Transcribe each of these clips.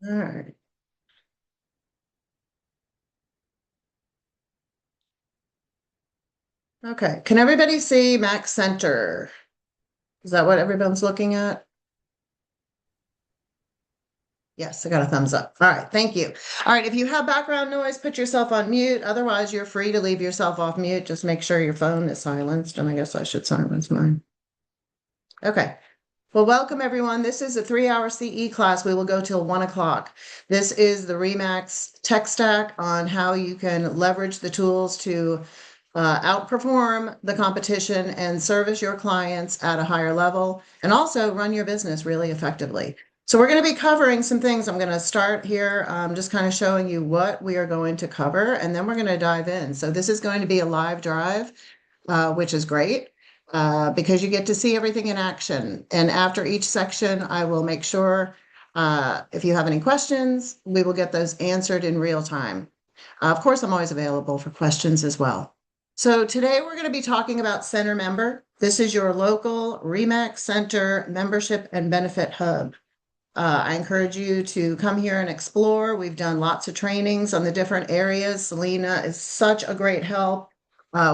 All right. Okay. Can everybody see Max Center? Is that what everyone's looking at? Yes, I got a thumbs up. All right. Thank you. All right. If you have background noise, put yourself on mute. Otherwise, you're free to leave yourself off mute. Just make sure your phone is silenced. And I guess I should silence mine. Okay. Well, welcome everyone. This is a 3-hour CE class. We will go till 1 o'clock. This is the REMAX tech stack on how you can leverage the tools to outperform the competition and service your clients at a higher level and also run your business really effectively. So we're going to be covering some things. I'm going to start here, just kind of showing you what we are going to cover, and then we're going to dive in. So this is going to be a live drive, which is great because you get to see everything in action. And after each section, I will make sure if you have any questions, we will get those answered in real time. Of course, I'm always available for questions as well. So today we're going to be talking about Center Member. This is your local REMAX Center membership and benefit hub. I encourage you to come here and explore. We've done lots of trainings on the different areas. Selena is such a great help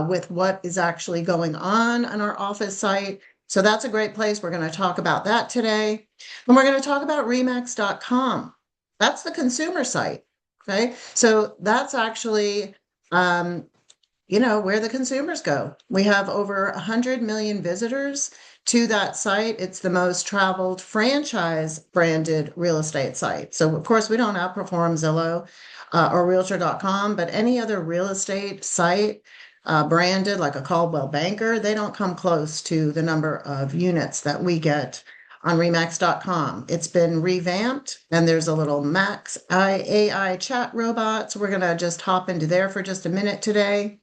with what is actually going on our office site. So that's a great place. We're going to talk about that today. And we're going to talk about remax.com. That's the consumer site. Okay. So that's actually, where the consumers go. We have over 100 million visitors to that site. It's the most traveled franchise branded real estate site. So of course we don't outperform Zillow or realtor.com, but any other real estate site branded like a Caldwell Banker, they don't come close to the number of units that we get on remax.com. It's been revamped and there's a little Max AI chat robot. So we're going to just hop into there for just a minute today.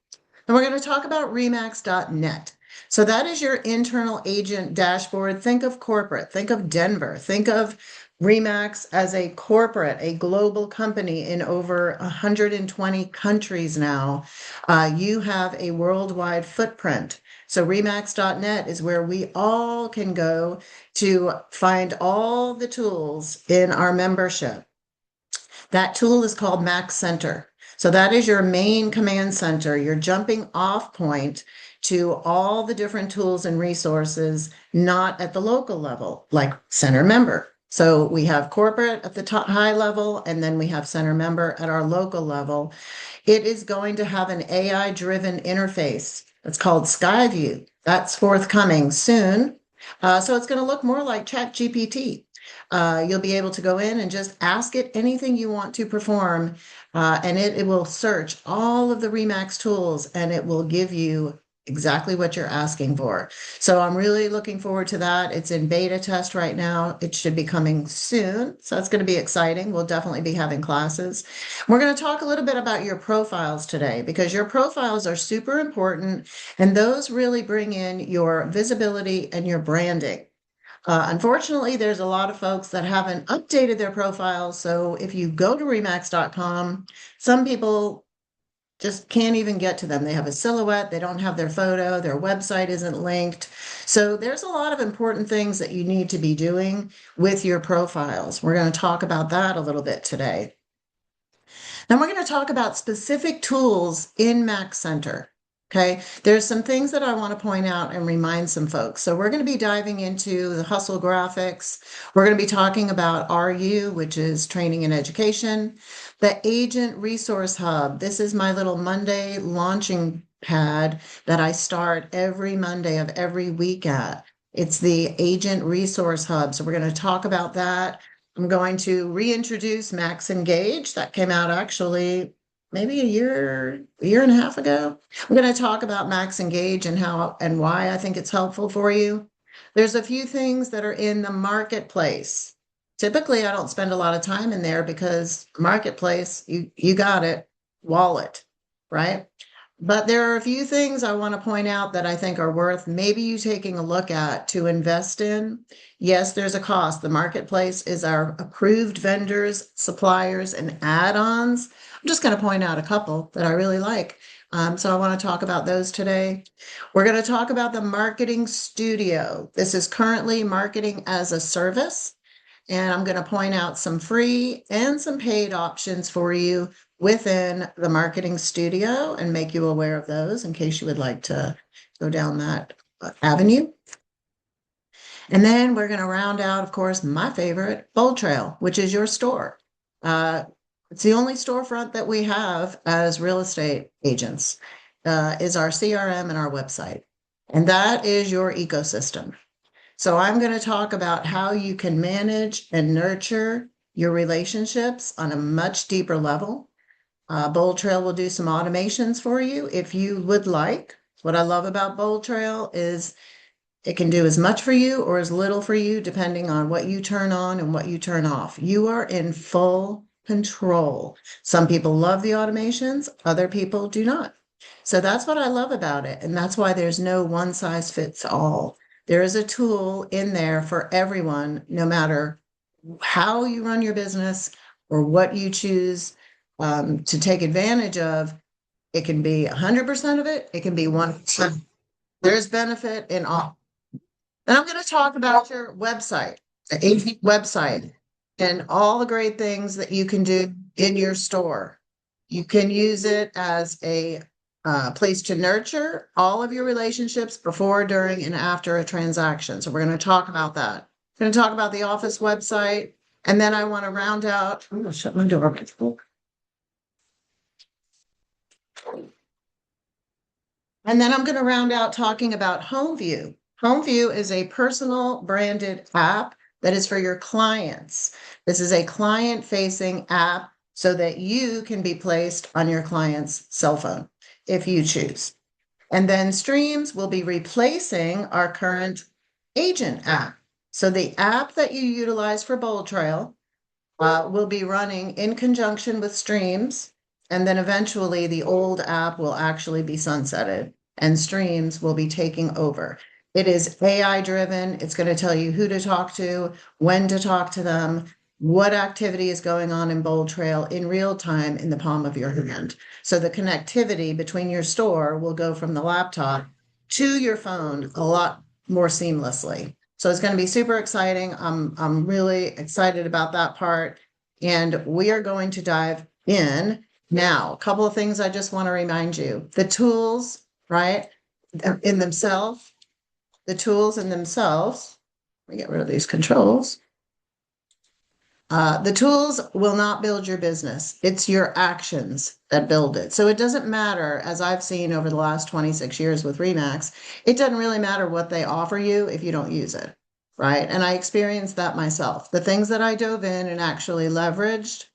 And we're going to talk about remax.net. So that is your internal agent dashboard. Think of corporate, think of Denver, think of REMAX as a corporate, a global company in over 120 countries now. You have a worldwide footprint. So remax.net is where we all can go to find all the tools in our membership. That tool is called Max Center. So that is your main command center, your jumping off point to all the different tools and resources, not at the local level, like Center Member. So we have corporate at the top high level, and then we have Center Member at our local level. It is going to have an AI-driven interface. It's called Skyview. That's forthcoming soon. So it's going to look more like ChatGPT. You'll be able to go in and just ask it anything you want to perform, and it will search all of the REMAX tools and it will give you exactly what you're asking for. So I'm really looking forward to that. It's in beta test right now. It should be coming soon. So it's going to be exciting. We'll definitely be having classes. We're going to talk a little bit about your profiles today because your profiles are super important and those really bring in your visibility and your branding. Unfortunately, there's a lot of folks that haven't updated their profiles. So if you go to remax.com, some people just can't even get to them. They have a silhouette, they don't have their photo, their website isn't linked. So there's a lot of important things that you need to be doing with your profiles. We're going to talk about that a little bit today. Then we're going to talk about specific tools in Max Center. Okay, there's some things that I want to point out and remind some folks. So we're going to be diving into the hustle graphics. We're going to be talking about RU, which is training and education, the agent resource hub. This is my little Monday launching pad that I start every Monday of every week at. It's the agent resource hub. So we're going to talk about that. I'm going to reintroduce Max Engage. That came out actually maybe a year and a half ago. I'm going to talk about Max Engage and how and why I think it's helpful for you. There's a few things that are in the marketplace. Typically, I don't spend a lot of time in there because marketplace, you got it, wallet, right? But there are a few things I want to point out that I think are worth maybe you taking a look at to invest in. Yes, there's a cost. The marketplace is our approved vendors, suppliers, and add-ons. I'm just going to point out a couple that I really like. So I want to talk about those today. We're going to talk about the marketing studio. This is currently marketing as a service. And I'm going to point out some free and some paid options for you within the marketing studio and make you aware of those in case you would like to go down that avenue. And then we're going to round out, of course, my favorite, Bold Trail, which is your store. It's the only storefront that we have as real estate agents, is our CRM and our website. And that is your ecosystem. So I'm going to talk about how you can manage and nurture your relationships on a much deeper level. Bold Trail will do some automations for you if you would like. What I love about Bold Trail is it can do as much for you or as little for you, depending on what you turn on and what you turn off. You are in full control. Some people love the automations, other people do not. So that's what I love about it. And that's why there's no one size fits all. There is a tool in there for everyone, no matter how you run your business or what you choose to take advantage of. It can be 100% of it. It can be 1%. There's benefit in all. And I'm going to talk about your website, the AV website, and all the great things that you can do in your store. You can use it as a place to nurture all of your relationships before, during, and after a transaction. So we're going to talk about that. We're going to talk about the office website. And then I want to round out. I'm going to shut my door. And then I'm going to round out talking about HomeView. HomeView is a personal branded app that is for your clients. This is a client-facing app so that you can be placed on your client's cell phone if you choose. And then Streams will be replacing our current agent app. So the app that you utilize for Bold Trail will be running in conjunction with Streams. And then eventually the old app will actually be sunsetted and Streams will be taking over. It is AI driven. It's going to tell you who to talk to, when to talk to them, what activity is going on in Bold Trail in real time in the palm of your hand. So the connectivity between your store will go from the laptop to your phone a lot more seamlessly. So it's going to be super exciting. I'm really excited about that part. And we are going to dive in now. A couple of things I just want to remind you. The tools, right, in themselves, let me get rid of these controls. The tools will not build your business. It's your actions that build it. So it doesn't matter, as I've seen over the last 26 years with REMAX, it doesn't really matter what they offer you if you don't use it, right? And I experienced that myself. The things that I dove in and actually leveraged,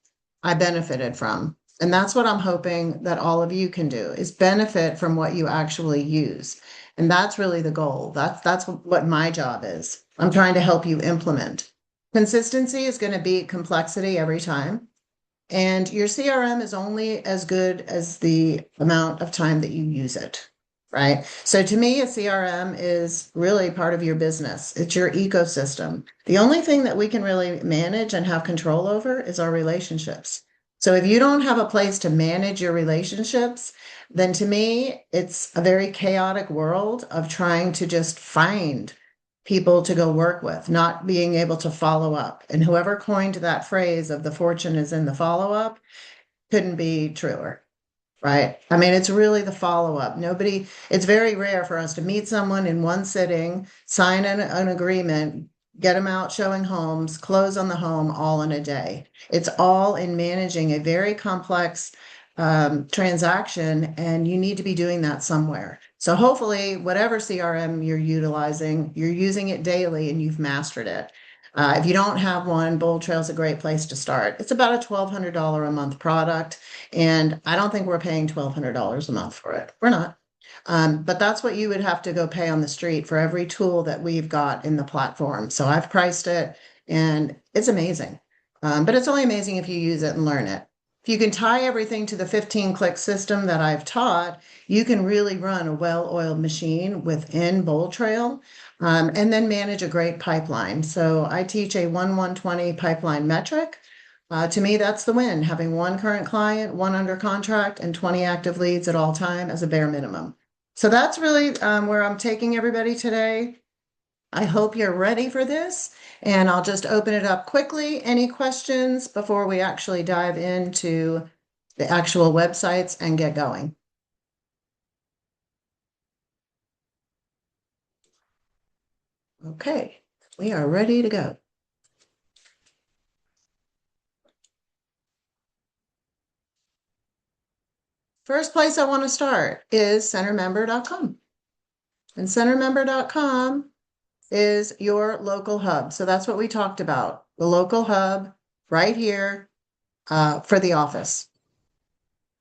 I benefited from. And that's what I'm hoping that all of you can do, is benefit from what you actually use. And that's really the goal. That's what my job is. I'm trying to help you implement. Consistency is going to beat complexity every time. And your CRM is only as good as the amount of time that you use it, right? So to me, a CRM is really part of your business. It's your ecosystem. The only thing that we can really manage and have control over is our relationships. So if you don't have a place to manage your relationships, then to me, it's a very chaotic world of trying to just find people to go work with, not being able to follow up. And whoever coined that phrase of the fortune is in the follow-up couldn't be truer, right? I mean, it's really the follow-up. It's very rare for us to meet someone in one sitting, sign an agreement, get them out showing homes, close on the home all in a day. It's all in managing a very complex transaction, and you need to be doing that somewhere. So hopefully, whatever CRM you're utilizing, you're using it daily and you've mastered it. If you don't have one, Bold Trail is a great place to start. It's about a $1,200 a month product, and I don't think we're paying $1,200 a month for it. We're not. But that's what you would have to go pay on the street for every tool that we've got in the platform. So I've priced it, and it's amazing. But it's only amazing if you use it and learn it. If you can tie everything to the 15-click system that I've taught, you can really run a well-oiled machine within Bold Trail, and then manage a great pipeline. So I teach a 1-1-20 pipeline metric. To me, that's the win, having one current client, one under contract, and 20 active leads at all time as a bare minimum. So that's really where I'm taking everybody today. I hope you're ready for this, and I'll just open it up quickly. Any questions before we actually dive into the actual websites and get going? Okay, we are ready to go. First place I want to start is centermember.com. And centermember.com is your local hub. So that's what we talked about, the local hub right here for the office.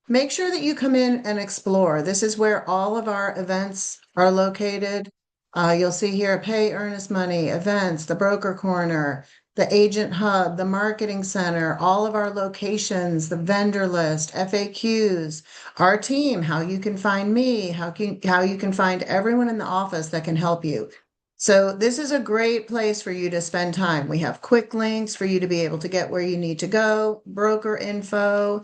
Make sure that you come in and explore. This is where all of our events are located. You'll see here pay earnest money, events, the broker corner, the agent hub, the marketing center, all of our locations, the vendor list, FAQs, our team, how you can find me, how you can find everyone in the office that can help you. So this is a great place for you to spend time. We have quick links for you to be able to get where you need to go, broker info.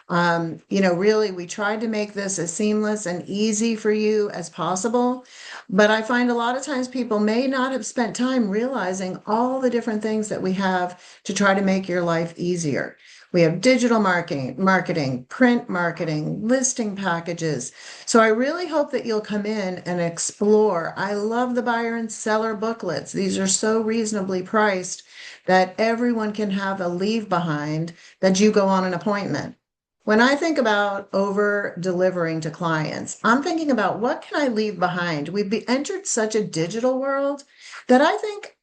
Really, we tried to make this as seamless and easy for you as possible. But I find a lot of times people may not have spent time realizing all the different things that we have to try to make your life easier. We have digital marketing, print marketing, listing packages. So I really hope that you'll come in and explore. I love the buyer and seller booklets. These are so reasonably priced that everyone can have a leave behind that you go on an appointment. When I think about over delivering to clients, I'm thinking about what can I leave behind? We've entered such a digital world that I think,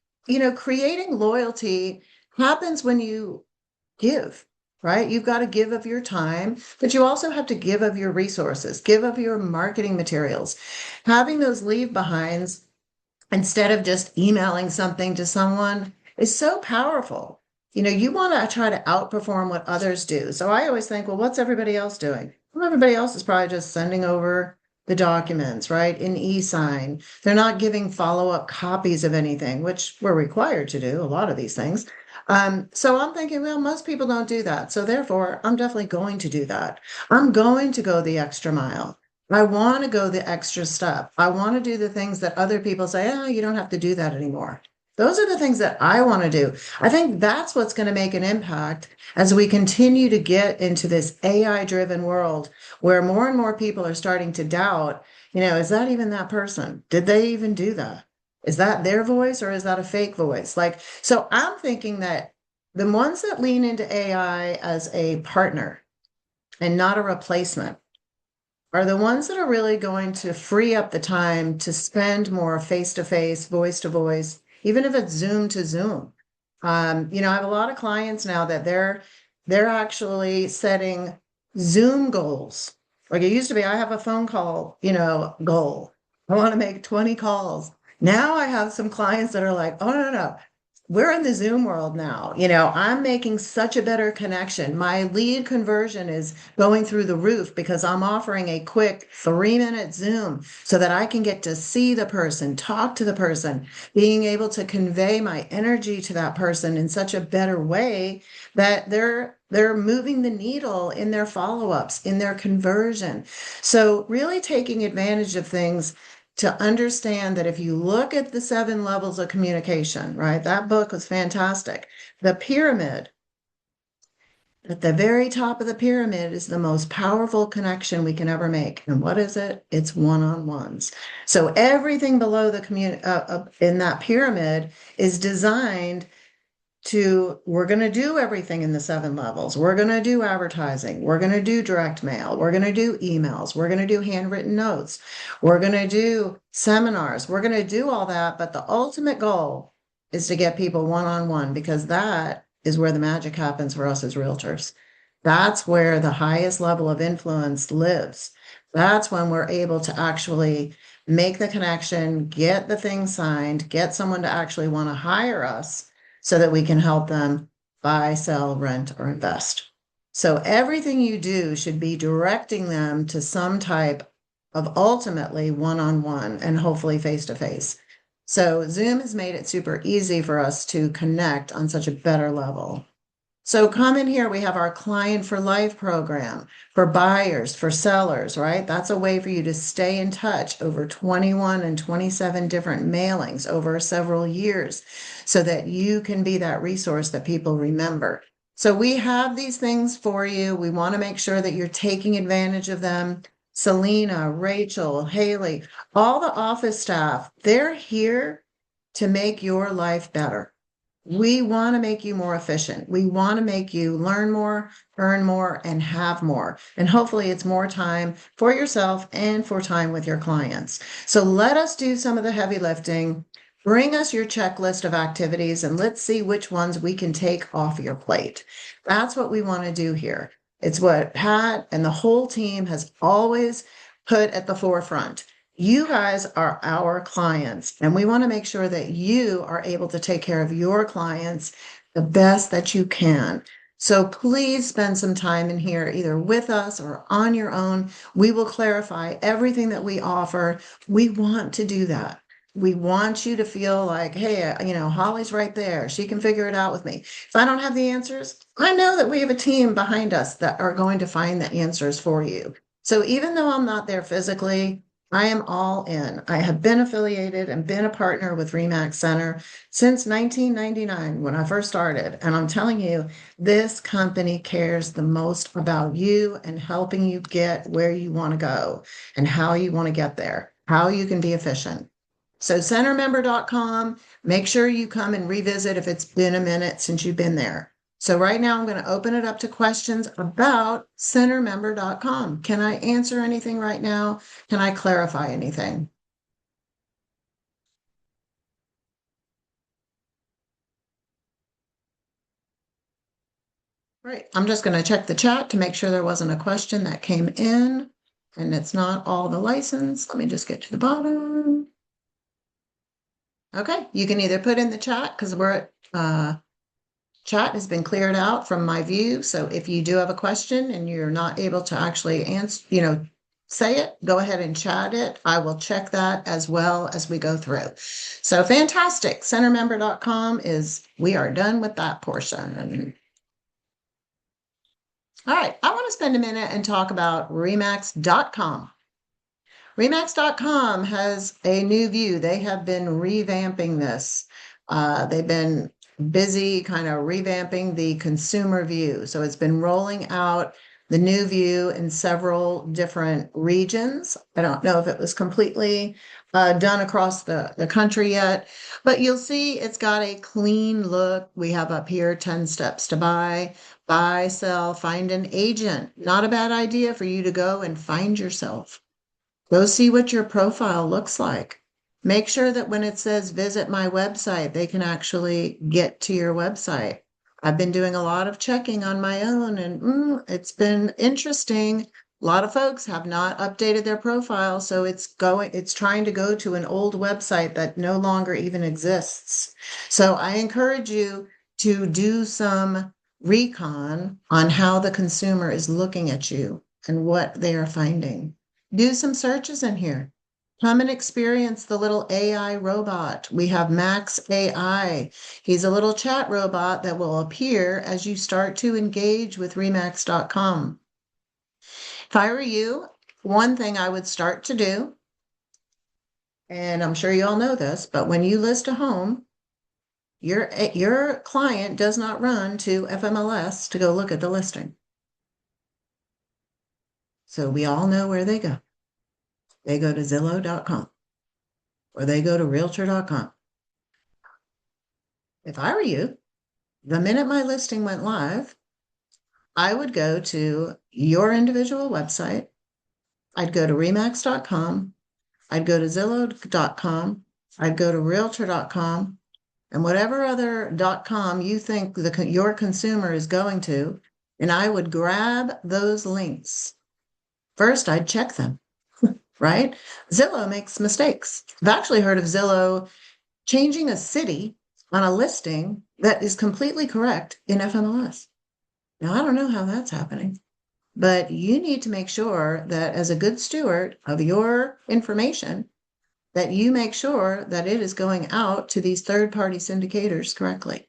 creating loyalty happens when you give, right? You've got to give of your time, but you also have to give of your resources, give of your marketing materials. Having those leave behinds instead of just emailing something to someone is so powerful. You want to try to outperform what others do. So I always think, well, what's everybody else doing? Well, everybody else is probably just sending over the documents, right? In e-sign. They're not giving follow-up copies of anything, which we're required to do, a lot of these things. So I'm thinking, well, most people don't do that. So therefore, I'm definitely going to do that. I'm going to go the extra mile. I want to go the extra step. I want to do the things that other people say, oh, you don't have to do that anymore. Those are the things that I want to do. I think that's what's going to make an impact as we continue to get into this AI-driven world where more and more people are starting to doubt, is that even that person? Did they even do that? Is that their voice or is that a fake voice? So I'm thinking that the ones that lean into AI as a partner and not a replacement are the ones that are really going to free up the time to spend more face to face, voice to voice, even if it's Zoom to Zoom. I have a lot of clients now that they're actually setting Zoom goals. Like it used to be, I have a phone call, goal. I want to make 20 calls. Now I have some clients that are like, oh, no, no, no. We're in the Zoom world now. I'm making such a better connection. My lead conversion is going through the roof because I'm offering a quick 3-minute Zoom so that I can get to see the person, talk to the person, being able to convey my energy to that person in such a better way that they're moving the needle in their follow-ups, in their conversion. So really taking advantage of things to understand that if you look at the 7 levels of communication, right? That book was fantastic. The pyramid, at the very top of the pyramid is the most powerful connection we can ever make. And what is it? It's one-on-ones. So everything below the in that pyramid is designed we're going to do everything in the 7 levels. We're going to do advertising. We're going to do direct mail. We're going to do emails. We're going to do handwritten notes. We're going to do seminars. We're going to do all that. But the ultimate goal is to get people one-on-one because that is where the magic happens for us as realtors. That's where the highest level of influence lives. That's when we're able to actually make the connection, get the thing signed, get someone to actually want to hire us so that we can help them buy, sell, rent, or invest. So everything you do should be directing them to some type of ultimately one-on-one and hopefully face-to-face. So Zoom has made it super easy for us to connect on such a better level. So come in here. We have our Client for Life program for buyers, for sellers, right? That's a way for you to stay in touch over 21 and 27 different mailings over several years so that you can be that resource that people remember. So we have these things for you. We want to make sure that you're taking advantage of them. Selena, Rachel, Haley, all the office staff, they're here to make your life better. We want to make you more efficient. We want to make you learn more, earn more, and have more. And hopefully it's more time for yourself and for time with your clients. So let us do some of the heavy lifting. Bring us your checklist of activities and let's see which ones we can take off your plate. That's what we want to do here. It's what Pat and the whole team has always put at the forefront. You guys are our clients, and we want to make sure that you are able to take care of your clients the best that you can. So please spend some time in here, either with us or on your own. We will clarify everything that we offer. We want to do that. We want you to feel like, hey, Holly's right there. She can figure it out with me. If I don't have the answers, I know that we have a team behind us that are going to find the answers for you. So even though I'm not there physically, I am all in. I have been affiliated and been a partner with REMAX Center since 1999 when I first started. And I'm telling you, this company cares the most about you and helping you get where you want to go and how you want to get there, how you can be efficient. So centermember.com, make sure you come and revisit if it's been a minute since you've been there. So right now I'm going to open it up to questions about centermember.com. Can I answer anything right now? Can I clarify anything? Right. I'm just going to check the chat to make sure there wasn't a question that came in and it's not all the license. Let me just get to the bottom. Okay. You can either put in the chat because we're at chat has been cleared out from my view. So if you do have a question and you're not able to actually answer, say it, go ahead and chat it. I will check that as well as we go through. So fantastic. Centermember.com we are done with that portion. All right. I want to spend a minute and talk about REMAX.com. REMAX.com has a new view. They have been revamping this. They've been busy kind of revamping the consumer view. So it's been rolling out the new view in several different regions. I don't know if it was completely done across the country yet, but you'll see it's got a clean look. We have up here 10 steps to buy, sell, find an agent. Not a bad idea for you to go and find yourself. Go see what your profile looks like. Make sure that when it says visit my website, they can actually get to your website. I've been doing a lot of checking on my own and it's been interesting. A lot of folks have not updated their profile, so it's trying to go to an old website that no longer even exists. So I encourage you to do some recon on how the consumer is looking at you and what they are finding. Do some searches in here. Come and experience the little AI robot. We have Max AI. He's a little chat robot that will appear as you start to engage with REMAX.com. If I were you, one thing I would start to do, and I'm sure you all know this, but when you list a home, your client does not run to FMLS to go look at the listing. So we all know where they go. They go to Zillow.com or they go to Realtor.com. If I were you, the minute my listing went live, I would go to your individual website. I'd go to REMAX.com. I'd go to Zillow.com. I'd go to Realtor.com. And whatever other .com you think your consumer is going to, and I would grab those links. First, I'd check them. Right? Zillow makes mistakes. I've actually heard of Zillow changing a city on a listing that is completely correct in FMLS. Now, I don't know how that's happening, but you need to make sure that as a good steward of your information, that you make sure that it is going out to these third-party syndicators correctly.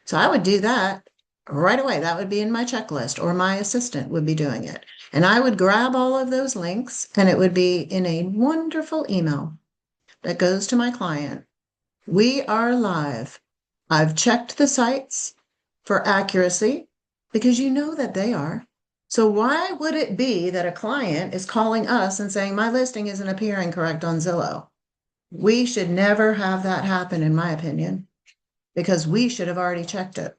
So I would do that. right away. That would be in my checklist, or my assistant would be doing it. And I would grab all of those links, and it would be in a wonderful email that goes to my client. We are live. I've checked the sites for accuracy because you know that they are. So why would it be that a client is calling us and saying my listing isn't appearing correct on Zillow? We should never have that happen, in my opinion, because we should have already checked it.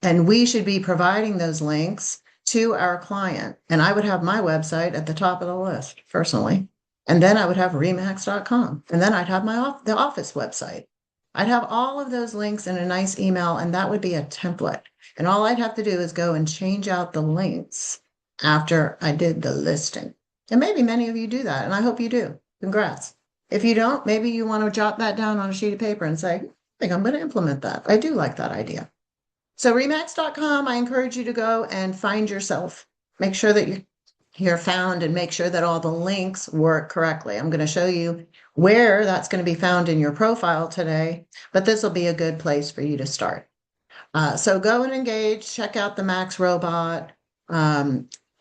And we should be providing those links to our client. And I would have my website at the top of the list personally. And then I would have remax.com. And then I'd have the office website. I'd have all of those links in a nice email, and that would be a template. And all I'd have to do is go and change out the links after I did the listing. And maybe many of you do that, and I hope you do. Congrats. If you don't, maybe you want to jot that down on a sheet of paper and say, I think I'm going to implement that. I do like that idea. So remax.com, I encourage you to go and find yourself. Make sure that you're found, and make sure that all the links work correctly. I'm going to show you where that's going to be found in your profile today, but this will be a good place for you to start. So go and engage, check out the Max Robot.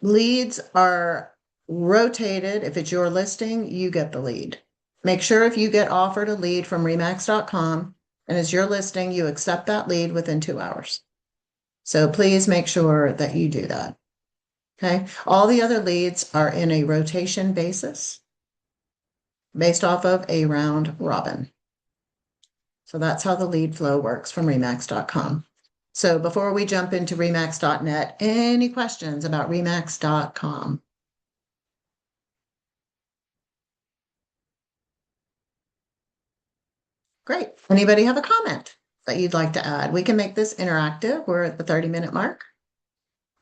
Leads are rotated. If it's your listing, you get the lead. Make sure if you get offered a lead from remax.com and it's your listing, you accept that lead within 2 hours. So please make sure that you do that. Okay. All the other leads are in a rotation basis based off of a round robin. So that's how the lead flow works from remax.com. So before we jump into remax.net, any questions about remax.com? Great. Anybody have a comment that you'd like to add? We can make this interactive. We're at the 30-minute mark.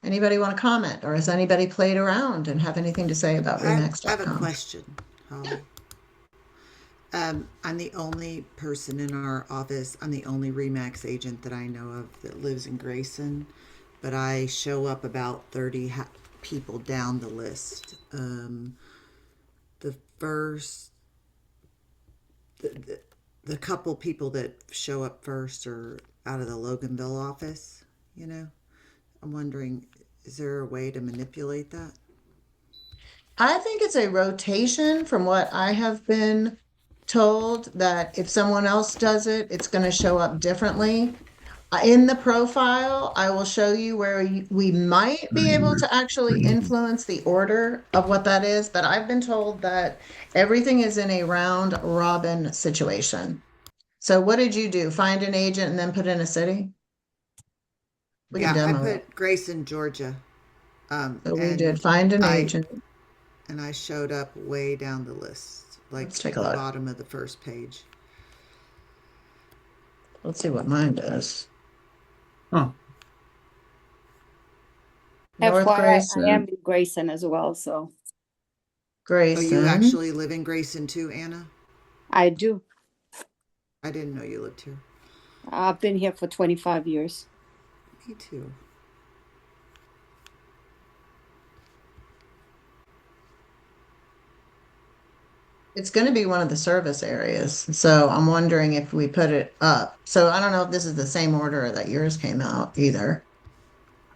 Anybody want to comment, or has anybody played around and have anything to say about remax.com? I have a question, Holly. I'm the only person in our office. I'm the only REMAX agent that I know of that lives in Grayson, but I show up about 30 people down the list. The first, the couple people that show up first are out of the Loganville office, you know. I'm wondering, is there a way to manipulate that? I think it's a rotation from what I have been told, that if someone else does it, it's going to show up differently. In the profile, I will show you where we might be able to actually influence the order of what that is, but I've been told that everything is in a round robin situation. So what did you do? Find an agent and then put in a city? We can Yeah, I demo it. put Grayson, Georgia, So we did and find an I agent. I showed up way down the list, Let's like take a the look. bottom of the first page. Let's see what mine does. Huh. North FYI, I am Grayson, in Grayson as well, so Oh, you Grayson. actually live in Grayson too, Anna? I do. I didn't know you lived here. I've been here for 25 years. Me too. It's going to be one of the service areas. So I'm wondering if we put it up. So I don't know if this is the same order that yours came out either.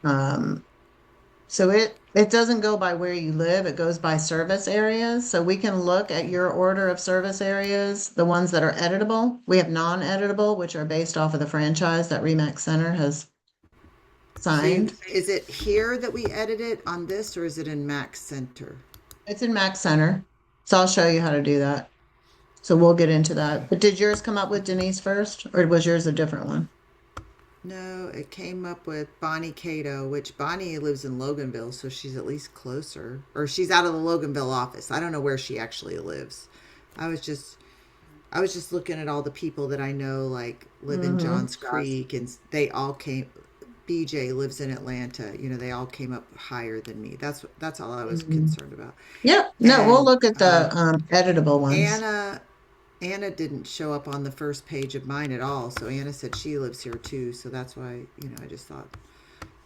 So it doesn't go by where you live, it goes by service areas. So we can look at your order of service areas, the ones that are editable. We have non-editable, which are based off of the franchise that REMAX Center has signed. Is it here that we edit it on this, or is it in Max Center? It's in Max Center. So I'll show you how to do that. So we'll get into that. But did yours come up with Denise first, or was yours a different one? No, it came up with Bonnie Cato, which Bonnie lives in Loganville, so she's at least closer. Or she's out of the Loganville office. I don't know where she actually lives. I was just looking at all the people that I know, like live in Johns Creek, and they all came. BJ lives in Atlanta. You know, they all came up higher than me. That's all I was concerned about. Yep. No, we'll And look at the editable ones. Anna didn't show up on the first page of mine at all. So Anna said she lives here too. So that's why, I just thought.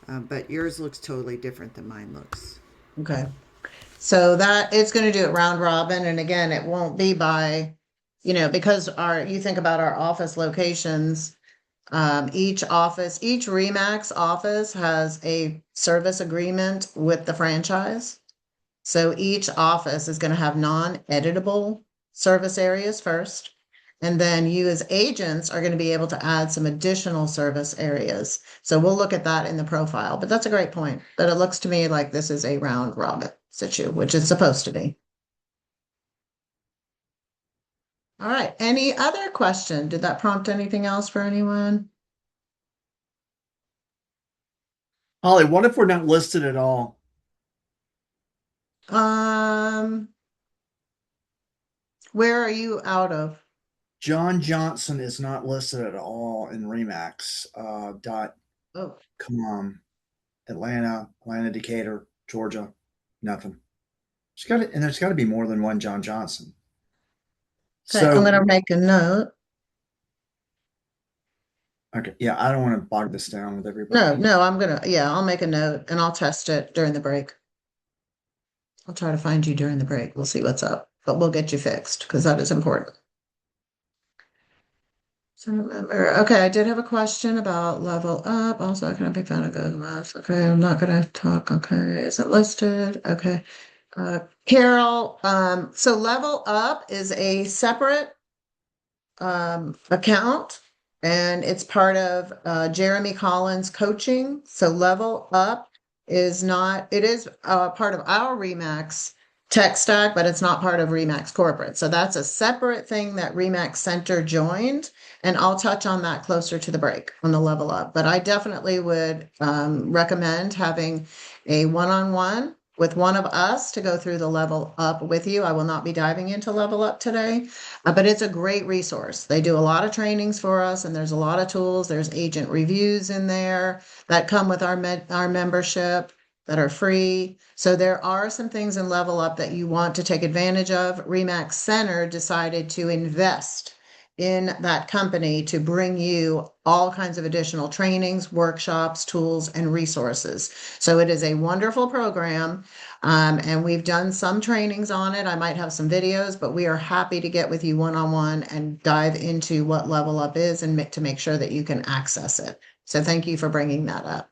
But yours looks totally different than mine looks. Okay. So that it's going to do it round robin. And again, it won't be by, because you think about our office locations, Each office, each REMAX office has a service agreement with the franchise. So each office is going to have non-editable service areas first. And then you as agents are going to be able to add some additional service areas. So we'll look at that in the profile. But that's a great point. But it looks to me like this is a round robin situ, which it's supposed to be. All right. Any other question? Did that prompt anything else for anyone? Holly, what if we're not listed at all? Where are you out of? John Johnson is not listed at all in Remax. Oh, Come on. Atlanta, Decatur, Georgia, nothing. There's got to be more than one John Johnson. okay. I'm going to make a note. Okay, yeah, I don't want to bog this down with everybody. No, I'll make a note and I'll test it during the break. I'll try to find you during the break. We'll see what's up, but we'll get you fixed because that is important. So remember, okay, I did have a question about level up. Also, I can be found a good last. Okay, I'm not going to talk. Okay, is it listed? Okay. Carol, so level up is a separate account. And it's part of Jeremy Collins coaching. So level up is not, it is part of our REMAX tech stack, but it's not part of REMAX corporate. So that's a separate thing that REMAX Center joined. And I'll touch on that closer to the break on the level up. But I definitely would recommend having a one-on-one with one of us to go through the level up with you. I will not be diving into level up today, but it's a great resource. They do a lot of trainings for us and there's a lot of tools. There's agent reviews in there that come with our membership that are free. So there are some things in level up that you want to take advantage of. REMAX Center decided to invest in that company to bring you all kinds of additional trainings, workshops, tools, and resources. So it is a wonderful program. And we've done some trainings on it. I might have some videos, but we are happy to get with you one-on-one and dive into what level up is and to make sure that you can access it. So thank you for bringing that up.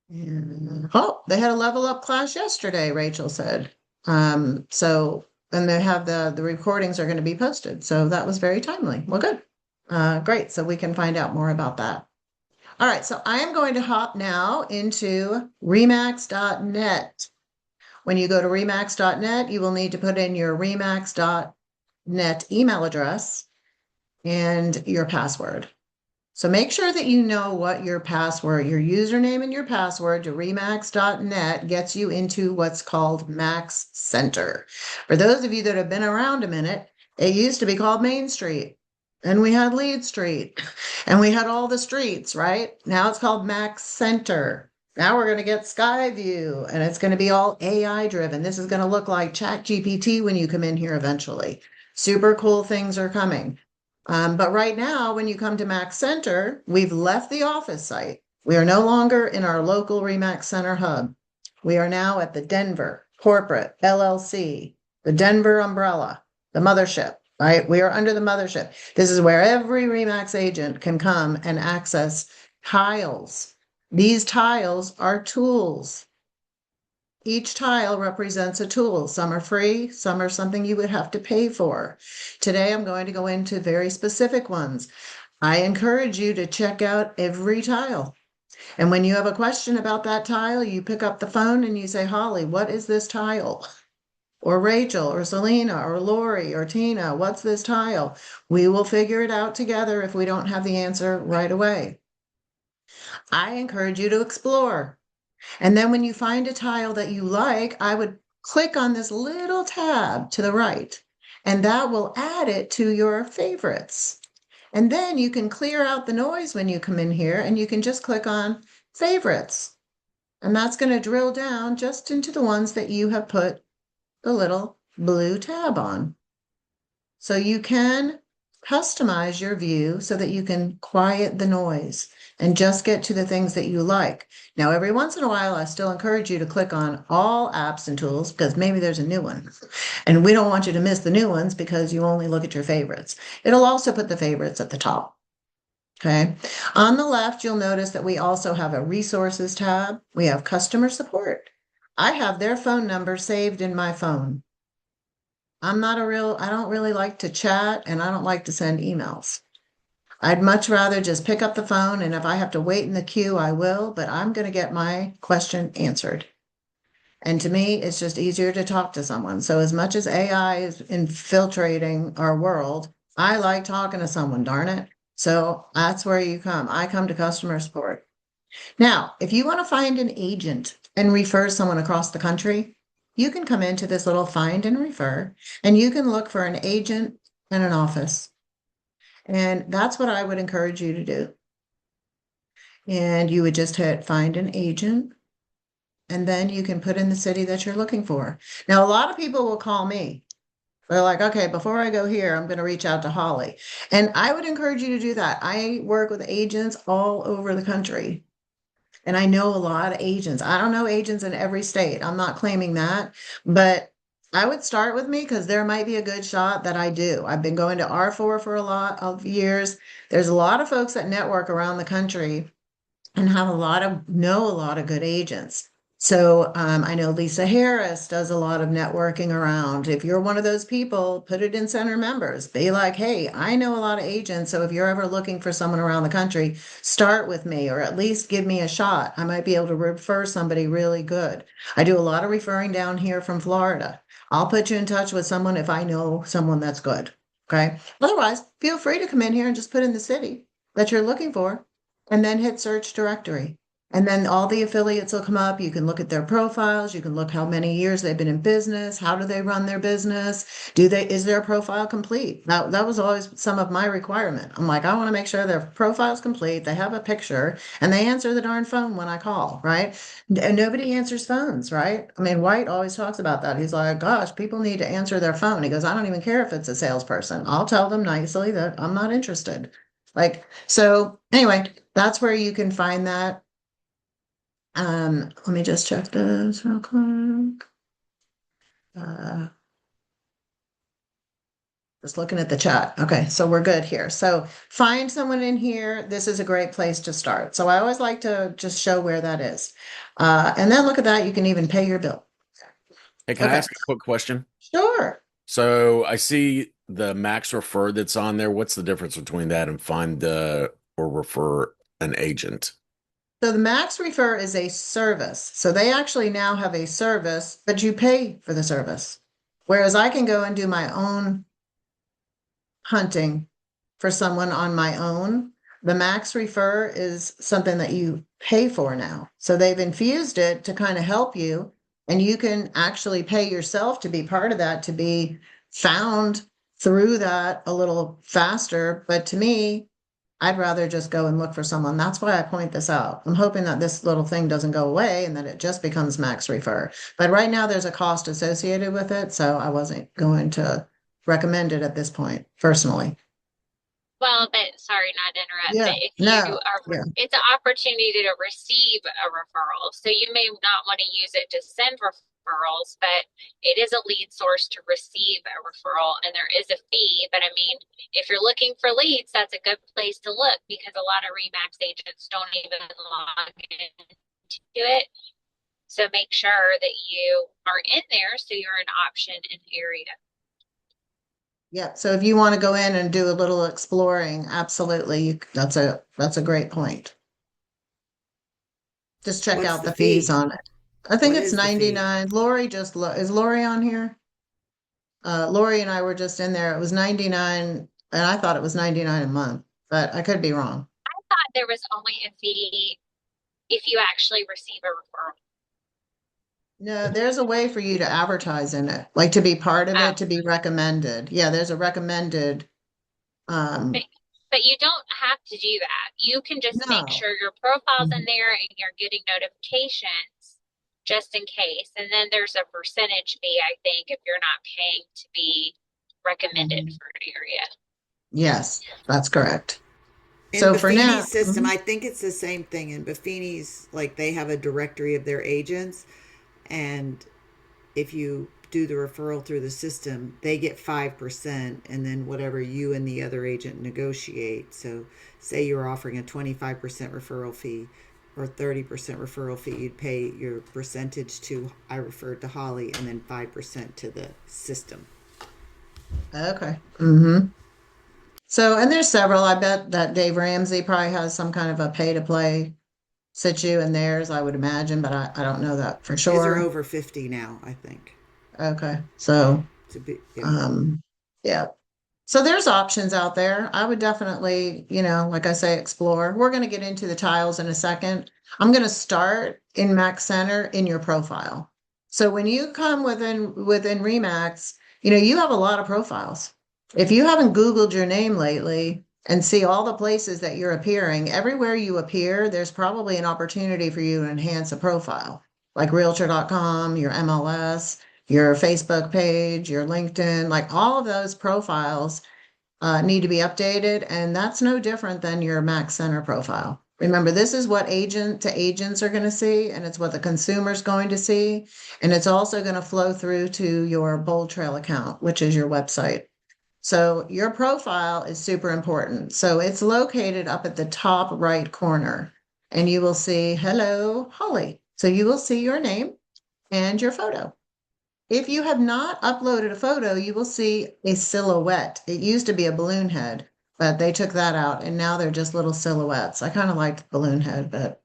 And, oh, they had a level up class yesterday, Rachel said. And they have the recordings are going to be posted. So that was very timely. Well, good. Great. So we can find out more about that. All right. So I am going to hop now into remax.net. When you go to remax.net, you will need to put in your remax.net email address and your password. So make sure that you know what your password, your username and your password to remax.net gets you into what's called Max Center. For those of you that have been around a minute, it used to be called Main Street. And we had Lead Street. And we had all the streets, right? Now it's called Max Center. Now we're going to get Skyview. And it's going to be all AI driven. This is going to look like ChatGPT when you come in here eventually. Super cool things are coming. But right now, when you come to Max Center, we've left the office site. We are no longer in our local REMAX Center hub. We are now at the Denver Corporate LLC, the Denver umbrella, the mothership, right? We are under the mothership. This is where every REMAX agent can come and access tiles. These tiles are tools. Each tile represents a tool. Some are free, some are something you would have to pay for. Today, I'm going to go into very specific ones. I encourage you to check out every tile. And when you have a question about that tile, you pick up the phone and you say, Holly, what is this tile? Or Rachel, or Selena, or Lori, or Tina, what's this tile? We will figure it out together if we don't have the answer right away. I encourage you to explore. And then when you find a tile that you like, I would click on this little tab to the right, and that will add it to your favorites. And then you can clear out the noise when you come in here and you can just click on favorites. And that's going to drill down just into the ones that you have put the little blue tab on. So you can customize your view so that you can quiet the noise and just get to the things that you like. Now, every once in a while, I still encourage you to click on all apps and tools because maybe there's a new one. And we don't want you to miss the new ones because you only look at your favorites. It'll also put the favorites at the top. Okay. On the left, you'll notice that we also have a resources tab. We have customer support. I have their phone number saved in my phone. I don't really like to chat and I don't like to send emails. I'd much rather just pick up the phone, and if I have to wait in the queue, I will, but I'm going to get my question answered. And to me, it's just easier to talk to someone. So as much as AI is infiltrating our world, I like talking to someone, darn it. So that's where you come. I come to customer support. Now, if you want to find an agent and refer someone across the country, you can come into this little find and refer, and you can look for an agent and an office. And that's what I would encourage you to do. And you would just hit find an agent, and then you can put in the city that you're looking for. Now, a lot of people will call me. They're like, okay, before I go here, I'm going to reach out to Holly. And I would encourage you to do that. I work with agents all over the country. And I know a lot of agents. I don't know agents in every state. I'm not claiming that, but I would start with me because there might be a good shot that I do. I've been going to R4 for a lot of years. There's a lot of folks that network around the country and know a lot of good agents. So I know Lisa Harris does a lot of networking around. If you're one of those people, put it in center members. Be like, hey, I know a lot of agents. So if you're ever looking for someone around the country, start with me or at least give me a shot. I might be able to refer somebody really good. I do a lot of referring down here from Florida. I'll put you in touch with someone if I know someone that's good. Okay. Otherwise, feel free to come in here and just put in the city that you're looking for and then hit search directory. And then all the affiliates will come up. You can look at their profiles. You can look how many years they've been in business. How do they run their business? Is their profile complete? That was always some of my requirement. I'm like, I want to make sure their profile's complete. They have a picture and they answer the darn phone when I call, right? And nobody answers phones, right? I mean, White always talks about that. He's like, gosh, people need to answer their phone. He goes, I don't even care if it's a salesperson. I'll tell them nicely that I'm not interested. Like, so anyway, that's where you can find that. Let me just check this real quick. Uh, just looking at the chat. Okay, so we're good here. So find someone in here. This is a great place to start. So I always like to just show where that is. And then look at that. You can even pay your bill. Hey, can I Okay. ask a quick question? Sure. So I see the max refer that's on there. What's the difference between that and find or refer an agent? So the Max Refer is a service. So they actually now have a service, but you pay for the service. Whereas I can go and do my own hunting for someone on my own. The Max Refer is something that you pay for now. So they've infused it to kind of help you, and you can actually pay yourself to be part of that, to be found through that a little faster. But to me, I'd rather just go and look for someone. That's why I point this out. I'm hoping that this little thing doesn't go away and that it just becomes Max Refer. But right now there's a cost associated with it, so I wasn't going to recommend it at this point, personally. Well, but sorry, not to interrupt, Yeah, but if you no, are, yeah, it's an opportunity to receive a referral. So you may not want to use it to send referrals, but it is a lead source to receive a referral, and there is a fee. But I mean, if you're looking for leads, that's a good place to look because a lot of REMAX agents don't even log into it. So make sure that you are in there so you're an option in the area. yeah. So if you want to go in and do a little exploring, absolutely, that's a great point. Just check What's out the the fees fee? on it. I think What it's is the fee? 99. Is Lori on here? Lori and I were just in there. It was 99, and I thought it was 99 a month, but I could be wrong. I thought there was only a fee if you actually receive a referral. No, there's a way for you to advertise in it, like to be part of Oh, it, to be recommended. Yeah, there's a recommended. but, but you don't have to do that. You can just make No. sure your profile's in Mhm. there and you're getting notifications just in case. And then there's a percentage fee, I think, if you're not paying to be recommended Mhm. for an area. Yes, that's correct. In So for now, Buffini's system, I think it's the same thing. In Buffini's, like they have a directory of their agents, and if you do the referral through the system, they get 5%, and then whatever you and the other agent negotiate. So, say you're offering a 25% referral fee or 30% referral fee, you'd pay your percentage to I referred to Holly, and then 5% to the system. Okay. Mm-hmm. So, and there's several. I bet that Dave Ramsey probably has some kind of a pay to play situ in theirs, I would imagine, but I don't know that for His are sure. over 50 now, I think. Okay. So, It's a bit, yeah. yeah. So there's options out there. I would definitely, like I say, explore. We're going to get into the tiles in a second. I'm going to start in Max Center in your profile. So when you come within Remax, you have a lot of profiles. If you haven't Googled your name lately and see all the places that you're appearing, everywhere you appear, there's probably an opportunity for you to enhance a profile, like realtor.com, your MLS, your Facebook page, your LinkedIn, like all of those profiles need to be updated. And that's no different than your Max Center profile. Remember, this is what agent to agents are going to see, and it's what the consumer's going to see. And it's also going to flow through to your Bold Trail account, which is your website. So your profile is super important. So it's located up at the top right corner, and you will see, hello, Holly. So you will see your name and your photo. If you have not uploaded a photo, you will see a silhouette. It used to be a balloon head, but they took that out, and now they're just little silhouettes. I kind of liked balloon head, but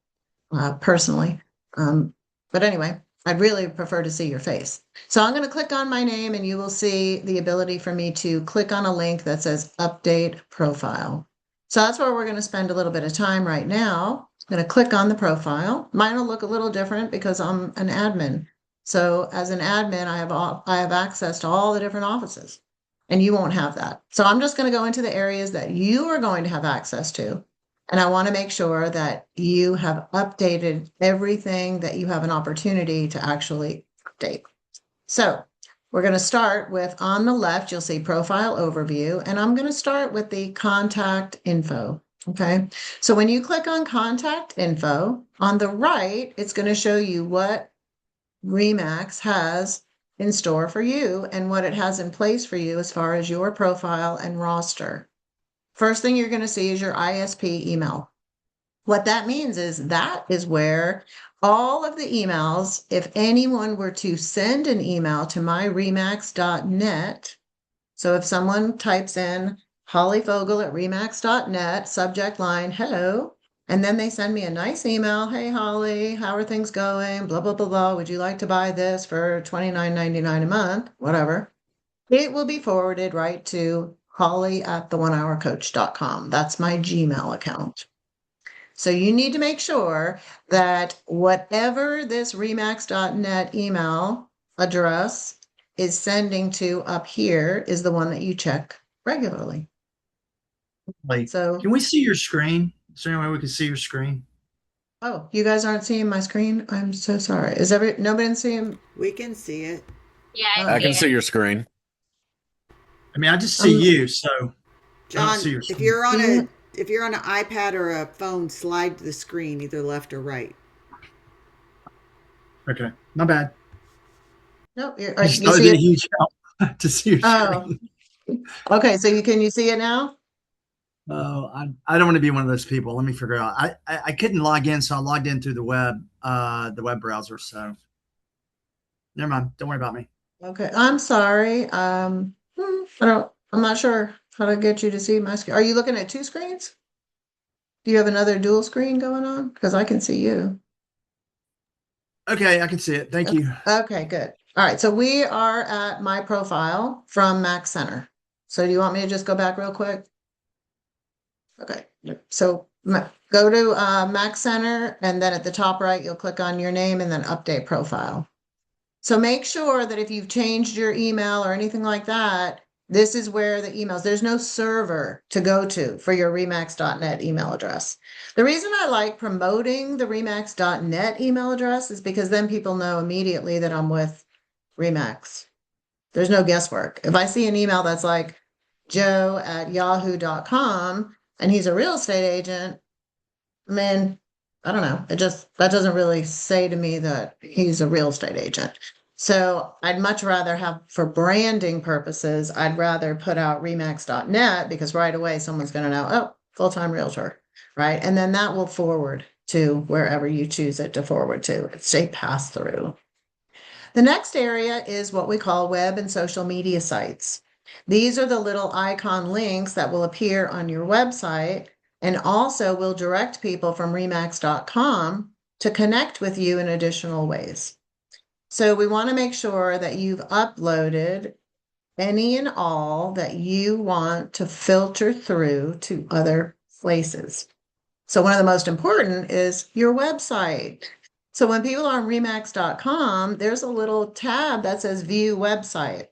personally. But anyway, I'd really prefer to see your face. So I'm going to click on my name, and you will see the ability for me to click on a link that says Update Profile. So that's where we're going to spend a little bit of time right now. I'm going to click on the profile. Mine will look a little different because I'm an admin. So as an admin, I have access to all the different offices, and you won't have that. So I'm just going to go into the areas that you are going to have access to. And I want to make sure that you have updated everything that you have an opportunity to actually update. So we're going to start with, on the left, you'll see profile overview, and I'm going to start with the contact info. Okay. So when you click on contact info on the right, it's going to show you what REMAX has in store for you and what it has in place for you as far as your profile and roster. First thing you're going to see is your ISP email. What that means is that is where all of the emails, if anyone were to send an email to myremax.net, so if someone types in Holly Fogel at remax.net, subject line, hello, and then they send me a nice email. Hey, Holly, how are things going? Blah, blah, blah, blah. Would you like to buy this for $29.99 a month? Whatever. It will be forwarded right to Holly at theonehourcoach.com. That's my Gmail account. So you need to make sure that whatever this remax.net email address is sending to up here is the one that you check regularly. Like, So, can we see your screen? Is there any way we can see your screen? oh, you guys aren't seeing my screen? I'm so sorry. Nobody seeing? We can see it. Yeah, Oh. I can see your screen. I mean, I just see you, so I don't John, see your if screen. you're on You- if you're on an iPad or a phone, slide the screen either left or right. Okay, my bad. No, You you just thought it'd see be a it? huge help to see your Oh, screen. okay. So can you see it now? Oh, I don't want to be one of those people. Let me figure out. I couldn't log in, so I logged in through the web browser. So never mind. Don't worry about me. Okay, I'm sorry. I'm not sure how to get you to see my screen. Are you looking at two screens? Do you have another dual screen going on? Because I can see you. Okay, I can see it. Thank you. Okay, good. All right, so we are at my profile from Max Center. So do you want me to just go back real quick? Okay, so go to Max Center, and then at the top right, you'll click on your name and then update profile. So make sure that if you've changed your email or anything like that, this is where the emails, there's no server to go to for your remax.net email address. The reason I like promoting the remax.net email address is because then people know immediately that I'm with Remax. There's no guesswork. If I see an email that's like joe@yahoo.com and he's a real estate agent, I mean, I don't know. That doesn't really say to me that he's a real estate agent. So I'd much rather have, for branding purposes, I'd rather put out remax.net because right away someone's going to know, oh, full-time realtor, right? And then that will forward to wherever you choose it to forward to. It's a pass through. The next area is what we call web and social media sites. These are the little icon links that will appear on your website and also will direct people from remax.com to connect with you in additional ways. So we want to make sure that you've uploaded any and all that you want to filter through to other places. So one of the most important is your website. So when people are on remax.com, there's a little tab that says view website.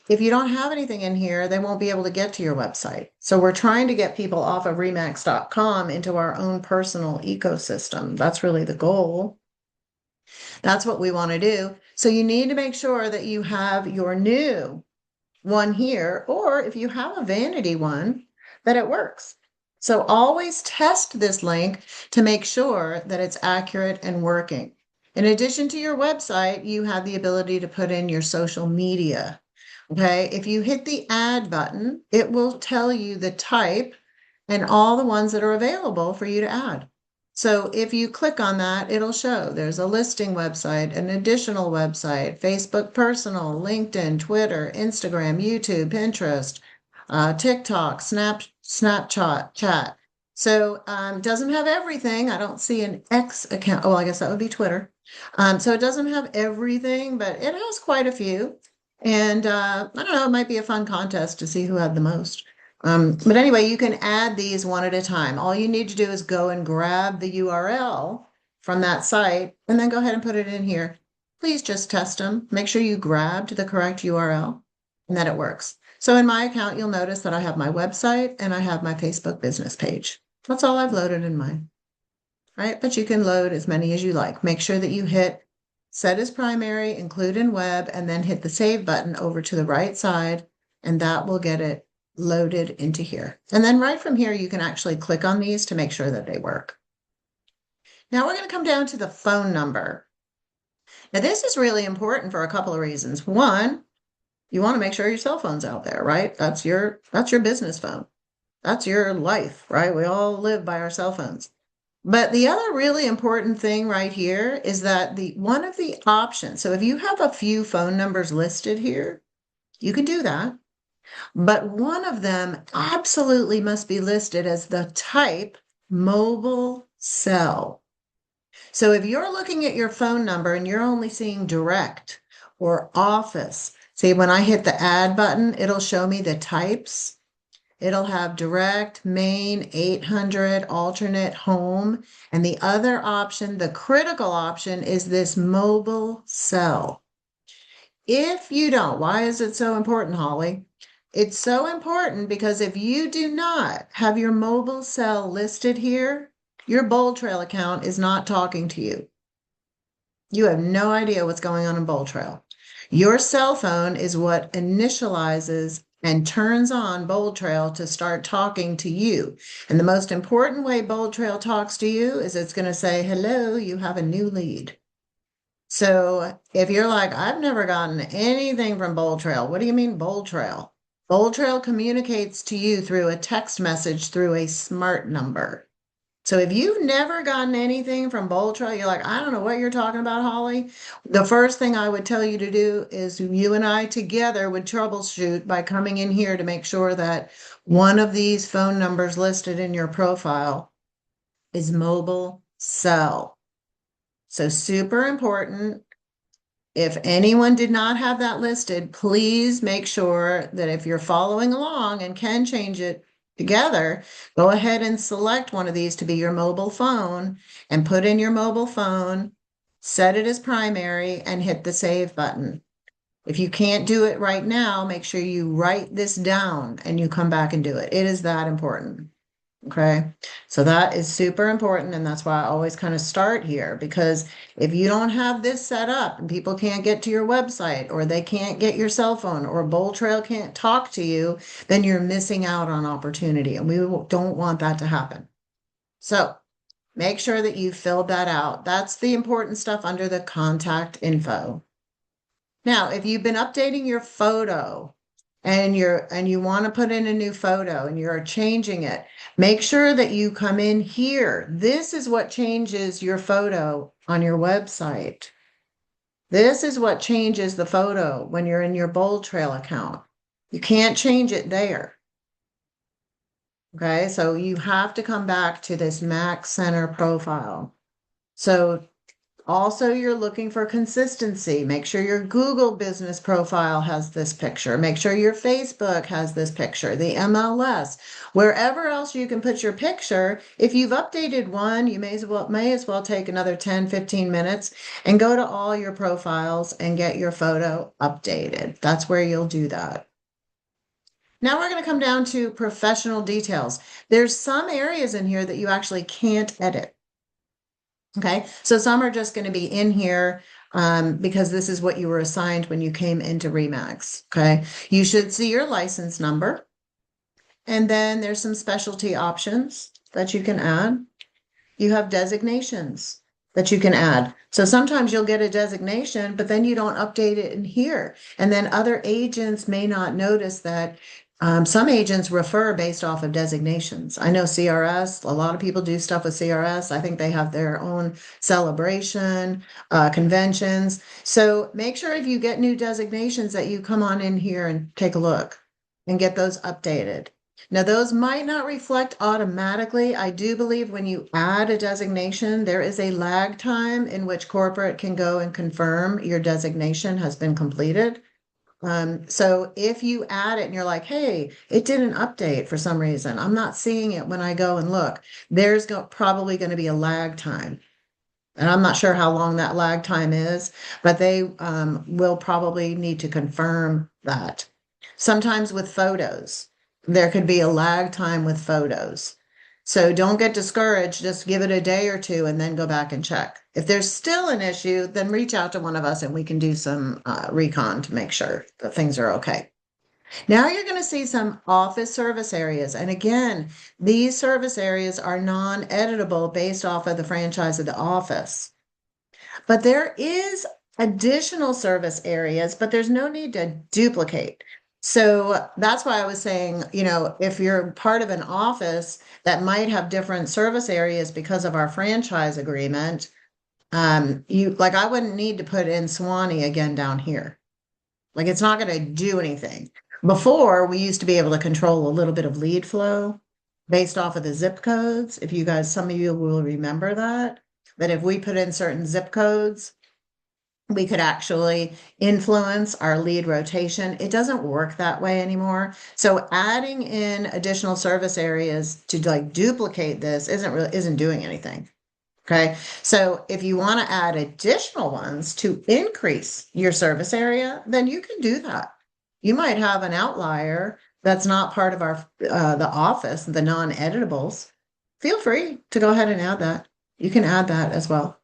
If you don't have anything in here, they won't be able to get to your website. So we're trying to get people off of remax.com into our own personal ecosystem. That's really the goal. That's what we want to do. So you need to make sure that you have your new one here, or if you have a vanity one, that it works. So always test this link to make sure that it's accurate and working. In addition to your website, you have the ability to put in your social media. Okay, if you hit the add button, it will tell you the type and all the ones that are available for you to add. So if you click on that, it'll show there's a listing website, an additional website, Facebook personal, LinkedIn, Twitter, Instagram, YouTube, Pinterest, TikTok, Snapchat, chat. So doesn't have everything. I don't see an X account. Oh, I guess that would be Twitter. So it doesn't have everything, but it has quite a few. And I don't know, it might be a fun contest to see who had the most. But anyway, you can add these one at a time. All you need to do is go and grab the URL from that site and then go ahead and put it in here. Please just test them. Make sure you grabbed the correct URL and that it works. So in my account, you'll notice that I have my website and I have my Facebook business page. That's all I've loaded in mine, right? But you can load as many as you like. Make sure that you hit set as primary, include in web, and then hit the save button over to the right side, and that will get it loaded into here. And then right from here, you can actually click on these to make sure that they work. Now we're going to come down to the phone number. Now this is really important for a couple of reasons. One, you want to make sure your cell phone's out there, right? That's your business phone. That's your life, right? We all live by our cell phones. But the other really important thing right here is that one of the options, so if you have a few phone numbers listed here, you can do that. But one of them absolutely must be listed as the type mobile cell. So if you're looking at your phone number and you're only seeing direct or office, see when I hit the add button, it'll show me the types. It'll have direct, main, 800, alternate, home. And the other option, the critical option, is this mobile cell. If you don't, why is it so important, Holly? It's so important because if you do not have your mobile cell listed here, your Bold Trail account is not talking to you. You have no idea what's going on in Bold Trail. Your cell phone is what initializes and turns on Bold Trail to start talking to you. And the most important way Bold Trail talks to you is it's going to say, hello, you have a new lead. So if you're like, I've never gotten anything from Bold Trail, what do you mean Bold Trail? Bold Trail communicates to you through a text message through a smart number. So if you've never gotten anything from Bold Trail, you're like, I don't know what you're talking about, Holly. The first thing I would tell you to do is you and I together would troubleshoot by coming in here to make sure that one of these phone numbers listed in your profile is mobile cell. So super important. If anyone did not have that listed, please make sure that if you're following along and can change it together, go ahead and select one of these to be your mobile phone and put in your mobile phone, set it as primary, and hit the save button. If you can't do it right now, make sure you write this down and you come back and do it. It is that important. Okay, so that is super important, and that's why I always kind of start here, because if you don't have this set up and people can't get to your website, or they can't get your cell phone, or Bold Trail can't talk to you, then you're missing out on opportunity, and we don't want that to happen. So make sure that you filled that out. That's the important stuff under the contact info. Now, if you've been updating your photo and you want to put in a new photo and you're changing it, make sure that you come in here. This is what changes your photo on your website. This is what changes the photo when you're in your Bold Trail account. You can't change it there. Okay, so you have to come back to this REMAX Center profile. So also, you're looking for consistency. Make sure your Google business profile has this picture. Make sure your Facebook has this picture, the MLS, wherever else you can put your picture. If you've updated one, you may as well take another 10, 15 minutes and go to all your profiles and get your photo updated. That's where you'll do that. Now we're going to come down to professional details. There's some areas in here that you actually can't edit. Okay, so some are just going to be in here because this is what you were assigned when you came into REMAX. Okay, you should see your license number. And then there's some specialty options that you can add. You have designations that you can add. So sometimes you'll get a designation, but then you don't update it in here. And then other agents may not notice that. Some agents refer based off of designations. I know CRS, a lot of people do stuff with CRS. I think they have their own celebration, conventions. So make sure if you get new designations that you come on in here and take a look and get those updated. Now, those might not reflect automatically. I do believe when you add a designation, there is a lag time in which corporate can go and confirm your designation has been completed. So if you add it and you're like, hey, it didn't update for some reason, I'm not seeing it when I go and look, there's probably going to be a lag time. And I'm not sure how long that lag time is, but they will probably need to confirm that. Sometimes with photos, there could be a lag time with photos. So don't get discouraged. Just give it a day or two and then go back and check. If there's still an issue, then reach out to one of us and we can do some recon to make sure that things are okay. Now you're going to see some office service areas. And again, these service areas are non-editable based off of the franchise of the office. But there is additional service areas, but there's no need to duplicate. So that's why I was saying, if you're part of an office that might have different service areas because of our franchise agreement, I wouldn't need to put in Swanee again down here. Like it's not going to do anything. Before, we used to be able to control a little bit of lead flow based off of the zip codes. Some of you will remember that if we put in certain zip codes, we could actually influence our lead rotation. It doesn't work that way anymore. So adding in additional service areas to duplicate this isn't doing anything. Okay. So if you want to add additional ones to increase your service area, then you can do that. You might have an outlier that's not part of the office, the non-editables. Feel free to go ahead and add that. You can add that as well.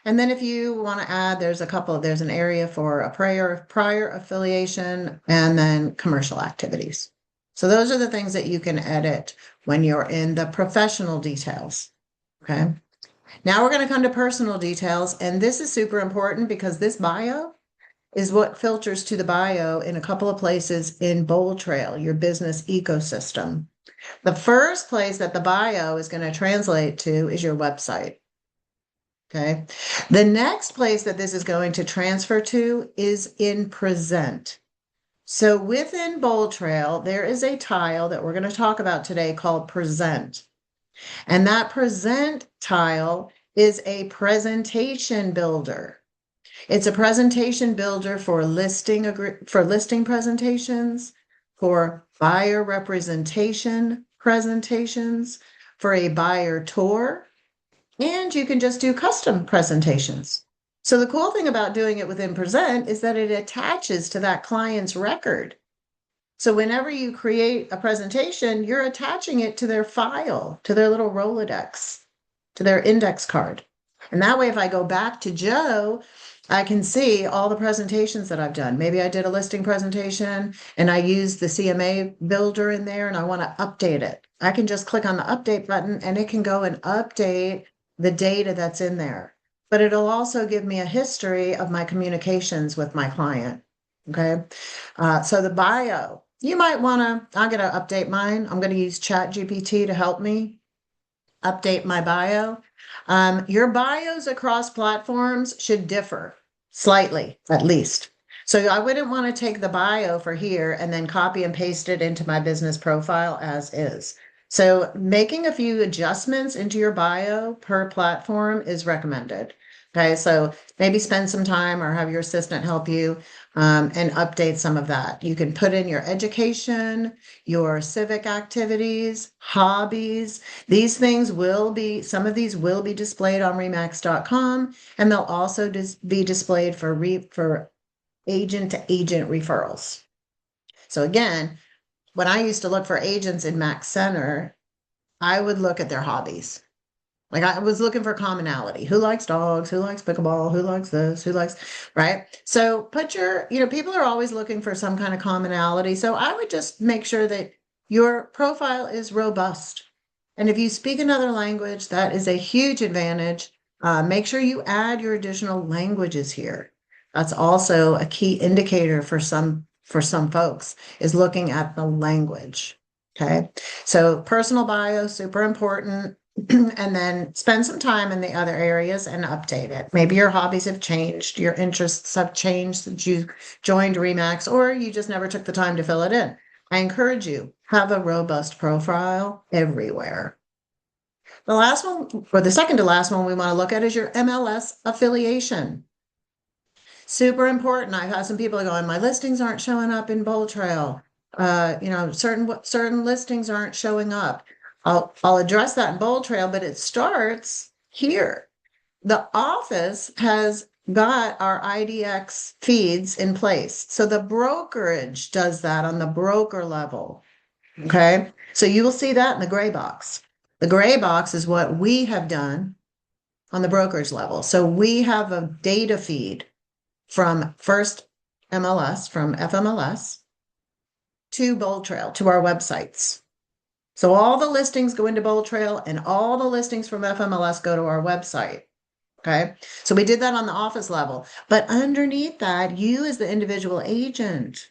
And then if you want to add, there's an area for a prior affiliation and then commercial activities. So those are the things that you can edit when you're in the professional details. Okay. Now we're going to come to personal details. And this is super important because this bio is what filters to the bio in a couple of places in Bold Trail, your business ecosystem. The first place that the bio is going to translate to is your website. Okay. The next place that this is going to transfer to is in present. So within Bold Trail, there is a tile that we're going to talk about today called present. And that present tile is a presentation builder. It's a presentation builder for listing presentations, for buyer representation presentations, for a buyer tour, and you can just do custom presentations. So the cool thing about doing it within Present is that it attaches to that client's record. So whenever you create a presentation, you're attaching it to their file, to their little Rolodex, to their index card. And that way, if I go back to Joe, I can see all the presentations that I've done. Maybe I did a listing presentation and I used the CMA builder in there and I want to update it. I can just click on the update button and it can go and update the data that's in there. But it'll also give me a history of my communications with my client. Okay. So the bio, you might want to, I'm going to update mine. I'm going to use ChatGPT to help me update my bio. Your bios across platforms should differ slightly, at least. So I wouldn't want to take the bio for here and then copy and paste it into my business profile as is. So making a few adjustments into your bio per platform is recommended. Okay, so maybe spend some time or have your assistant help you and update some of that. You can put in your education, your civic activities, hobbies. These things will be, some of these will be displayed on remax.com, and they'll also be displayed for agent to agent referrals. So again, when I used to look for agents in Max Center, I would look at their hobbies. Like I was looking for commonality. Who likes dogs? Who likes pickleball? Who likes this? Who likes, right? So put your, people are always looking for some kind of commonality. So I would just make sure that your profile is robust. And if you speak another language, that is a huge advantage. Make sure you add your additional languages here. That's also a key indicator for some folks is looking at the language. Okay. So personal bio, super important. And then spend some time in the other areas and update it. Maybe your hobbies have changed, your interests have changed since you joined REMAX, or you just never took the time to fill it in. I encourage you, have a robust profile everywhere. The last one, or the second to last one we want to look at is your MLS affiliation. Super important. I've had some people going, my listings aren't showing up in Bold Trail. Certain listings aren't showing up. I'll address that in Bold Trail, but it starts here. The office has got our IDX feeds in place. So the brokerage does that on the broker level. Okay. So you will see that in the gray box. The gray box is what we have done on the brokerage level. So we have a data feed from first MLS, from FMLS to Bold Trail, to our websites. So all the listings go into Bold Trail and all the listings from FMLS go to our website. Okay. So we did that on the office level, but underneath that, you as the individual agent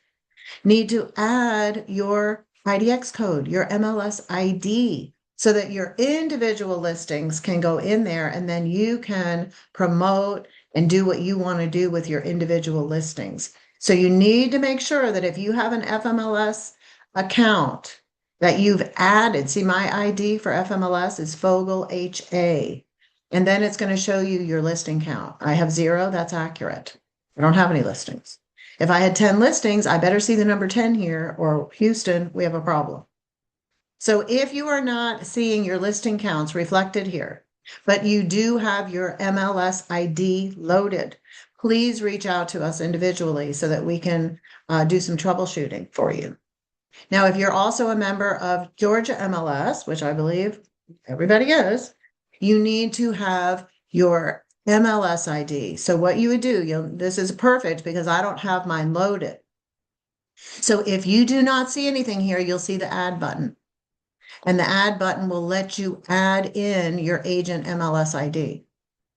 need to add your IDX code, your MLS ID, so that your individual listings can go in there and then you can promote and do what you want to do with your individual listings. So you need to make sure that if you have an FMLS account, that you've added, see my ID for FMLS is Fogel HA, and then it's going to show you your listing count. I have 0, that's accurate. I don't have any listings. If I had 10 listings, I better see the number 10 here, or Houston, we have a problem. So if you are not seeing your listing counts reflected here, but you do have your MLS ID loaded, please reach out to us individually so that we can do some troubleshooting for you. Now, if you're also a member of Georgia MLS, which I believe everybody is, you need to have your MLS ID. So what you would do, this is perfect because I don't have mine loaded. So if you do not see anything here, you'll see the add button. And the add button will let you add in your agent MLS ID.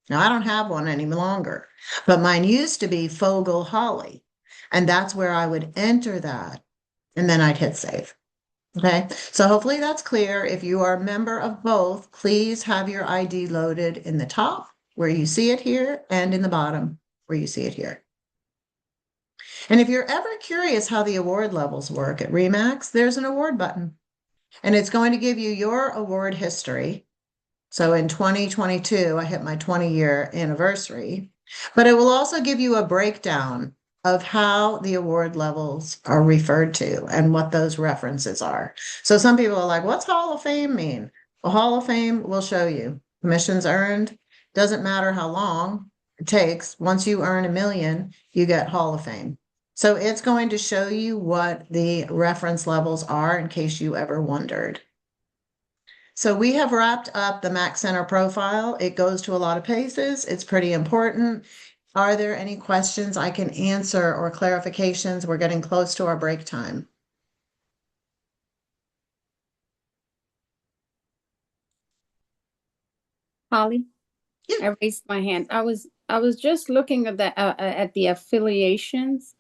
Now, I don't have one any longer, but mine used to be Fogel Holly. And that's where I would enter that. And then I'd hit save. Okay, so hopefully that's clear. If you are a member of both, please have your ID loaded in the top where you see it here and in the bottom where you see it here. And if you're ever curious how the award levels work at REMAX, there's an award button. And it's going to give you your award history. So in 2022, I hit my 20-year anniversary, but it will also give you a breakdown of how the award levels are referred to and what those references are. So some people are like, what's Hall of Fame mean? Well, Hall of Fame will show you. Commissions earned, doesn't matter how long it takes. Once you earn $1 million, you get Hall of Fame. So it's going to show you what the reference levels are in case you ever wondered. So we have wrapped up the Max Center profile. It goes to a lot of paces. It's pretty important. Are there any questions I can answer or clarifications? We're getting close to our break time. Holly, Yeah. I raised my hand. I was just looking at the affiliations,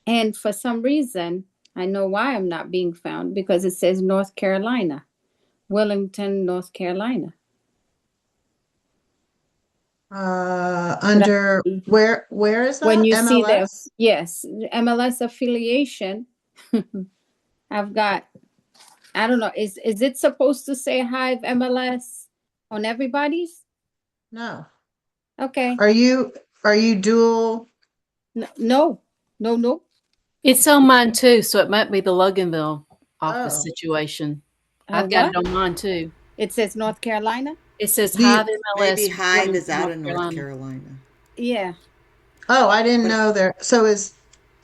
and for some reason, I know why I'm not being found, because it says North Carolina, Wellington, North Carolina. Under where is When that? you see the, MLS? yes, MLS affiliation, I've got, I don't know, is it supposed to say Hive MLS on everybody's? No. Okay. Are you dual? No, no, no. It's on mine too, so it might be the Loganville office Oh. situation. I've got What? it on mine too. It says North Carolina? It says Do you, Hive Maybe MLS, Hive is Wilmington, out North of North Carolina. Carolina. Yeah. oh, I didn't But know there. So is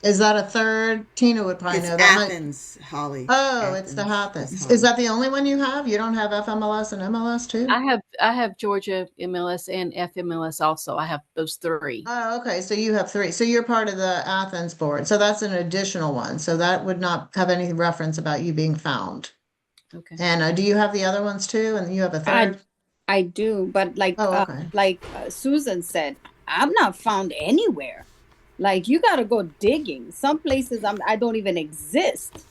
that a third? Tina would probably it's know that. Athens, Holly. Oh, it's the Athens is Hathens. Is Hive. that the only one you have? You don't have FMLS and MLS too? I have Georgia MLS and FMLS also. I have those three. Oh, okay. So you have three. So you're part of the Athens board. So that's an additional one. So that would not have any reference about you being found. Okay. And do you have the other ones too? And you have a I third? I do, but Oh, okay. Susan said, I'm not found anywhere. Like you got to go digging. Some places I don't even exist.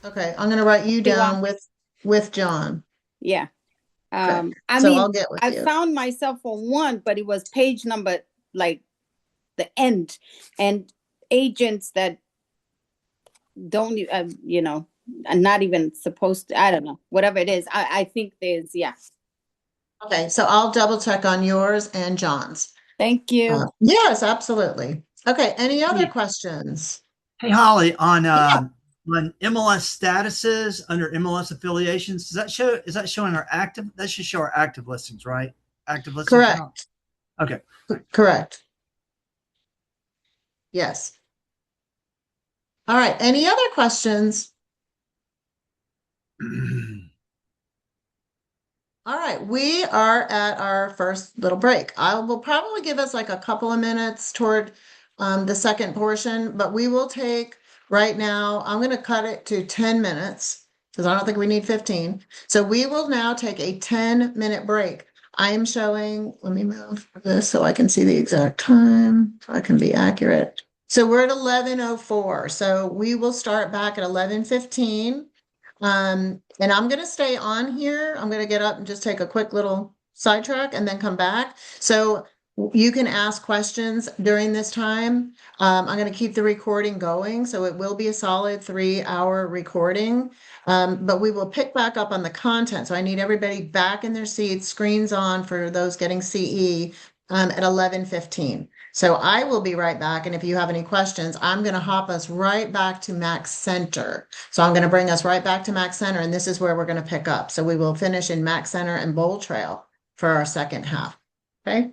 Okay. I'm going to write you See why? down with John. Yeah. Okay. I So mean, I'll get with I you. found myself on one, but it was page number like the end, and agents that don't are not even supposed to. I don't know, whatever it is. I think there's, yeah. Okay. So I'll double check on yours and John's. Thank you. Yes, absolutely. Okay. Any other Hey, questions? hey, Holly, on Yeah. MLS statuses under MLS affiliations, does that show? Is that showing our active? That should show our active listings, right? Active listing count. Correct. Okay. Correct. Yes. All right. Any other questions? All right, we are at our first little break. I will probably give us like a couple of minutes toward the second portion, but we will take right now, I'm going to cut it to 10 minutes because I don't think we need 15. So we will now take a 10-minute break. I am showing, let me move this so I can see the exact time, so I can be accurate. So we're at 11:04. So we will start back at 11:15. And I'm going to stay on here. I'm going to get up and just take a quick little sidetrack and then come back. So you can ask questions during this time. I'm going to keep the recording going. So it will be a solid 3-hour recording. But we will pick back up on the content. So I need everybody back in their seats, screens on for those getting CE at 11:15. So I will be right back. And if you have any questions, I'm going to hop us right back to Max Center. So I'm going to bring us right back to Max Center, and this is where we're going to pick up. So we will finish in Max Center and Bowl Trail for our second half. Okay.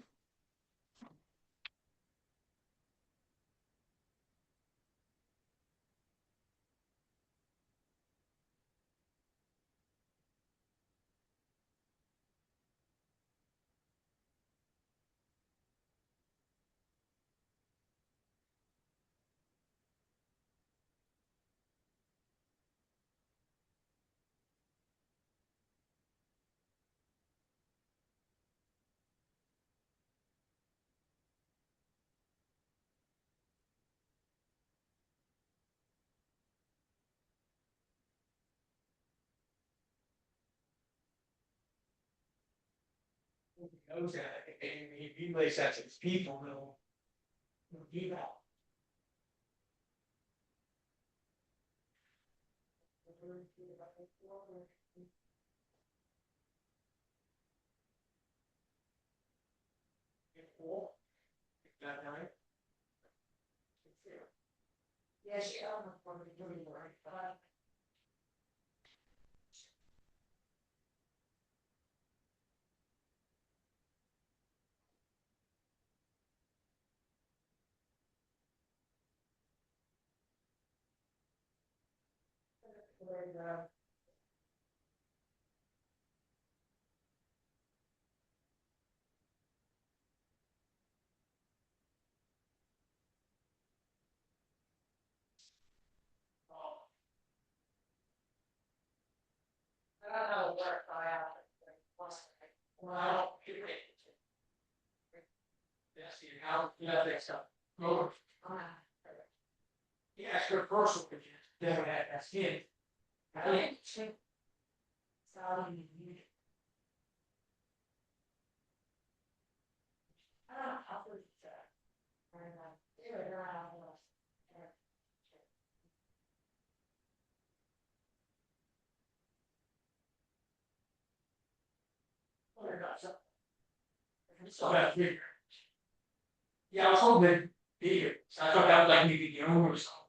Yeah, I was hoping to be here. So I thought that would like maybe the owner or something.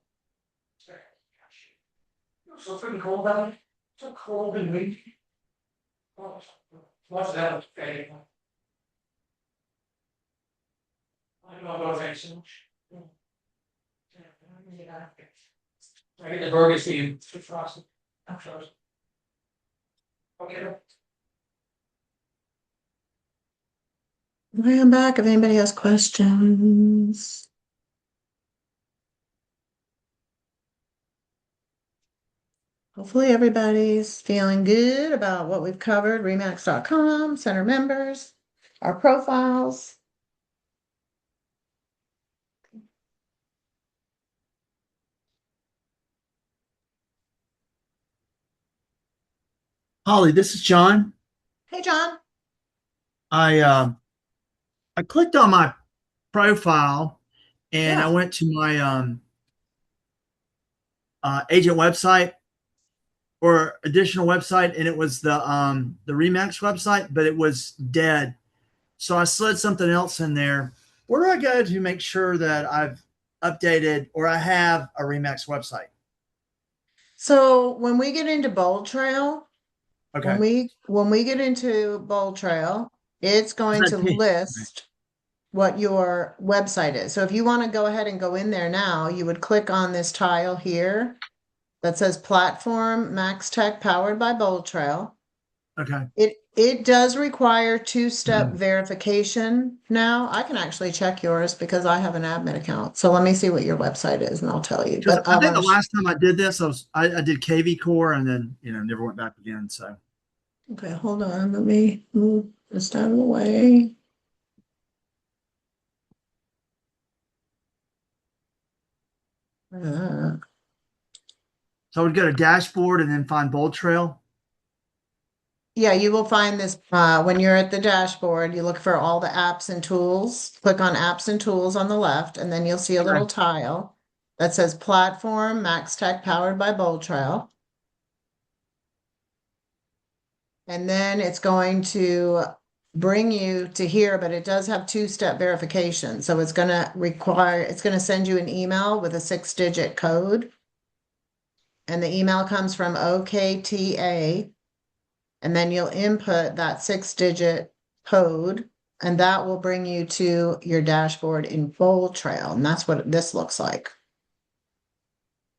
It was so freaking cold out there. So cold and windy. Oh, what's that was fading. I know those ain't so much. I get the burgers for you. It's frosted. I'm frozen. Okay. I'm back if anybody has questions. Hopefully everybody's feeling good about what we've covered, remax.com, center members, our profiles. Holly, this is John. Hey, John. I clicked on my profile and I Yeah. went to my agent website or additional website, and it was the Remax website, but it was dead. So I slid something else in there. Where do I go to make sure that I've updated or I have a Remax website? So when we get into Bold Trail, Okay. when we get into Bold Trail, it's going Is to that me? list what your website is. So if you want to go ahead and go in there now, you would click on this tile here that says Platform Max Tech powered by Bold Trail. Okay. It does require two-step verification now. I can actually check yours because I have an admin account. So let me see what your website is and I'll tell you. Because But I I think the want to, last time I did this, I did KV Core and then never went back again. So okay, hold on. Let me move this out of the way. Uh, I would go to dashboard and then find Bold Trail. Yeah, you will find this when you're at the dashboard, you look for all the apps and tools. Click on apps and tools on the left, and then you'll see a Okay. little tile that says Platform Max Tech powered by Bold Trail. And then it's going to bring you to here, but it does have two-step verification. So it's going to send you an email with a 6-digit code. And the email comes from OKTA. And then you'll input that 6-digit code, and that will bring you to your dashboard in Bold Trail. And that's what this looks like.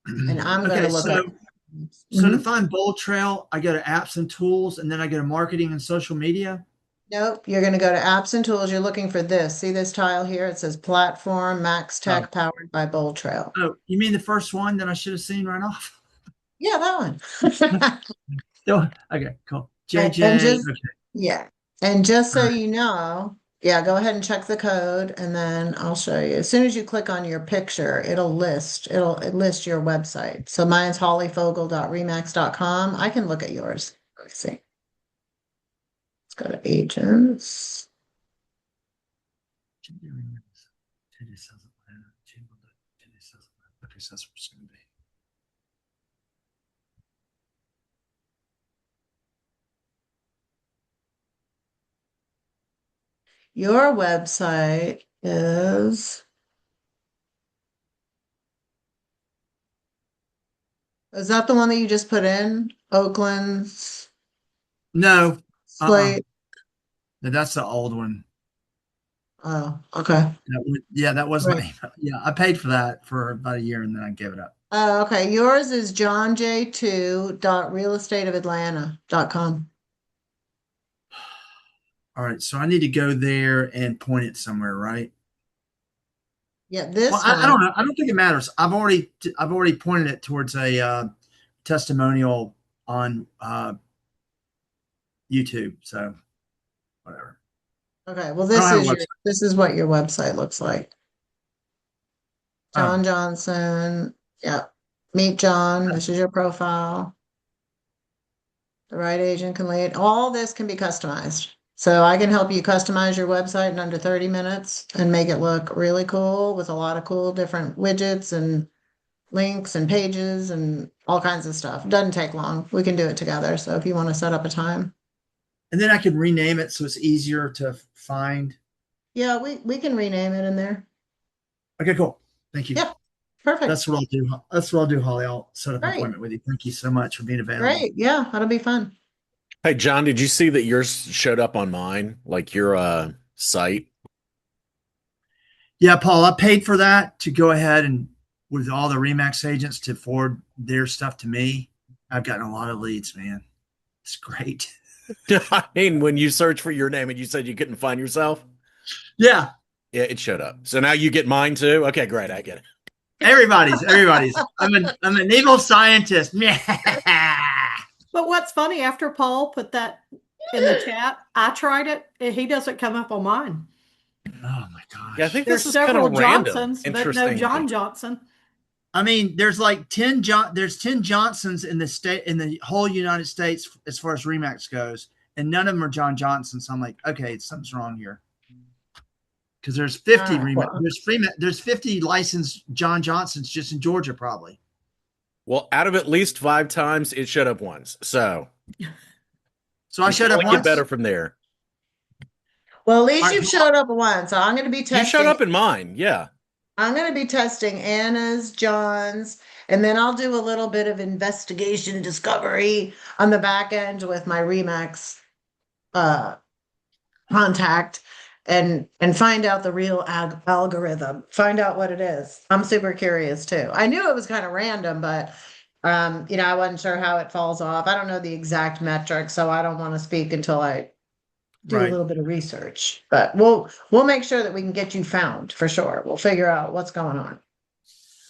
And I'm going Okay. to look So up. to find Bold Trail, I go to apps and tools, and then I go to marketing and social media. Nope, you're going to go to apps and tools. You're looking for this. See this tile here? It says Platform Max Oh. Tech powered by Bold Trail. Oh, you mean the first one that I should have seen right off? Yeah, that one. Okay, cool. And JJ. just Okay. yeah, and just All so right. you know, yeah, go ahead and check the code, and then I'll show you. As soon as you click on your picture, it'll list your website. So mine's hollyfogel.remax.com. I can look at yours. Let's see. Let's go to agents. Okay, so that's what it's going to be. Your website is that the one that you just put in? Oakland's No. slate? No, that's the old one. Oh, okay. That was my Right. email. Yeah, I paid for that for about a year and then I gave it up. Okay. Yours is johnj2.realestateofatlanta.com. All right, so I need to go there and point it somewhere, right? Yeah, Well, this I one. don't know. I don't think it matters. I've already pointed it towards a testimonial on YouTube. So whatever. Okay, well, I don't have a website. this is what your website looks like. John Oh, Johnson. Yep. Meet John. This is your profile. The right agent can lead. All this can be customized. So I can help you customize your website in under 30 minutes and make it look really cool with a lot of cool different widgets and links and pages and all kinds of stuff. Doesn't take long. We can do it together. So if you want to set up a time. and then I can rename it so it's easier to find. Yeah, we can rename it in there. Okay, cool. Thank you. Yeah, perfect. That's what I'll do. That's what I'll do, Holly. I'll set up an Great. appointment with you. Thank you so much for being available. Great. Yeah, that'll be fun. Hey, John, did you see that yours showed up on mine? Like your site? Yeah, Paul, I paid for that to go ahead and with all the REMAX agents to forward their stuff to me. I've gotten a lot of leads, man. It's great. I mean, when you search for your name and you said you couldn't find yourself? Yeah. Yeah, it showed up. So now you get mine too? Okay, great. I get it. Everybody's. I'm an evil scientist. But what's funny, after Paul put that in the chat, I tried it. He doesn't come up on mine. Oh my gosh. Yeah, I think There's this is kind several of random. Johnsons, but no Interesting. John Johnson. I mean, there's like 10 Johnsons in the whole United States as far as REMAX goes, and none of them are John Johnson. So I'm like, okay, something's wrong here. Because there's 50 there's 50 licensed John Johnsons just in Georgia, probably. Well, out of at least 5 times, it showed up once. So I showed up once. Get better from there. Well, at least you've showed up once. So I'm going to be testing. You showed up in mine, yeah. I'm going to be testing Anna's, John's, and then I'll do a little bit of investigation discovery on the back end with my REMAX contact and find out the real algorithm, find out what it is. I'm super curious too. I knew it was kind of random, but I wasn't sure how it falls off. I don't know the exact metric, so I don't want to speak until I do a little bit of research. But we'll make sure that we can get you found for sure. We'll figure out what's going on.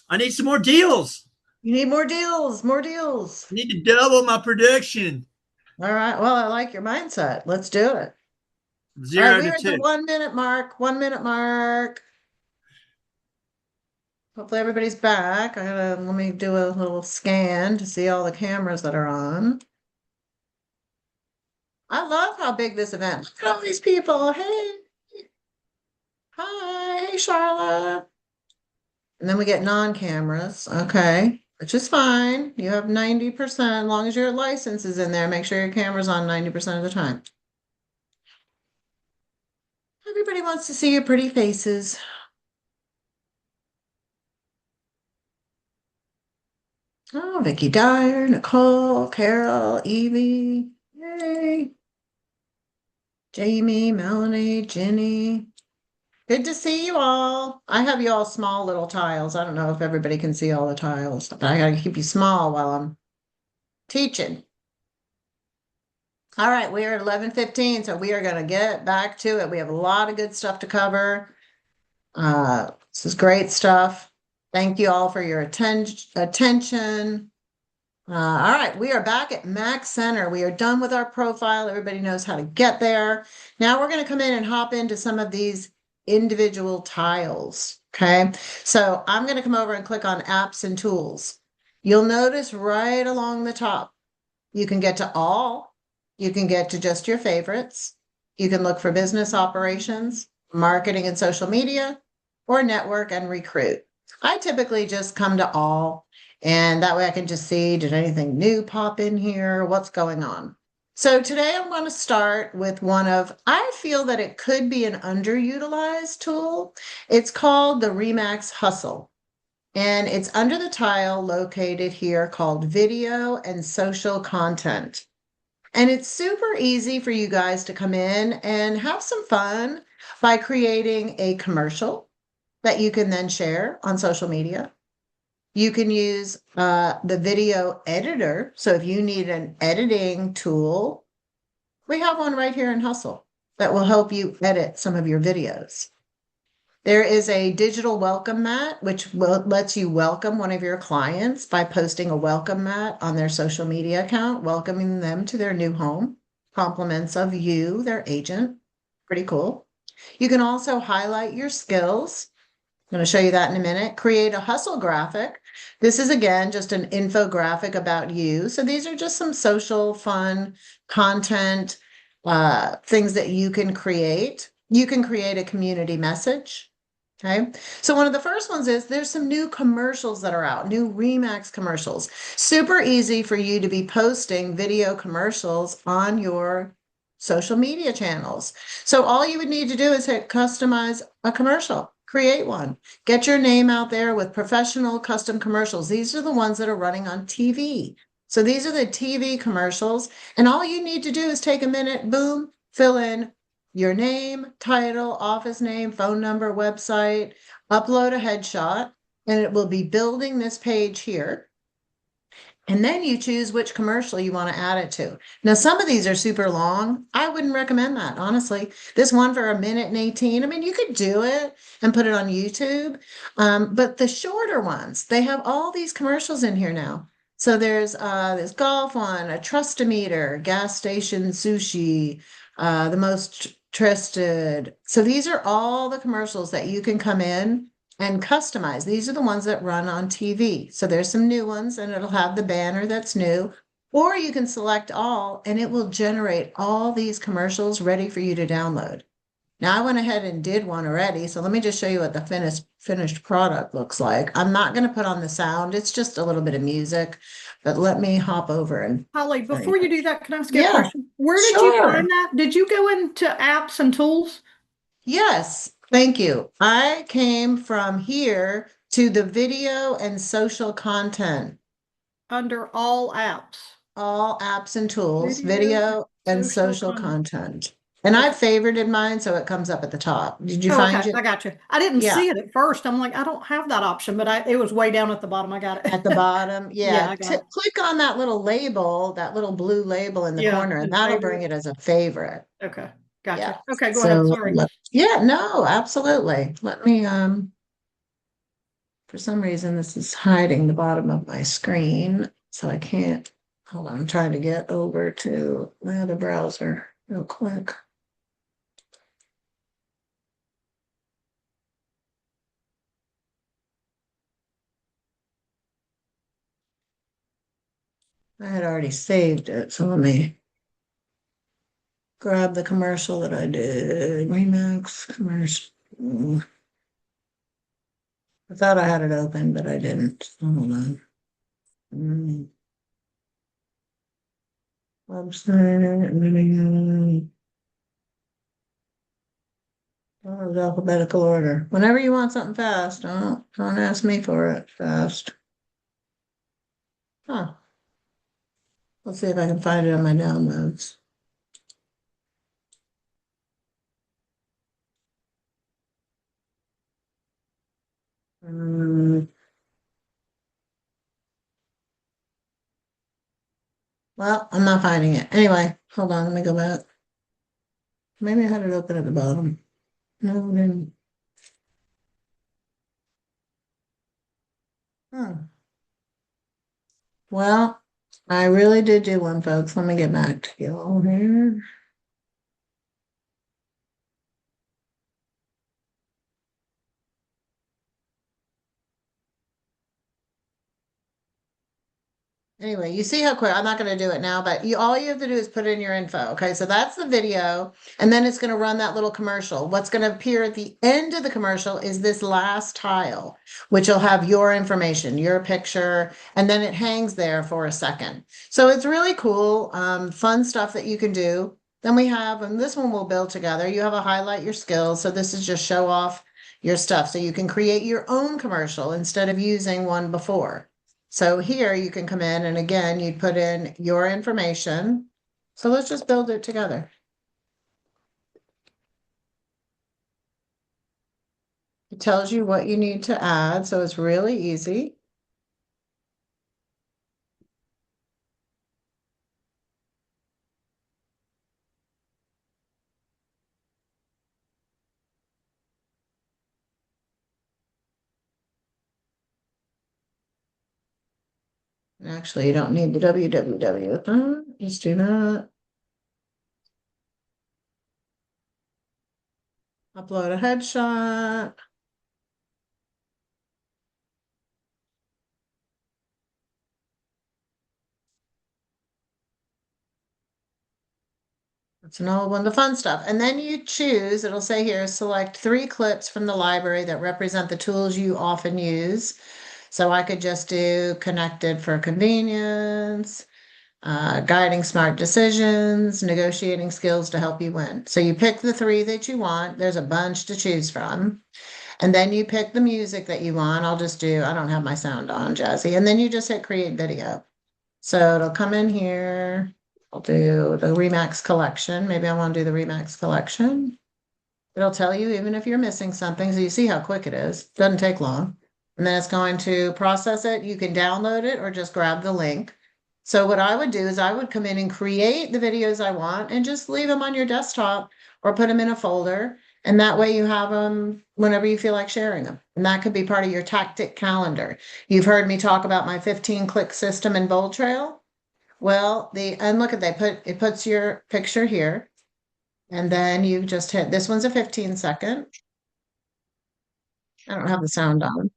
I need some more deals. You need more deals, more deals. I need to double my production. All right. Well, I like your mindset. Let's do it. 0 we're to at 2. the 1 minute mark. 1 minute mark. Hopefully everybody's back. Let me do a little scan to see all the cameras that are on. I love how big this event. Look at all these people. Hey. Hi. Hey, Charlotte. And then we get non-cameras. Okay. Which is fine. You have 90%. As long as your license is in there, make sure your camera's on 90% of the time. Everybody wants to see your pretty faces. Oh, Vicky Dyer, Nicole, Carol, Evie, yay. Jamie, Melanie, Jenny. Good to see you all. I have you all small little tiles. I don't know if everybody can see all the tiles, but I gotta keep you small while I'm teaching. All right, we are at 11:15, so we are going to get back to it. We have a lot of good stuff to cover. This is great stuff. Thank you all for your attention. All right, we are back at Max Center. We are done with our profile. Everybody knows how to get there. Now we're going to come in and hop into some of these individual tiles. Okay, so I'm going to come over and click on apps and tools. You'll notice right along the top, you can get to all. You can get to just your favorites. You can look for business operations, marketing and social media, or network and recruit. I typically just come to all, and that way I can just see, did anything new pop in here? What's going on? So today I'm going to start with I feel that it could be an underutilized tool. It's called the REMAX Hustle, and it's under the tile located here called Video and Social Content. And it's super easy for you guys to come in and have some fun by creating a commercial that you can then share on social media. You can use the video editor. So if you need an editing tool, we have one right here in Hustle that will help you edit some of your videos. There is a digital welcome mat, which lets you welcome one of your clients by posting a welcome mat on their social media account, welcoming them to their new home. compliments of you, their agent. Pretty cool. You can also highlight your skills. I'm going to show you that in a minute. Create a hustle graphic. This is again just an infographic about you. So these are just some social fun content things that you can create. You can create a community message. Okay. So one of the first ones is there's some new commercials that are out, new REMAX commercials. Super easy for you to be posting video commercials on your social media channels. So all you would need to do is hit customize a commercial, create one, get your name out there with professional custom commercials. These are the ones that are running on TV. So these are the TV commercials. And all you need to do is take a minute, boom, fill in your name, title, office name, phone number, website, upload a headshot, and it will be building this page here. And then you choose which commercial you want to add it to. Now, some of these are super long. I wouldn't recommend that, honestly. This one for 1:18. I mean, you could do it and put it on YouTube. But the shorter ones, they have all these commercials in here now. So there's this golf one, a Trustometer, gas station sushi, the most trusted. So these are all the commercials that you can come in and customize. These are the ones that run on TV. So there's some new ones and it'll have the banner that's new, or you can select all and it will generate all these commercials ready for you to download. Now I went ahead and did one already. So let me just show you what the finished product looks like. I'm not going to put on the sound. It's just a little bit of music, but let me hop over and Holly, before you do that, can I ask you a Yeah, question? Where did you sure. find that? Did you go into apps and tools? Yes, thank you. I came from here to the video and social content, Under all apps. all apps and tools, video and social content. And I Okay. favorited mine, so it comes up at the top. Did you Oh, find okay, it? I got you. I didn't Yeah, see it at first. I'm like, I don't have that option, but it was way down at the bottom. I got it. at the bottom. Yeah, Yeah, I got it. click on that little label, that little blue label in the Yeah, corner, and and that'll bring favorite. it as a favorite. Okay, Yeah. gotcha. Okay, go ahead. So, Sorry. yeah, no, absolutely. Let me, for some reason, this is hiding the bottom of my screen, so I can't. Hold on, I'm trying to get over to the other browser real quick. I had already saved it, so let me grab the commercial that I did. Remax commercial. I thought I had it open, but I didn't. Hold on. Website. Oh, it's alphabetical order. Whenever you want something fast, don't ask me for it fast. Huh. Let's see if I can find it on my downloads. Um, well, I'm not finding it. Anyway, hold on, let me go back. Maybe I had it open at the bottom. No, I didn't. Huh. Well, I really did do one, folks. Let me get back to you all here. Anyway, you see how quick, I'm not going to do it now, but all you have to do is put in your info. Okay, so that's the video, and then it's going to run that little commercial. What's going to appear at the end of the commercial is this last tile, which will have your information, your picture, and then it hangs there for a second. So it's really cool, fun stuff that you can do. Then we have, and this one we'll build together. You have a highlight your skills. So this is just show off your stuff. So you can create your own commercial instead of using one before. So here you can come in and again, you'd put in your information. So let's just build it together. It tells you what you need to add, so it's really easy. Actually, you don't need the www. Just do that. Upload a headshot. It's an old one, the fun stuff. And then you choose, it'll say here, select 3 clips from the library that represent the tools you often use. So I could just do connected for convenience, guiding smart decisions, negotiating skills to help you win. So you pick the 3 that you want. There's a bunch to choose from. And then you pick the music that you want. I'll just do, I don't have my sound on, Jazzy. And then you just hit create video. So it'll come in here. I'll do the REMAX collection. Maybe I want to do the REMAX collection. It'll tell you even if you're missing something. So you see how quick it is. Doesn't take long. And then it's going to process it. You can download it or just grab the link. So what I would do is I would come in and create the videos I want and just leave them on your desktop or put them in a folder. And that way you have them whenever you feel like sharing them. And that could be part of your tactic calendar. You've heard me talk about my 15-click system in Bold Trail. Well, and look at it puts your picture here. And then you just hit, this one's a 15-second. I don't have the sound on.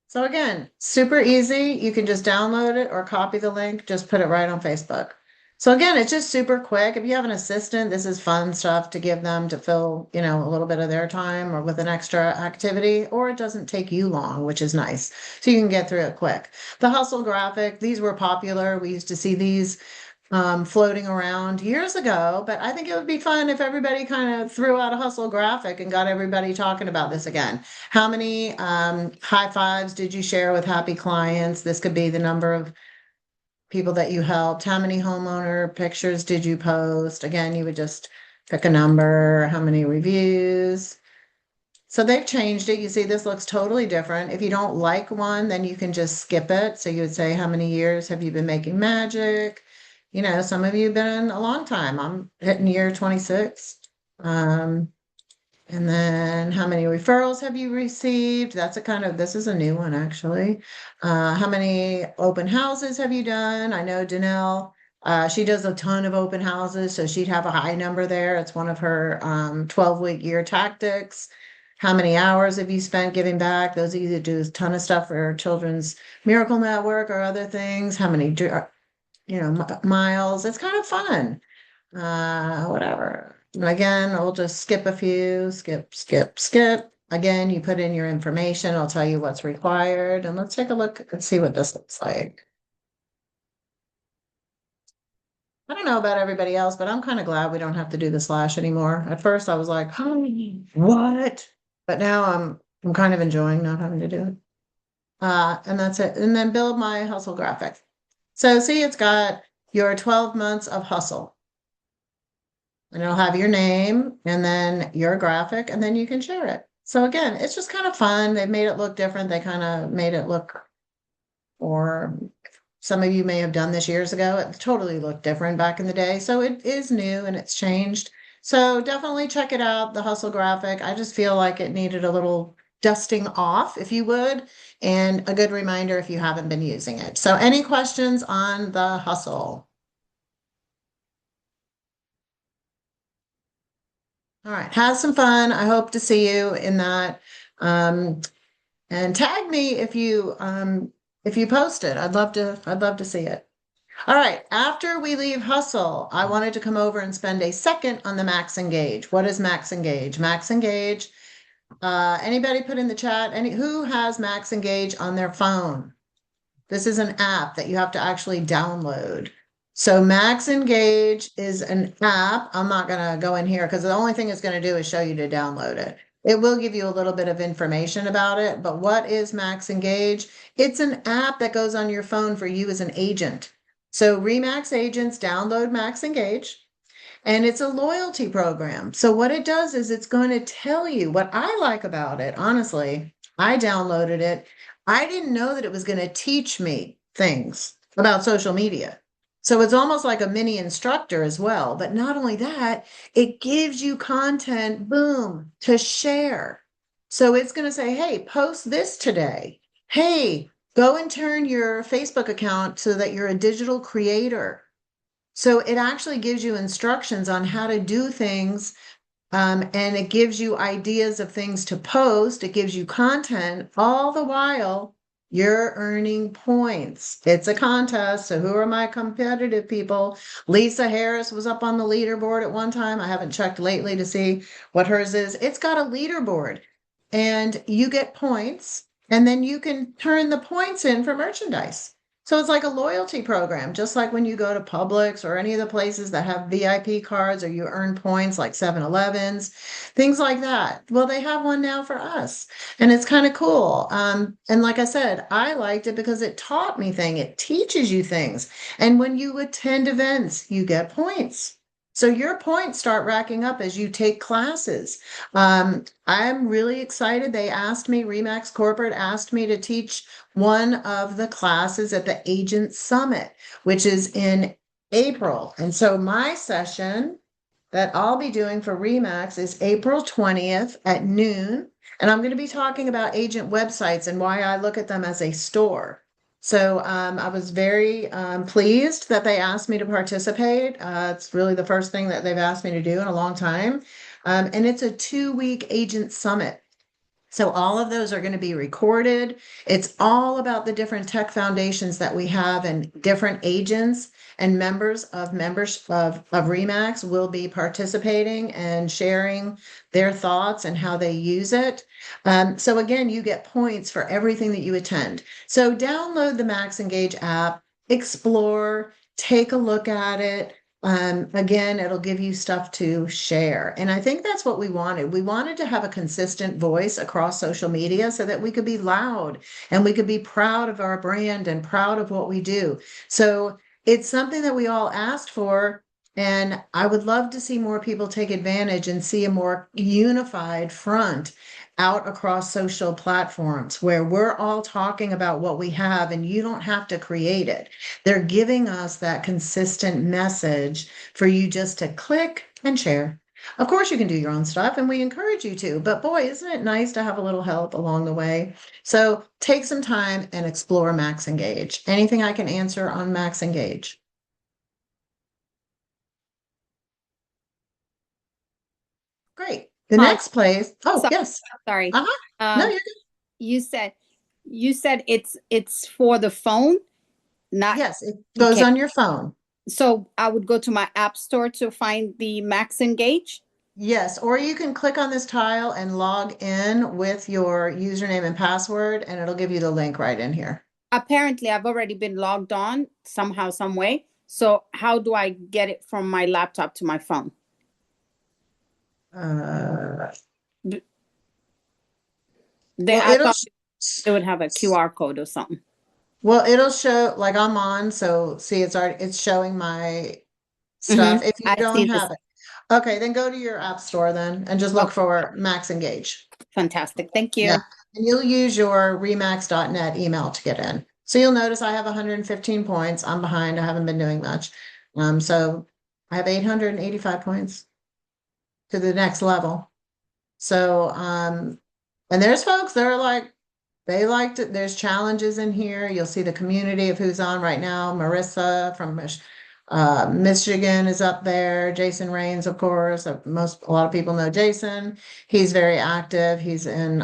So again, super easy. You can just download it or copy the link, just put it right on Facebook. So again, it's just super quick. If you have an assistant, this is fun stuff to give them to fill, a little bit of their time or with an extra activity, or it doesn't take you long, which is nice. So you can get through it quick. The hustle graphic, these were popular. We used to see these floating around years ago, but I think it would be fun if everybody kind of threw out a hustle graphic and got everybody talking about this again. How many high fives did you share with happy clients? This could be the number of people that you helped. How many homeowner pictures did you post? Again, you would just pick a number, how many reviews. So they've changed it. You see, this looks totally different. If you don't like one, then you can just skip it. So you would say, how many years have you been making magic? Some of you have been a long time. I'm hitting year 26. And then how many referrals have you received? This is a new one actually. How many open houses have you done? I know Danelle, she does a ton of open houses, so she'd have a high number there. It's one of her 12-week year tactics. How many hours have you spent giving back? Those of you that do a ton of stuff for Children's Miracle Network or other things. How many miles. It's kind of fun. Whatever. Again, we'll just skip a few, skip. Again, you put in your information. I'll tell you what's required. And let's take a look and see what this looks like. I don't know about everybody else, but I'm kind of glad we don't have to do the slash anymore. At first I was like, what? But now I'm kind of enjoying not having to do it. And that's it. And then build my hustle graphic. So see, it's got your 12 months of hustle. And it'll have your name and then your graphic, and then you can share it. So again, it's just kind of fun. They've made it look different. They kind of made it look, or some of you may have done this years ago. It totally looked different back in the day. So it is new and it's changed. So definitely check it out, the hustle graphic. I just feel like it needed a little dusting off, if you would, and a good reminder if you haven't been using it. So any questions on the hustle? All right, have some fun. I hope to see you in that. And tag me if you post it. I'd love to see it. All right, after we leave hustle, I wanted to come over and spend a second on the Max Engage. What is Max Engage? Max Engage. Anybody put in the chat? Who has Max Engage on their phone? This is an app that you have to actually download. So Max Engage is an app. I'm not going to go in here because the only thing it's going to do is show you to download it. It will give you a little bit of information about it, but what is Max Engage? It's an app that goes on your phone for you as an agent. So REMAX agents download Max Engage. And it's a loyalty program. So what it does is it's going to tell you what I like about it. Honestly, I downloaded it. I didn't know that it was going to teach me things about social media. So it's almost like a mini instructor as well. But not only that, it gives you content, boom, to share. So it's going to say, hey, post this today. Hey, go and turn your Facebook account so that you're a digital creator. So it actually gives you instructions on how to do things, and it gives you ideas of things to post. It gives you content, all the while you're earning points. It's a contest. So who are my competitive people? Lisa Harris was up on the leaderboard at one time. I haven't checked lately to see what hers is. It's got a leaderboard and you get points, and then you can turn the points in for merchandise. So it's like a loyalty program, just like when you go to Publix or any of the places that have VIP cards or you earn points like 7-Elevens, things like that. Well, they have one now for us, and it's kind of cool. And like I said, I liked it because it taught me things. It teaches you things. And when you attend events, you get points. So your points start racking up as you take classes. I'm really excited. They asked me, REMAX Corporate asked me to teach one of the classes at the Agent Summit, which is in April. And so my session that I'll be doing for REMAX is April 20th at noon. And I'm going to be talking about agent websites and why I look at them as a store. So I was very pleased that they asked me to participate. It's really the first thing that they've asked me to do in a long time. And it's a 2-week agent summit. So all of those are going to be recorded. It's all about the different tech foundations that we have, and different agents and members of REMAX will be participating and sharing their thoughts and how they use it. So again, you get points for everything that you attend. So download the Max Engage app, explore, take a look at it. Again, it'll give you stuff to share. And I think that's what we wanted. We wanted to have a consistent voice across social media so that we could be loud and we could be proud of our brand and proud of what we do. So it's something that we all asked for. And I would love to see more people take advantage and see a more unified front out across social platforms where we're all talking about what we have and you don't have to create it. They're giving us that consistent message for you just to click and share. Of course, you can do your own stuff and we encourage you to, but boy, isn't it nice to have a little help along the way? So take some time and explore Max Engage. Anything I can answer on Max Engage? Great. The Holly, next place. Oh, so- yes. sorry. Uh-huh. No, you're good. You said it's for the phone, not Yes, it goes okay. on your phone. So I would go to my app store to find the Max Engage. Yes, or you can click on this tile and log in with your username and password, and it'll give you the link right in here. Apparently, I've already been logged on somehow, some way. So how do I get it from my laptop to my phone? Uh, I well, thought it would have a QR code or something. well, it'll show, like I'm on, so see, it's showing my stuff. If you I don't see have this. it, okay, then go to your app store then and just look for Max Engage. Fantastic. Thank you. Yeah, and you'll use your remax.net email to get in. So you'll notice I have 115 points. I'm behind. I haven't been doing much. So I have 885 points to the next level. So, and there's folks that are like, they liked it. There's challenges in here. You'll see the community of who's on right now. Marissa from Michigan is up there. Jason Rains, of course. A lot of people know Jason. He's very active. He's in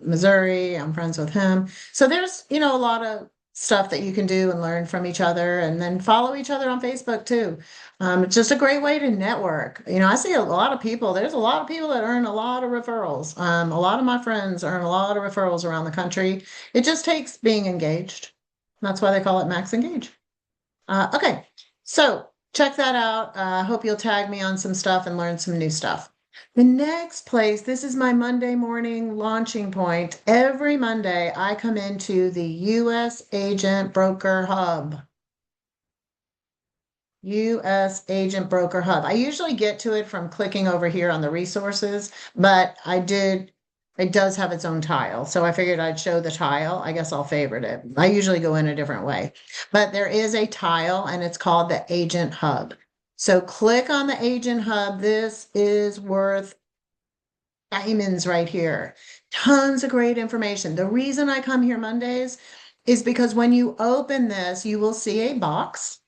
Missouri. I'm friends with him. So there's, a lot of stuff that you can do and learn from each other, and then follow each other on Facebook too. It's just a great way to network. I see a lot of people. There's a lot of people that earn a lot of referrals. A lot of my friends earn a lot of referrals around the country. It just takes being engaged. That's why they call it Max Engage. Okay, so check that out. I hope you'll tag me on some stuff and learn some new stuff. The next place, this is my Monday morning launching point. Every Monday, I come into the U.S. Agent Broker Hub. U.S. Agent Broker Hub. I usually get to it from clicking over here on the resources, but it does have its own tile. So I figured I'd show the tile. I guess I'll favorite it. I usually go in a different way, but there is a tile and it's called the Agent Hub. So click on the Agent Hub. This is worth diamonds right here. Tons of great information. The reason I come here Mondays is because when you open this, you will see a box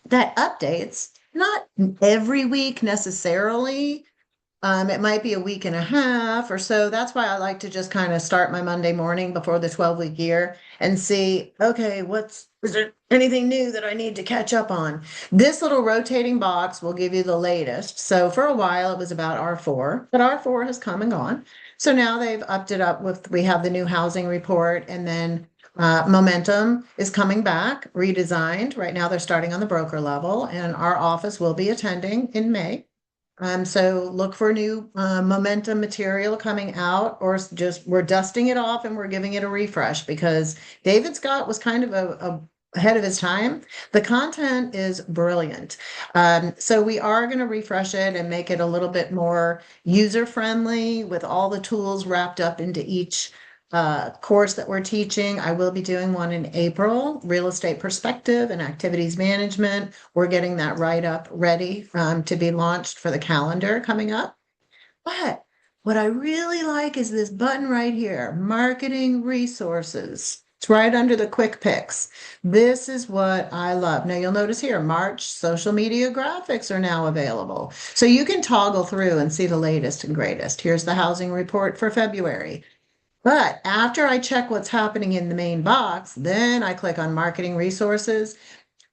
that updates, not every week necessarily. It might be a week and a half or so. That's why I like to just kind of start my Monday morning before the 12-week year and see, okay, is there anything new that I need to catch up on? This little rotating box will give you the latest. So for a while it was about R4, but R4 has come and gone. So now they've upped it up we have the new housing report, and then Momentum is coming back, redesigned. Right now they're starting on the broker level, and our office will be attending in May. So look for new Momentum material coming out, or just we're dusting it off and we're giving it a refresh, because David Scott was kind of ahead of his time. The content is brilliant. So we are going to refresh it and make it a little bit more user friendly with all the tools wrapped up into each course that we're teaching. I will be doing one in April, real estate perspective and activities management. We're getting that right up ready to be launched for the calendar coming up. But what I really like is this button right here, marketing resources. It's right under the quick picks. This is what I love. Now you'll notice here, March social media graphics are now available. So you can toggle through and see the latest and greatest. Here's the housing report for February. But after I check what's happening in the main box, then I click on marketing resources.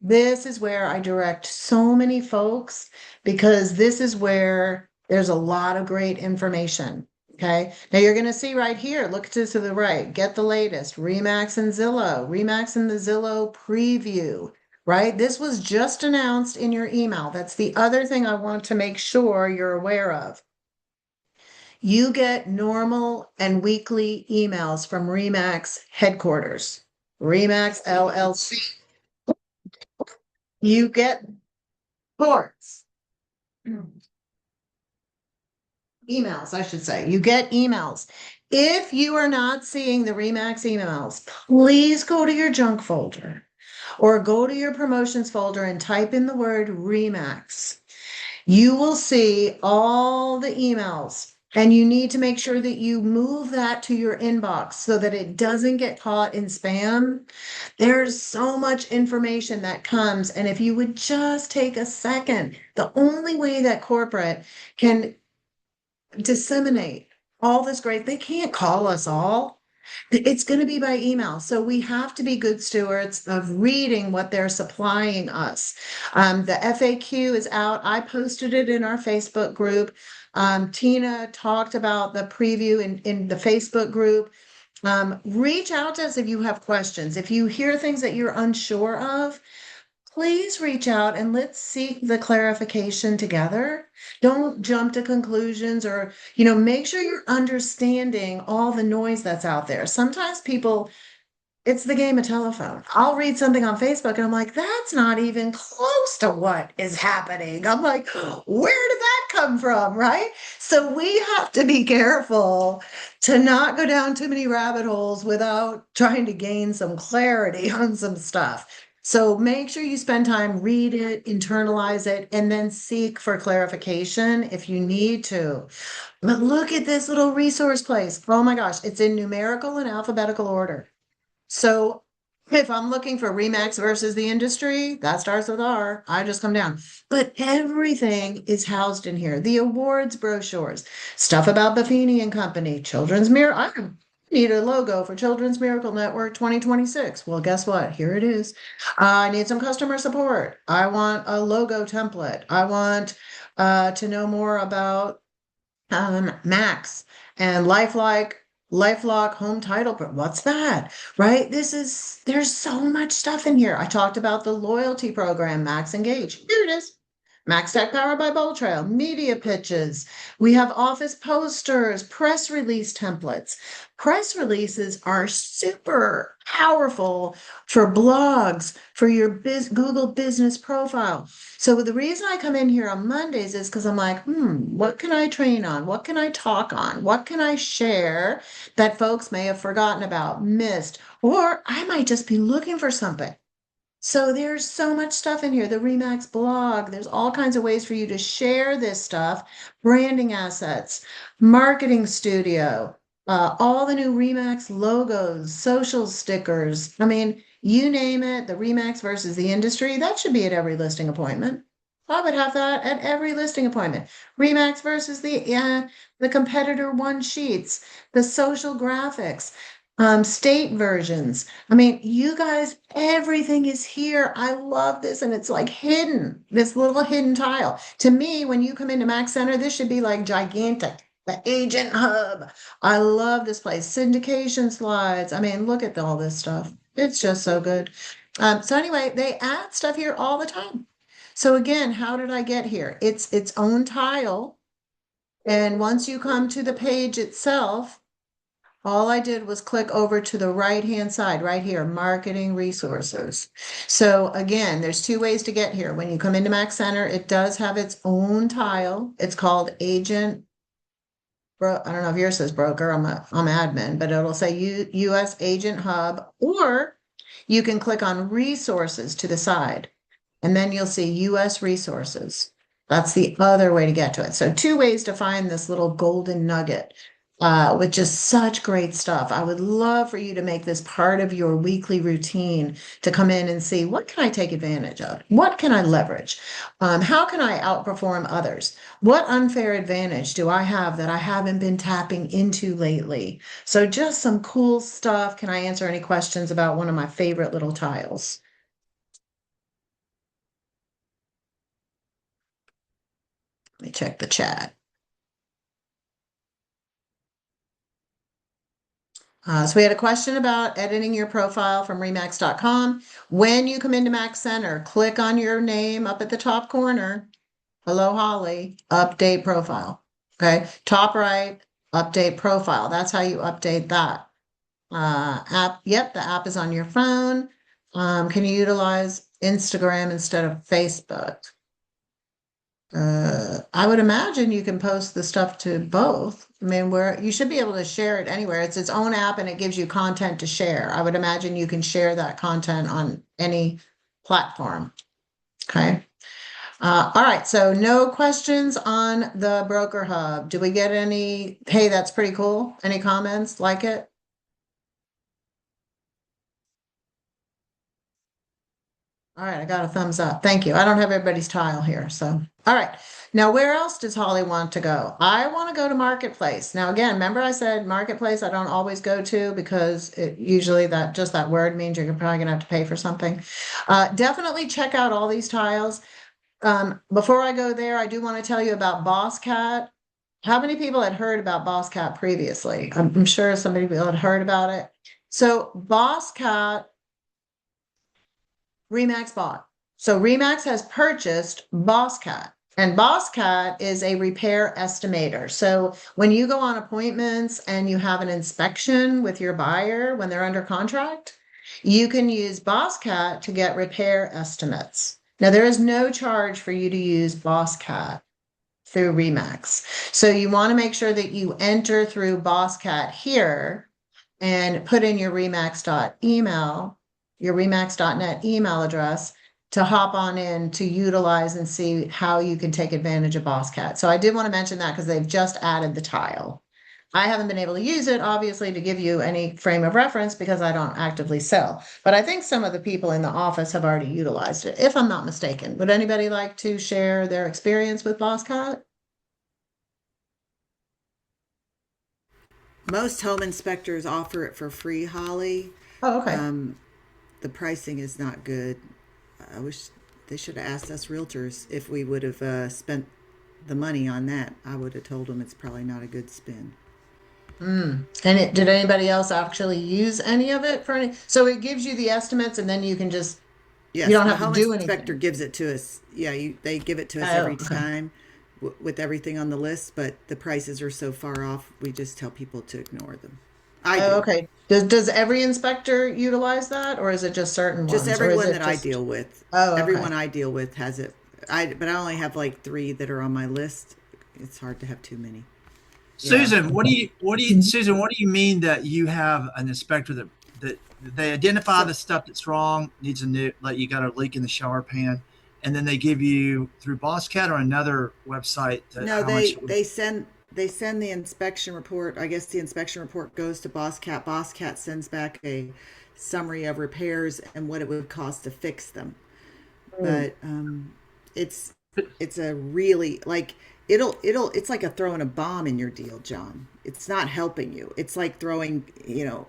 This is where I direct so many folks, because this is where there's a lot of great information. Okay. Now you're going to see right here, look to the right, get the latest, REMAX and Zillow, REMAX and the Zillow preview, right? This was just announced in your email. That's the other thing I want to make sure you're aware of. You get normal and weekly emails from REMAX headquarters, REMAX LLC. You get reports. Emails, I should say. You get emails. If you are not seeing the REMAX emails, please go to your junk folder or go to your promotions folder and type in the word REMAX. You will see all the emails, and you need to make sure that you move that to your inbox so that it doesn't get caught in spam. There's so much information that comes, and if you would just take a second, the only way that corporate can disseminate all this great, they can't call us all. It's going to be by email. So we have to be good stewards of reading what they're supplying us. The FAQ is out. I posted it in our Facebook group. Tina talked about the preview in the Facebook group. Reach out to us if you have questions. If you hear things that you're unsure of, please reach out and let's seek the clarification together. Don't jump to conclusions, or, make sure you're understanding all the noise that's out there. Sometimes people, it's the game of telephone. I'll read something on Facebook and I'm like, that's not even close to what is happening. I'm like, where did that come from? Right? So we have to be careful to not go down too many rabbit holes without trying to gain some clarity on some stuff. So make sure you spend time, read it, internalize it, and then seek for clarification if you need to. But look at this little resource place. Oh my gosh, it's in numerical and alphabetical order. So if I'm looking for REMAX versus the industry, that starts with R. I just come down. But everything is housed in here. The awards brochures, stuff about Buffini and Company, Children's Miracle. I need a logo for Children's Miracle Network 2026. Well, guess what? Here it is. I need some customer support. I want a logo template. I want to know more about Max and LifeLock home title. But what's that? Right? There's so much stuff in here. I talked about the loyalty program, Max Engage. Here it is. Max Tech powered by Bold Trail, media pitches. We have office posters, press release templates. Press releases are super powerful for blogs, for your Google business profile. So the reason I come in here on Mondays is because I'm like, what can I train on? What can I talk on? What can I share that folks may have forgotten about, missed, or I might just be looking for something. So there's so much stuff in here. The REMAX blog, there's all kinds of ways for you to share this stuff, branding assets, marketing studio, all the new REMAX logos, social stickers. I mean, you name it, the REMAX versus the industry, that should be at every listing appointment. I would have that at every listing appointment. REMAX versus the competitor one sheets, the social graphics, state versions. I mean, you guys, everything is here. I love this, and it's like hidden, this little hidden tile. To me, when you come into Max Center, this should be like gigantic. The agent hub. I love this place. Syndication slides. I mean, look at all this stuff. It's just so good. So anyway, they add stuff here all the time. So again, how did I get here? It's its own tile. And once you come to the page itself, all I did was click over to the right-hand side right here, marketing resources. So again, there's two ways to get here. When you come into Max Center, it does have its own tile. It's called Agent I don't know if yours says broker, I'm admin, but it'll say US Agent Hub, or you can click on resources to the side, and then you'll see US resources. That's the other way to get to it. So two ways to find this little golden nugget with just such great stuff. I would love for you to make this part of your weekly routine to come in and see, what can I take advantage of? What can I leverage? How can I outperform others? What unfair advantage do I have that I haven't been tapping into lately? So just some cool stuff. Can I answer any questions about one of my favorite little tiles? Let me check the chat. So we had a question about editing your profile from remax.com. When you come into Max Center, click on your name up at the top corner. Hello, Holly, update profile. Okay, top right, update profile. That's how you update that. App, yep, the app is on your phone. Can you utilize Instagram instead of Facebook? I would imagine you can post the stuff to both. I mean, where you should be able to share it anywhere. It's its own app and it gives you content to share. I would imagine you can share that content on any platform. Okay. All right. So no questions on the broker hub. Do we get any? Hey, that's pretty cool. Any comments? Like it? All right, I got a thumbs up. Thank you. I don't have everybody's tile here, so. All right. Now, where else does Holly want to go? I want to go to Marketplace. Now, again, remember I said Marketplace I don't always go to because it usually that word means you're probably going to have to pay for something. Definitely check out all these tiles. Before I go there, I do want to tell you about Boss Cat. How many people had heard about Boss Cat previously? I'm sure some people had heard about it. So Boss Cat REMAX bought. So REMAX has purchased BossCat, and BossCat is a repair estimator. So when you go on appointments and you have an inspection with your buyer when they're under contract, you can use BossCat to get repair estimates. Now, there is no charge for you to use BossCat through REMAX. So you want to make sure that you enter through BossCat here and put in your remax.email, your remax.net email address to hop on in to utilize and see how you can take advantage of BossCat. So I did want to mention that because they've just added the tile. I haven't been able to use it, obviously, to give you any frame of reference because I don't actively sell. But I think some of the people in the office have already utilized it, if I'm not mistaken. Would anybody like to share their experience with BossCat? Most home inspectors offer it for free, Holly. Oh, okay. The pricing is not good. I wish they should have asked us realtors if we would have spent the money on that. I would have told them it's probably not a good spin. And did anybody else actually use any of it for any? So it gives you the estimates, and then you can just Yes, you don't the have to home do inspector anything. gives it to us. Yeah, they give it to us Oh, every okay. time with everything on the list, but the prices are so far off, we just tell people to ignore them. I do. Oh, okay. Does every inspector utilize that, or is it just certain Just ones, or is everyone it that I just? deal with. Oh, okay. Everyone I deal with has it. But I only have like 3 that are on my list. It's hard to have too many. Susan, what do you mean that you have an inspector that they identify the stuff that's wrong, needs a new, like you got a leak in the shower pan, and then they give you through BossCat or another website? No, they send they send the inspection report. I guess the inspection report goes to Bosscat. Bosscat sends back a summary of repairs and what it would cost to fix them. But it's it's a really like it's like a throwing a bomb in your deal, John. It's not helping you. It's like throwing, Yeah,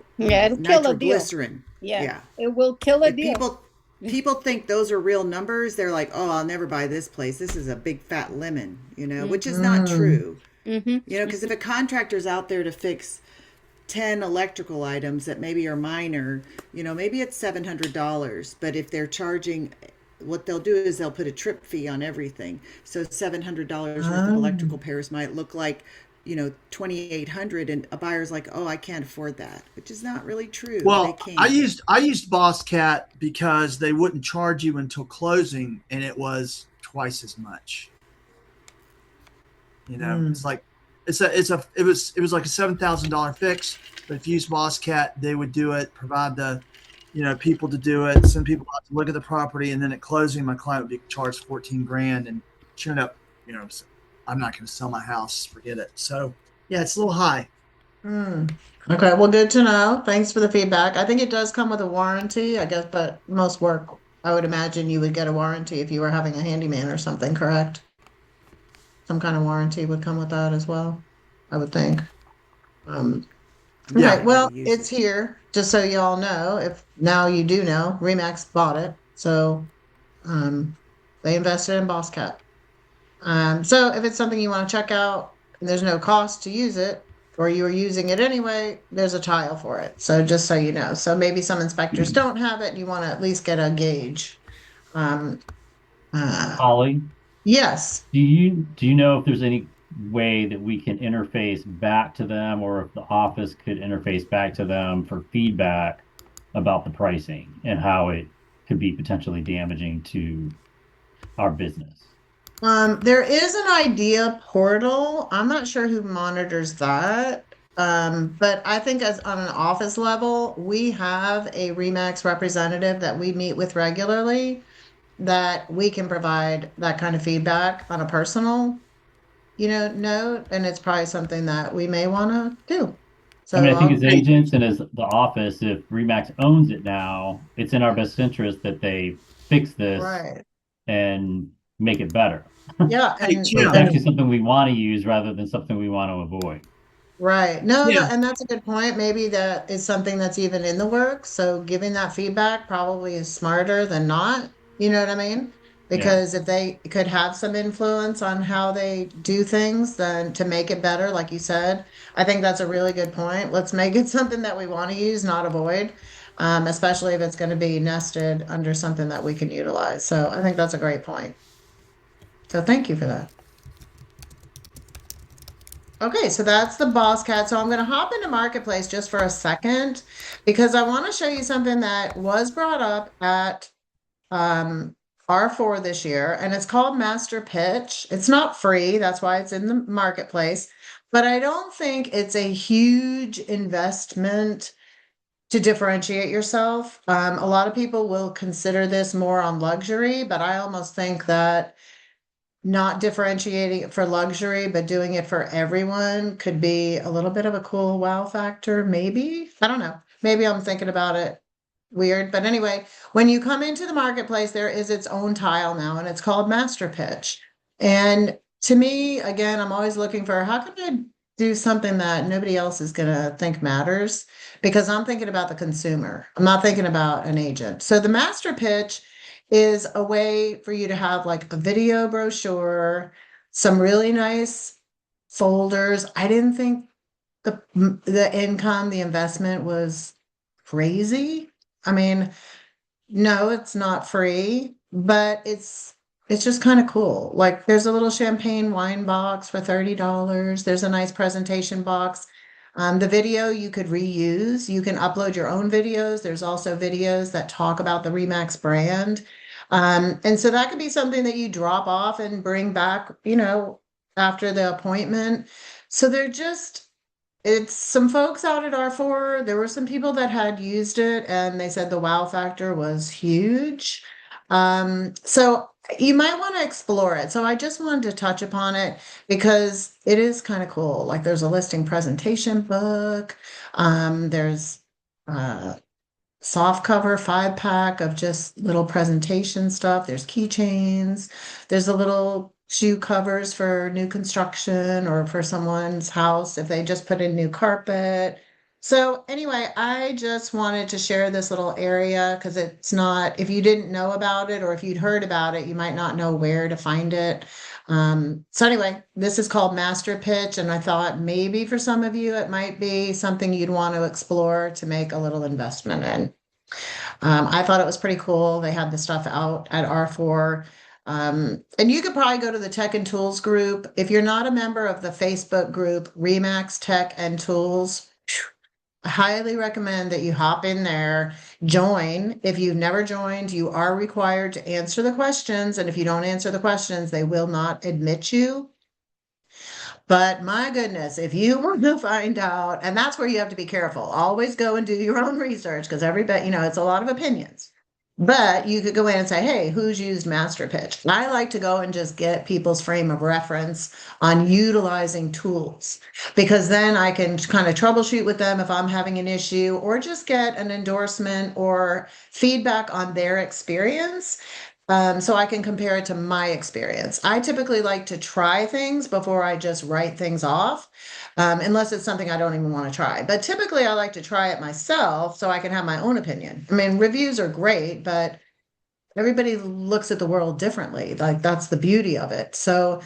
it'll kill a deal. nitroglycerin. Yeah, Yeah. it will kill a If deal. people think those are real numbers, they're like, "Oh, I'll never buy this place. This is a big fat lemon," which is not true. Mm-hmm. Because if a contractor's out there to fix 10 electrical items that maybe are minor, maybe it's $700, but if they're charging, what they'll do is they'll put a trip fee on everything. So $700 worth of electrical repairs might look like, $2,800, and a buyer's like, "Oh, I can't afford that," which is not really true. Well, They can't. I used Boss Cat because they wouldn't charge you until closing, and it was twice as much. It's like it was like a $7,000 fix. But if you use Boss Cat, they would do it, provide the people to do it, send people out to look at the property, and then at closing, my client would be charged $14,000, and sure enough, I'm not going to sell my house. Forget it. So yeah, it's a little high. Okay, well, good to know. Thanks for the feedback. I think it does come with a warranty, I guess, but most work, I would imagine you would get a warranty if you were having a handyman or something, correct? Some kind of warranty would come with that as well, I would think. Yeah. Okay, well, it's here, just so you all know. If now you do know, REMAX bought it, so they invested in Boss Cat. So if it's something you want to check out, and there's no cost to use it, or you are using it anyway, there's a tile for it. So just so you know. So maybe some inspectors don't have it, and you want to at least get a gauge. Holly, Yes. do you know if there's any way that we can interface back to them, or if the office could interface back to them for feedback about the pricing and how it could be potentially damaging to our business? There is an idea portal. I'm not sure who monitors that. But I think as on an office level, we have a REMAX representative that we meet with regularly that we can provide that kind of feedback on a personal, note, and it's probably something that we may want to do. So I mean, I think I'll, as agents and as the office, if REMAX owns it now, it's in our best interest that they fix this right. and make it better. Yeah, Hey, and So it's Jim. actually something we want to use rather than something we want to avoid. right. No, Jim. and that's a good point. Maybe that is something that's even in the works. So giving that feedback probably is smarter than not. You know what I mean? Because if they could have some influence on how they do things, then to make it better, like you said, I think that's a really good point. Let's make it something that we want to use, not avoid, especially if it's going to be nested under something that we can utilize. So I think that's a great point. So thank you for that. Okay, so that's the Boss Cat. So I'm going to hop into Marketplace just for a second because I want to show you something that was brought up at R4 this year, and it's called Master Pitch. It's not free, that's why it's in the Marketplace, but I don't think it's a huge investment to differentiate yourself. A lot of people will consider this more on luxury, but I almost think that not differentiating it for luxury, but doing it for everyone could be a little bit of a cool wow factor, maybe. I don't know. Maybe I'm thinking about it weird. But anyway, when you come into the Marketplace, there is its own tile now, and it's called Master Pitch. And to me, again, I'm always looking for how can I do something that nobody else is going to think matters, because I'm thinking about the consumer. I'm not thinking about an agent. So the Master Pitch is a way for you to have like a video brochure, some really nice folders. I didn't think the investment was crazy. I mean, no, it's not free, but it's just kind of cool. Like there's a little champagne wine box for $30. There's a nice presentation box. The video you could reuse. You can upload your own videos. There's also videos that talk about the REMAX brand. And so that could be something that you drop off and bring back, after the appointment. So it's some folks out at R4. There were some people that had used it and they said the wow factor was huge. So You might want to explore it. So I just wanted to touch upon it because it is kind of cool. Like there's a listing presentation book. There's soft cover 5-pack of just little presentation stuff. There's keychains. There's a little shoe covers for new construction or for someone's house if they just put in new carpet. So anyway, I just wanted to share this little area because it's not, if you didn't know about it or if you'd heard about it, you might not know where to find it. So anyway, this is called Master Pitch, and I thought maybe for some of you it might be something you'd want to explore to make a little investment in. I thought it was pretty cool. They had the stuff out at R4. And you could probably go to the Tech and Tools group. If you're not a member of the Facebook group, REMAX Tech and Tools, I highly recommend that you hop in there, join. If you've never joined, you are required to answer the questions. And if you don't answer the questions, they will not admit you. But my goodness, if you want to find out, and that's where you have to be careful, always go and do your own research because everybody, it's a lot of opinions. But you could go in and say, hey, who's used Master Pitch? I like to go and just get people's frame of reference on utilizing tools because then I can kind of troubleshoot with them if I'm having an issue or just get an endorsement or feedback on their experience. So I can compare it to my experience. I typically like to try things before I just write things off, unless it's something I don't even want to try. But typically I like to try it myself so I can have my own opinion. I mean, reviews are great, but everybody looks at the world differently. Like that's the beauty of it. So,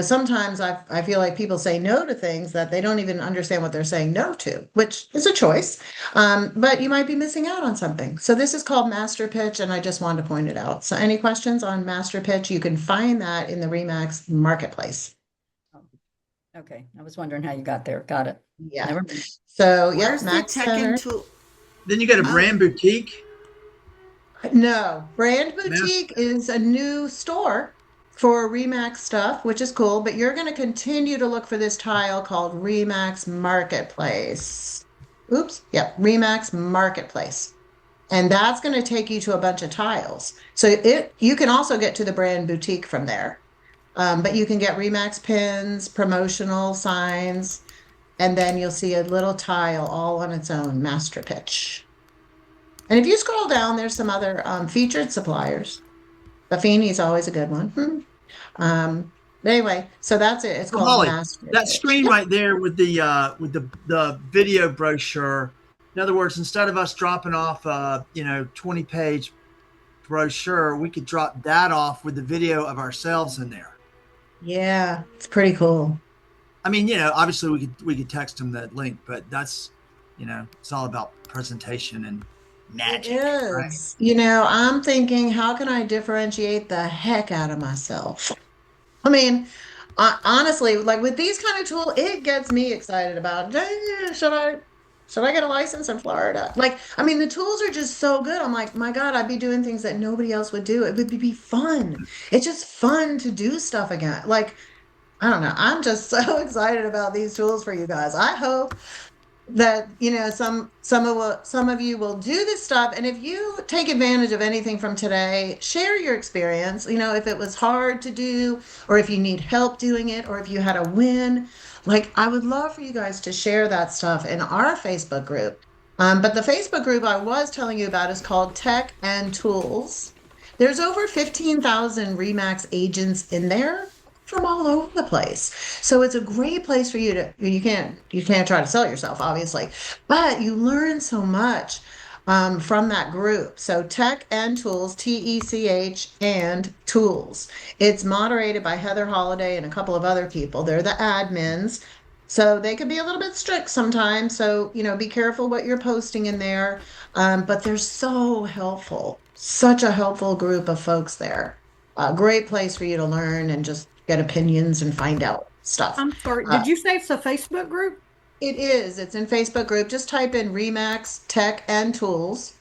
sometimes I feel like people say no to things that they don't even understand what they're saying no to, which is a choice. But you might be missing out on something. So this is called Master Pitch, and I just wanted to point it out. So any questions on Master Pitch, you can find that in the REMAX Marketplace. Okay. I was wondering how you got there. Got it. Yeah. Never mind. So, Where's the Max Tech Center. and Tool? Then you got a brand boutique. No, Brand Boutique is a new store for REMAX stuff, which is cool, but you're going to continue to look for this tile called REMAX Marketplace. Oops, yep, REMAX Marketplace. And that's going to take you to a bunch of tiles. So you can also get to the Brand Boutique from there. But you can get REMAX pins, promotional signs, and then you'll see a little tile all on its own, Master Pitch. And if you scroll down, there's some other featured suppliers. Buffini's always a good one. But anyway, so that's it. It's called Holly, Master that Pitch. screen right there with the video brochure. In other words, instead of us dropping off 20-page brochure, we could drop that off with the video of ourselves in there. Yeah, it's pretty cool. I mean, obviously we could text them that link, but that's it's all about presentation and magic. It is. Right? I'm thinking, how can I differentiate the heck out of myself? I mean, honestly, like with these kind of tools, it gets me excited about, should I get a license in Florida? Like, I mean, the tools are just so good. I'm like, my God, I'd be doing things that nobody else would do. It would be fun. It's just fun to do stuff again. Like, I don't know. I'm just so excited about these tools for you guys. I hope that some of you will do this stuff, and if you take advantage of anything from today, share your experience. If it was hard to do, or if you need help doing it, or if you had a win, like I would love for you guys to share that stuff in our Facebook group. But the Facebook group I was telling you about is called Tech and Tools. There's over 15,000 REMAX agents in there from all over the place. So it's a great place for you to, you can't try to sell yourself, obviously, but you learn so much from that group. So Tech and Tools, TECH and Tools. It's moderated by Heather Holiday and a couple of other people. They're the admins. So they can be a little bit strict sometimes. So, be careful what you're posting in there. But they're so helpful. Such a helpful group of folks there. A great place for you to learn and just get opinions and find out stuff. I'm sorry. Did you say it's a Facebook group? It is. It's in Facebook group. Just type in REMAX Tech and Tools,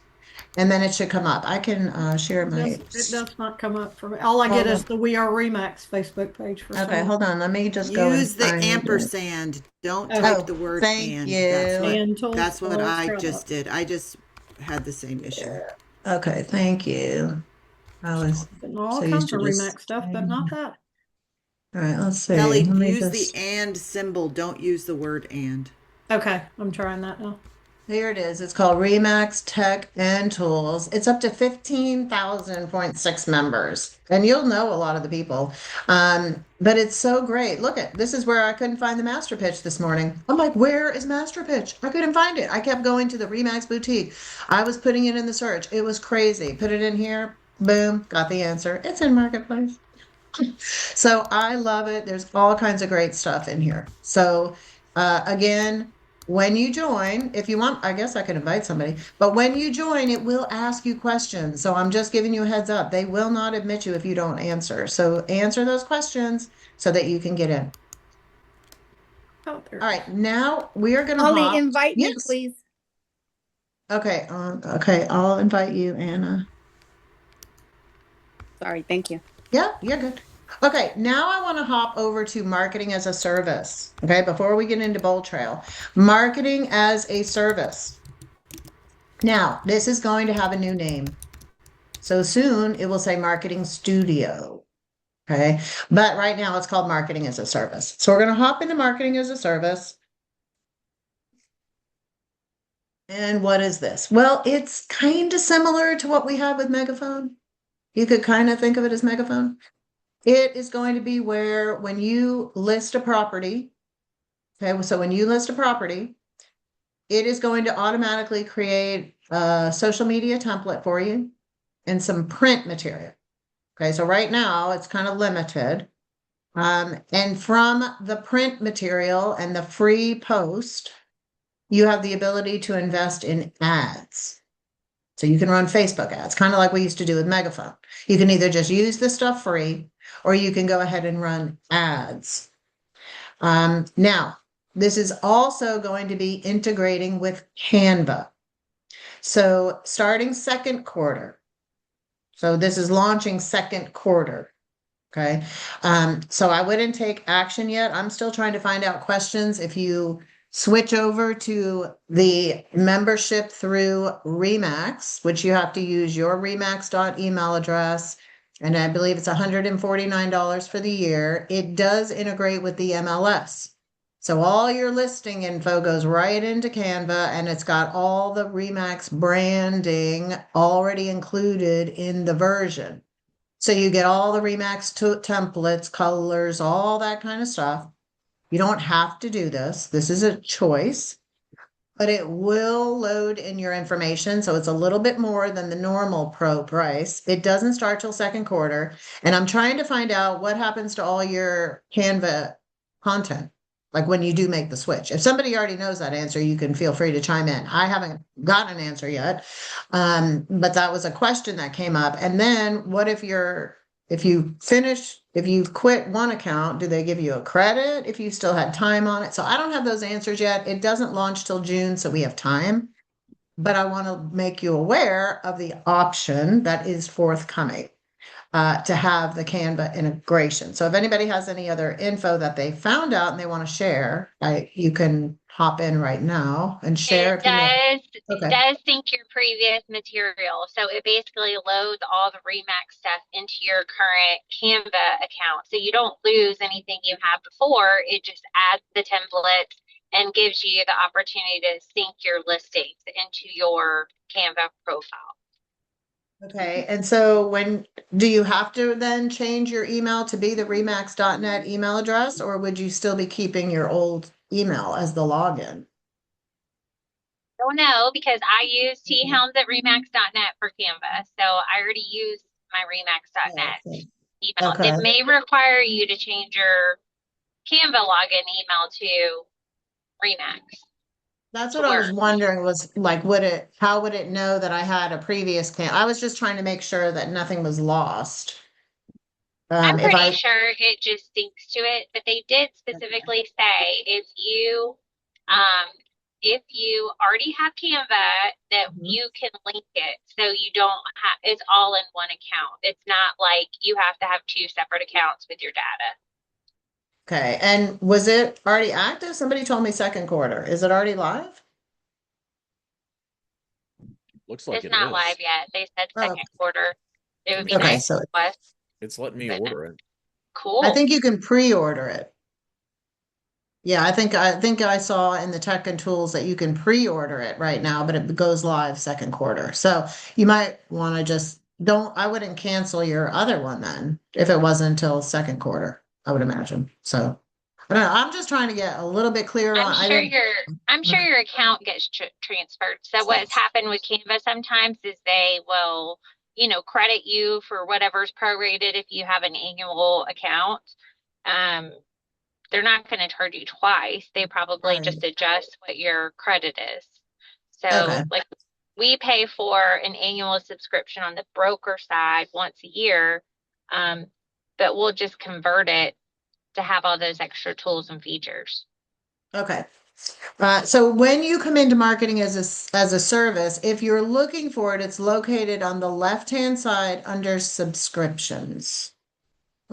and then it should come up. I can share my. It does not come up for me. All I get is the We Are REMAX Facebook page. Okay, hold on. Let me just go. Use the ampersand. Don't type the word thank and. You. That's what I just did. I just had the same issue. Okay, thank you. I was Getting all so kinds used to of just. REMAX stuff, but not that. All right, let's see. Kelly, Let me use the just. and symbol. Don't use the word and. Okay, I'm trying that now. Here it is. It's called REMAX Tech and Tools. It's up to 15,000.6 members. And you'll know a lot of the people. But it's so great. Look at this is where I couldn't find the master pitch this morning. I'm like, where is master pitch? I couldn't find it. I kept going to the REMAX boutique. I was putting it in the search. It was crazy. Put it in here. Boom, got the answer. It's in Marketplace. So I love it. There's all kinds of great stuff in here. So again, when you join, if you want, I guess I could invite somebody, but when you join, it will ask you questions. So I'm just giving you a heads up. They will not admit you if you don't answer. So answer those questions so that you can get in. Oh, there. All right, now we are going to Holly, hop. invite me, Yes. please. Okay. Okay. I'll invite you, Anna. Sorry, thank you. Yeah, you're good. Okay, now I want to hop over to marketing as a service. Okay, before we get into Bold Trail, marketing as a service. Now, this is going to have a new name. So soon it will say Marketing Studio. Okay, but right now it's called Marketing as a Service. So we're going to hop into Marketing as a Service. And what is this? Well, it's kind of similar to what we have with Megaphone. You could kind of think of it as Megaphone. It is going to be where when you list a property, okay, so when you list a property, it is going to automatically create a social media template for you and some print material. Okay, so right now it's kind of limited. And from the print material and the free post, you have the ability to invest in ads. So you can run Facebook ads, kind of like we used to do with Megaphone. You can either just use the stuff free, or you can go ahead and run ads. Now, this is also going to be integrating with Canva. So starting second quarter. So this is launching second quarter. Okay. So I wouldn't take action yet. I'm still trying to find out questions. If you switch over to the membership through REMAX, which you have to use your remax.email address, and I believe it's $149 for the year. It does integrate with the MLS. So all your listing info goes right into Canva, and it's got all the REMAX branding already included in the version. So you get all the REMAX templates, colors, all that kind of stuff. You don't have to do this. This is a choice, but it will load in your information. So it's a little bit more than the normal pro price. It doesn't start till second quarter. And I'm trying to find out what happens to all your Canva content, like when you do make the switch. If somebody already knows that answer, you can feel free to chime in. I haven't gotten an answer yet. But that was a question that came up. And then what if you quit one account, do they give you a credit if you still had time on it? So I don't have those answers yet. It doesn't launch till June, so we have time. But I want to make you aware of the option that is forthcoming to have the Canva integration. So if anybody has any other info that they found out and they want to share, you can hop in right now and share. It does sync your previous material. So it basically loads all the REMAX stuff into your current Canva account. So you don't lose anything you had before. It just adds the templates and gives you the opportunity to sync your listings into your Canva profile. Okay, and so do you have to then change your email to be the remax.net email address, or would you still be keeping your old email as the login? Don't know, because I use thelms at remax.net for Canva. So I already use my remax.net email. Okay. It may require you to change your Canva login email to Remax. That's what I was wondering, was like, how would it know that I had a previous I was just trying to make sure that nothing was lost. I'm pretty sure it just syncs to it, but they did specifically say if you already have Canva, that you can link it, so you don't have, it's all in one account. It's not like you have to have two separate accounts with your data. Okay, and was it already active? Somebody told me second quarter. Is it already live? Looks like it's not live yet. They said second quarter. It would be Okay, nice so to request, It's letting me but order it. I cool. think you can pre-order it. Yeah, I think I saw in the tech and tools that you can pre-order it right now, but it goes live second quarter. So you might want to just I wouldn't cancel your other one then if it wasn't until second quarter, I would imagine. So I don't know. I'm just trying to get a little bit clearer on. I'm sure your account gets transferred. So what has happened with Canva sometimes is they will, credit you for whatever's prorated if you have an annual account. Um, they're not going to charge you twice. They probably Right. just adjust what your credit is. Okay. So like we pay for an annual subscription on the broker side once a year, but we'll just convert it to have all those extra tools and features. Okay. So when you come into marketing as a service, if you're looking for it, it's located on the left-hand side under subscriptions.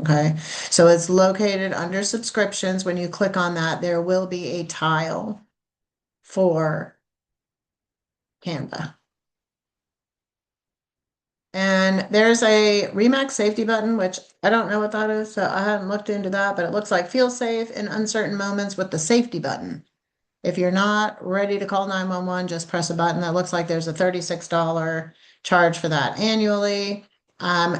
Okay. So it's located under subscriptions. When you click on that, there will be a tile for Canva. And there's a REMAX safety button, which I don't know what that is, so I haven't looked into that, but it looks like feel safe in uncertain moments with the safety button. If you're not ready to call 911, just press a button. That looks like there's a $36 charge for that annually.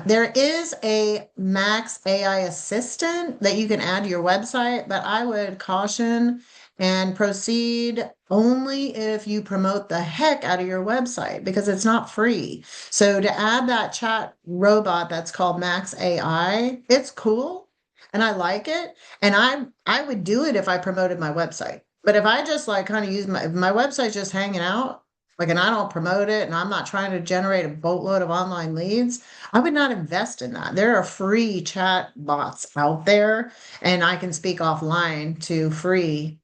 There is a Max AI assistant that you can add to your website, but I would caution and proceed only if you promote the heck out of your website because it's not free. So to add that chat robot that's called Max AI, it's cool and I like it. And I would do it if I promoted my website. But if I just like kind of use my website's just hanging out, like, and I don't promote it and I'm not trying to generate a boatload of online leads, I would not invest in that. There are free chat bots out there, and I can speak offline to free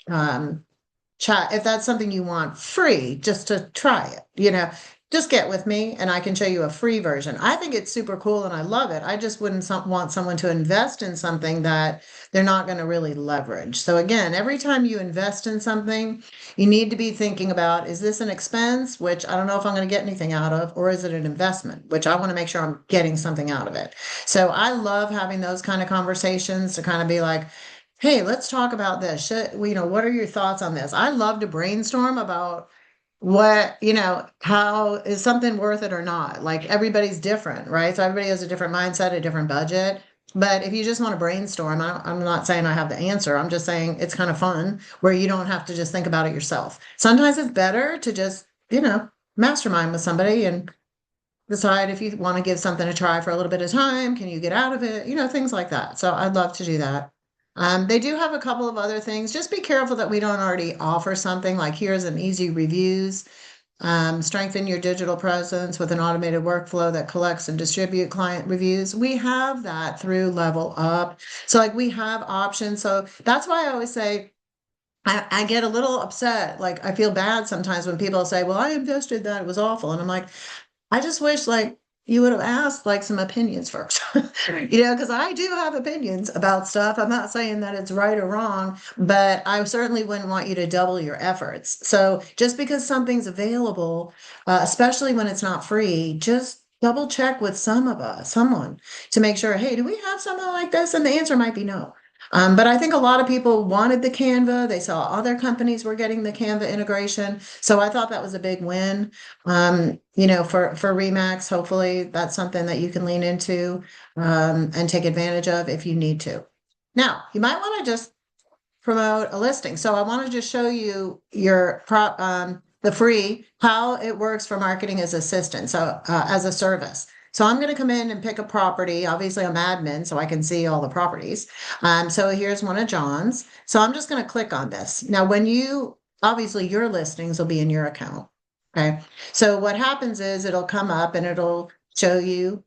chat if that's something you want free just to try it, just get with me and I can show you a free version. I think it's super cool and I love it. I just wouldn't want someone to invest in something that they're not going to really leverage. So again, every time you invest in something, you need to be thinking about, is this an expense, which I don't know if I'm going to get anything out of, or is it an investment, which I want to make sure I'm getting something out of it. So I love having those kind of conversations to kind of be like, hey, let's talk about this. What are your thoughts on this? I love to brainstorm about how is something worth it or not? Like everybody's different, right? So everybody has a different mindset, a different budget. But if you just want to brainstorm, I'm not saying I have the answer. I'm just saying it's kind of fun where you don't have to just think about it yourself. Sometimes it's better to just, mastermind with somebody and decide if you want to give something a try for a little bit of time. Can you get out of it? Things like that. So I'd love to do that. They do have a couple of other things. Just be careful that we don't already offer something like here's an easy reviews. Strengthen your digital presence with an automated workflow that collects and distribute client reviews. We have that through Level Up. So like we have options. So that's why I always say, I get a little upset. Like I feel bad sometimes when people say, well, I invested that, it was awful. And I'm like, I just wish like you would have asked like some opinions first, because I do have opinions about stuff. I'm not saying that it's right or wrong, but I certainly wouldn't want you to double your efforts. So just because something's available, especially when it's not free, just double check with someone to make sure, hey, do we have something like this? And the answer might be no. But I think a lot of people wanted the Canva. They saw other companies were getting the Canva integration. So I thought that was a big win. For REMAX, hopefully that's something that you can lean into and take advantage of if you need to. Now, you might want to just promote a listing. So I want to just show you the free, how it works for marketing as assistant. So as a service. So I'm going to come in and pick a property. Obviously, I'm admin, so I can see all the properties. So here's one of John's. So I'm just going to click on this. Now, obviously, your listings will be in your account. Okay. So what happens is it'll come up and it'll show you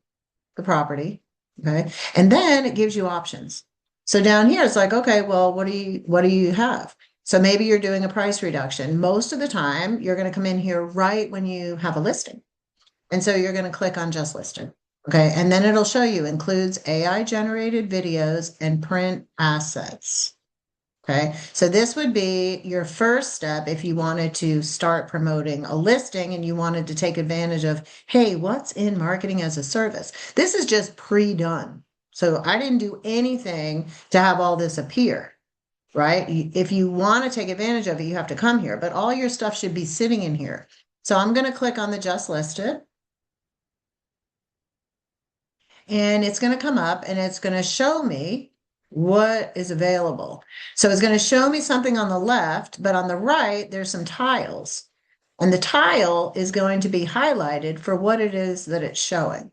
the property. Okay. And then it gives you options. So down here, it's like, okay, well, what do you have? So maybe you're doing a price reduction. Most of the time, you're going to come in here right when you have a listing. And so you're going to click on just listed. Okay. And then it'll show you includes AI generated videos and print assets. Okay, so this would be your first step if you wanted to start promoting a listing and you wanted to take advantage of, hey, what's in marketing as a service? This is just pre-done. So I didn't do anything to have all this appear, right? If you want to take advantage of it, you have to come here, but all your stuff should be sitting in here. So I'm going to click on the just listed. And it's going to come up and it's going to show me what is available. So it's going to show me something on the left, but on the right, there's some tiles. And the tile is going to be highlighted for what it is that it's showing.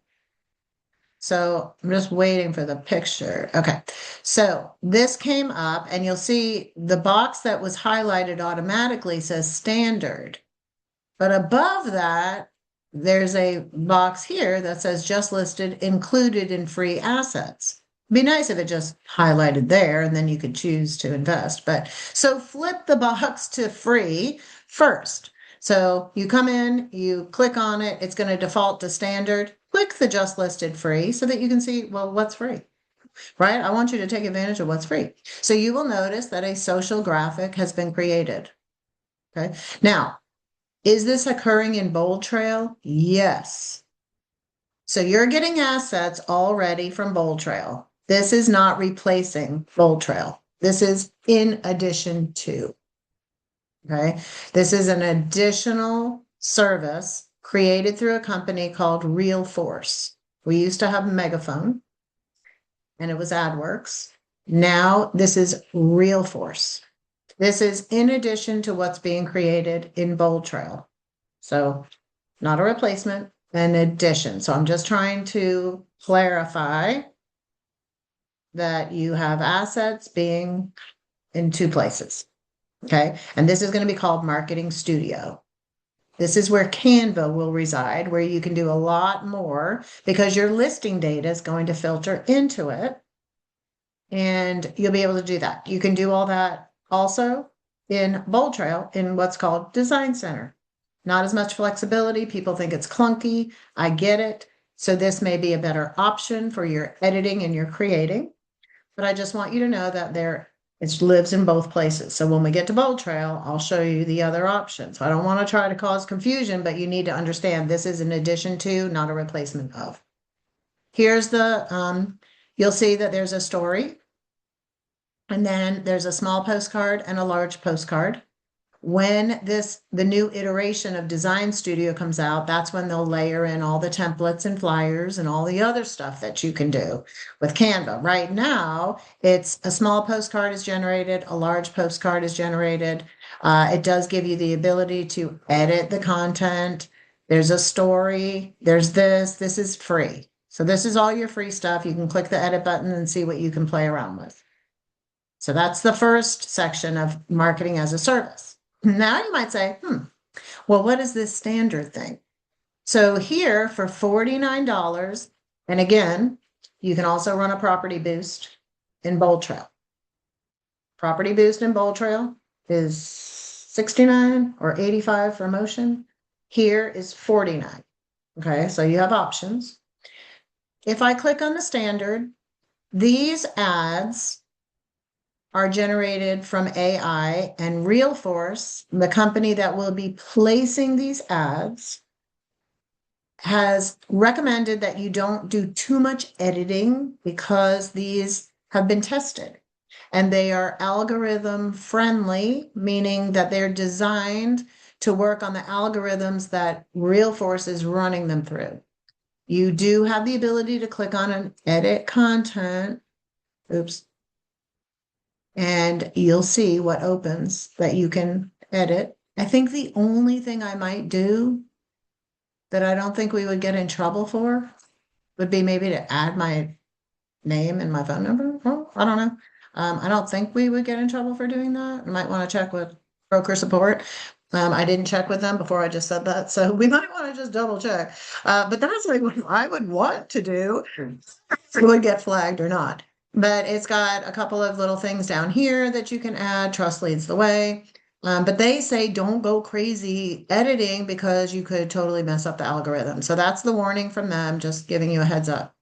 So I'm just waiting for the picture. Okay, so this came up and you'll see the box that was highlighted automatically says standard. But above that, there's a box here that says just listed included in free assets. It'd be nice if it just highlighted there and then you could choose to invest. But so flip the box to free first. So you come in, you click on it, it's going to default to standard. Click the just listed free so that you can see, well, what's free, right? I want you to take advantage of what's free. So you will notice that a social graphic has been created. Okay. Now, is this occurring in Bold Trail? Yes. So you're getting assets already from Bold Trail. This is not replacing Bold Trail. This is in addition to. Okay. This is an additional service created through a company called RealForce. We used to have Megaphone and it was AdWorks. Now this is RealForce. This is in addition to what's being created in Bold Trail. So not a replacement, an addition. So I'm just trying to clarify that you have assets being in two places. Okay. And this is going to be called Marketing Studio. This is where Canva will reside, where you can do a lot more because your listing data is going to filter into it. And you'll be able to do that. You can do all that also in Bold Trail in what's called Design Center. Not as much flexibility. People think it's clunky. I get it. So this may be a better option for your editing and your creating. But I just want you to know that it lives in both places. So when we get to Bold Trail, I'll show you the other option. So I don't want to try to cause confusion, but you need to understand this is an addition to, not a replacement of. Here's the, you'll see that there's a story. And then there's a small postcard and a large postcard. When the new iteration of Design Studio comes out, that's when they'll layer in all the templates and flyers and all the other stuff that you can do with Canva. Right now, it's a small postcard is generated, a large postcard is generated. It does give you the ability to edit the content. There's a story. There's this is free. So this is all your free stuff. You can click the edit button and see what you can play around with. So that's the first section of marketing as a service. Now you might say, well, what is this standard thing? So here for $49, and again, you can also run a property boost in Bold Trail. Property boost in Bold Trail is $69 or $85 for motion. Here is $49. Okay, so you have options. If I click on the standard, these ads are generated from AI, and RealForce, the company that will be placing these ads, has recommended that you don't do too much editing because these have been tested and they are algorithm friendly, meaning that they're designed to work on the algorithms that RealForce is running them through. You do have the ability to click on and edit content. Oops. And you'll see what opens that you can edit. I think the only thing I might do that I don't think we would get in trouble for would be maybe to add my name and my phone number. Well, I don't know. I don't think we would get in trouble for doing that. I might want to check with broker support. I didn't check with them before I just said that. So we might want to just double check. But that's like what I would want to do. If it would get flagged or not. But it's got a couple of little things down here that you can add. Trust leads the way. But they say don't go crazy editing because you could totally mess up the algorithm. So that's the warning from them, just giving you a heads up.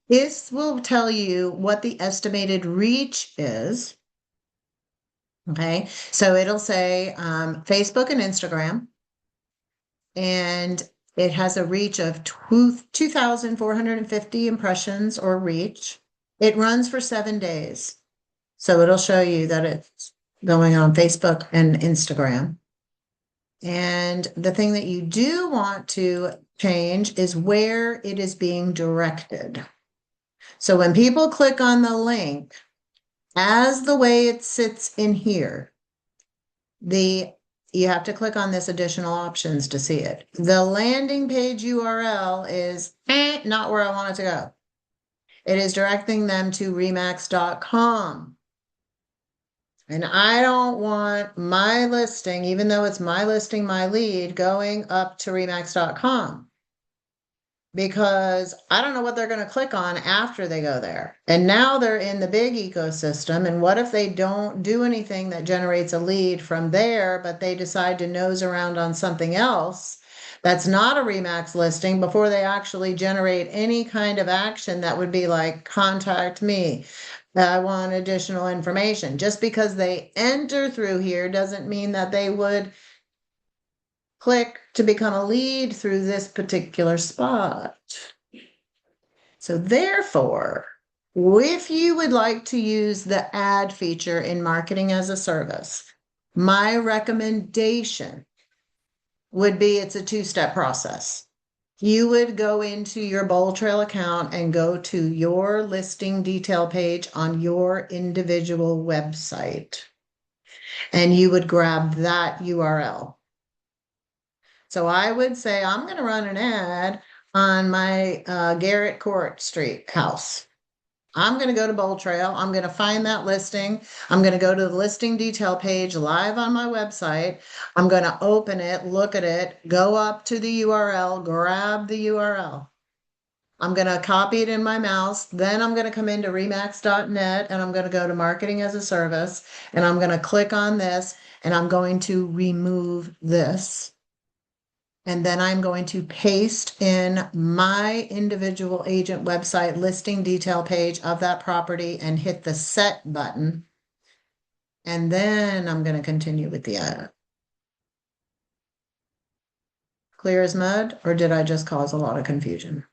This will tell you what the estimated reach is Okay, so it'll say Facebook and Instagram, and it has a reach of 2,450 impressions or reach. It runs for 7 days. So it'll show you that it's going on Facebook and Instagram. And the thing that you do want to change is where it is being directed. So when people click on the link, as the way it sits in here, you have to click on this additional options to see it. The landing page URL is not where I want it to go. It is directing them to remax.com. And I don't want my listing, even though it's my listing, my lead, going up to remax.com. Because I don't know what they're going to click on after they go there. And now they're in the big ecosystem. And what if they don't do anything that generates a lead from there, but they decide to nose around on something else that's not a REMAX listing before they actually generate any kind of action that would be like, contact me. I want additional information. Just because they enter through here doesn't mean that they would click to become a lead through this particular spot. So therefore, if you would like to use the ad feature in marketing as a service, my recommendation would be it's a 2-step process. You would go into your Bold Trail account and go to your listing detail page on your individual website. And you would grab that URL. So I would say, I'm going to run an ad on my Garrett Court Street house. I'm going to go to Bold Trail. I'm going to find that listing. I'm going to go to the listing detail page live on my website. I'm going to open it, look at it, go up to the URL, grab the URL. I'm going to copy it in my mouse. Then I'm going to come into remax.net and I'm going to go to marketing as a service and I'm going to click on this and I'm going to remove this. And then I'm going to paste in my individual agent website listing detail page of that property and hit the set button. And then I'm going to continue with the ad. Clear as mud, or did I just cause a lot of confusion?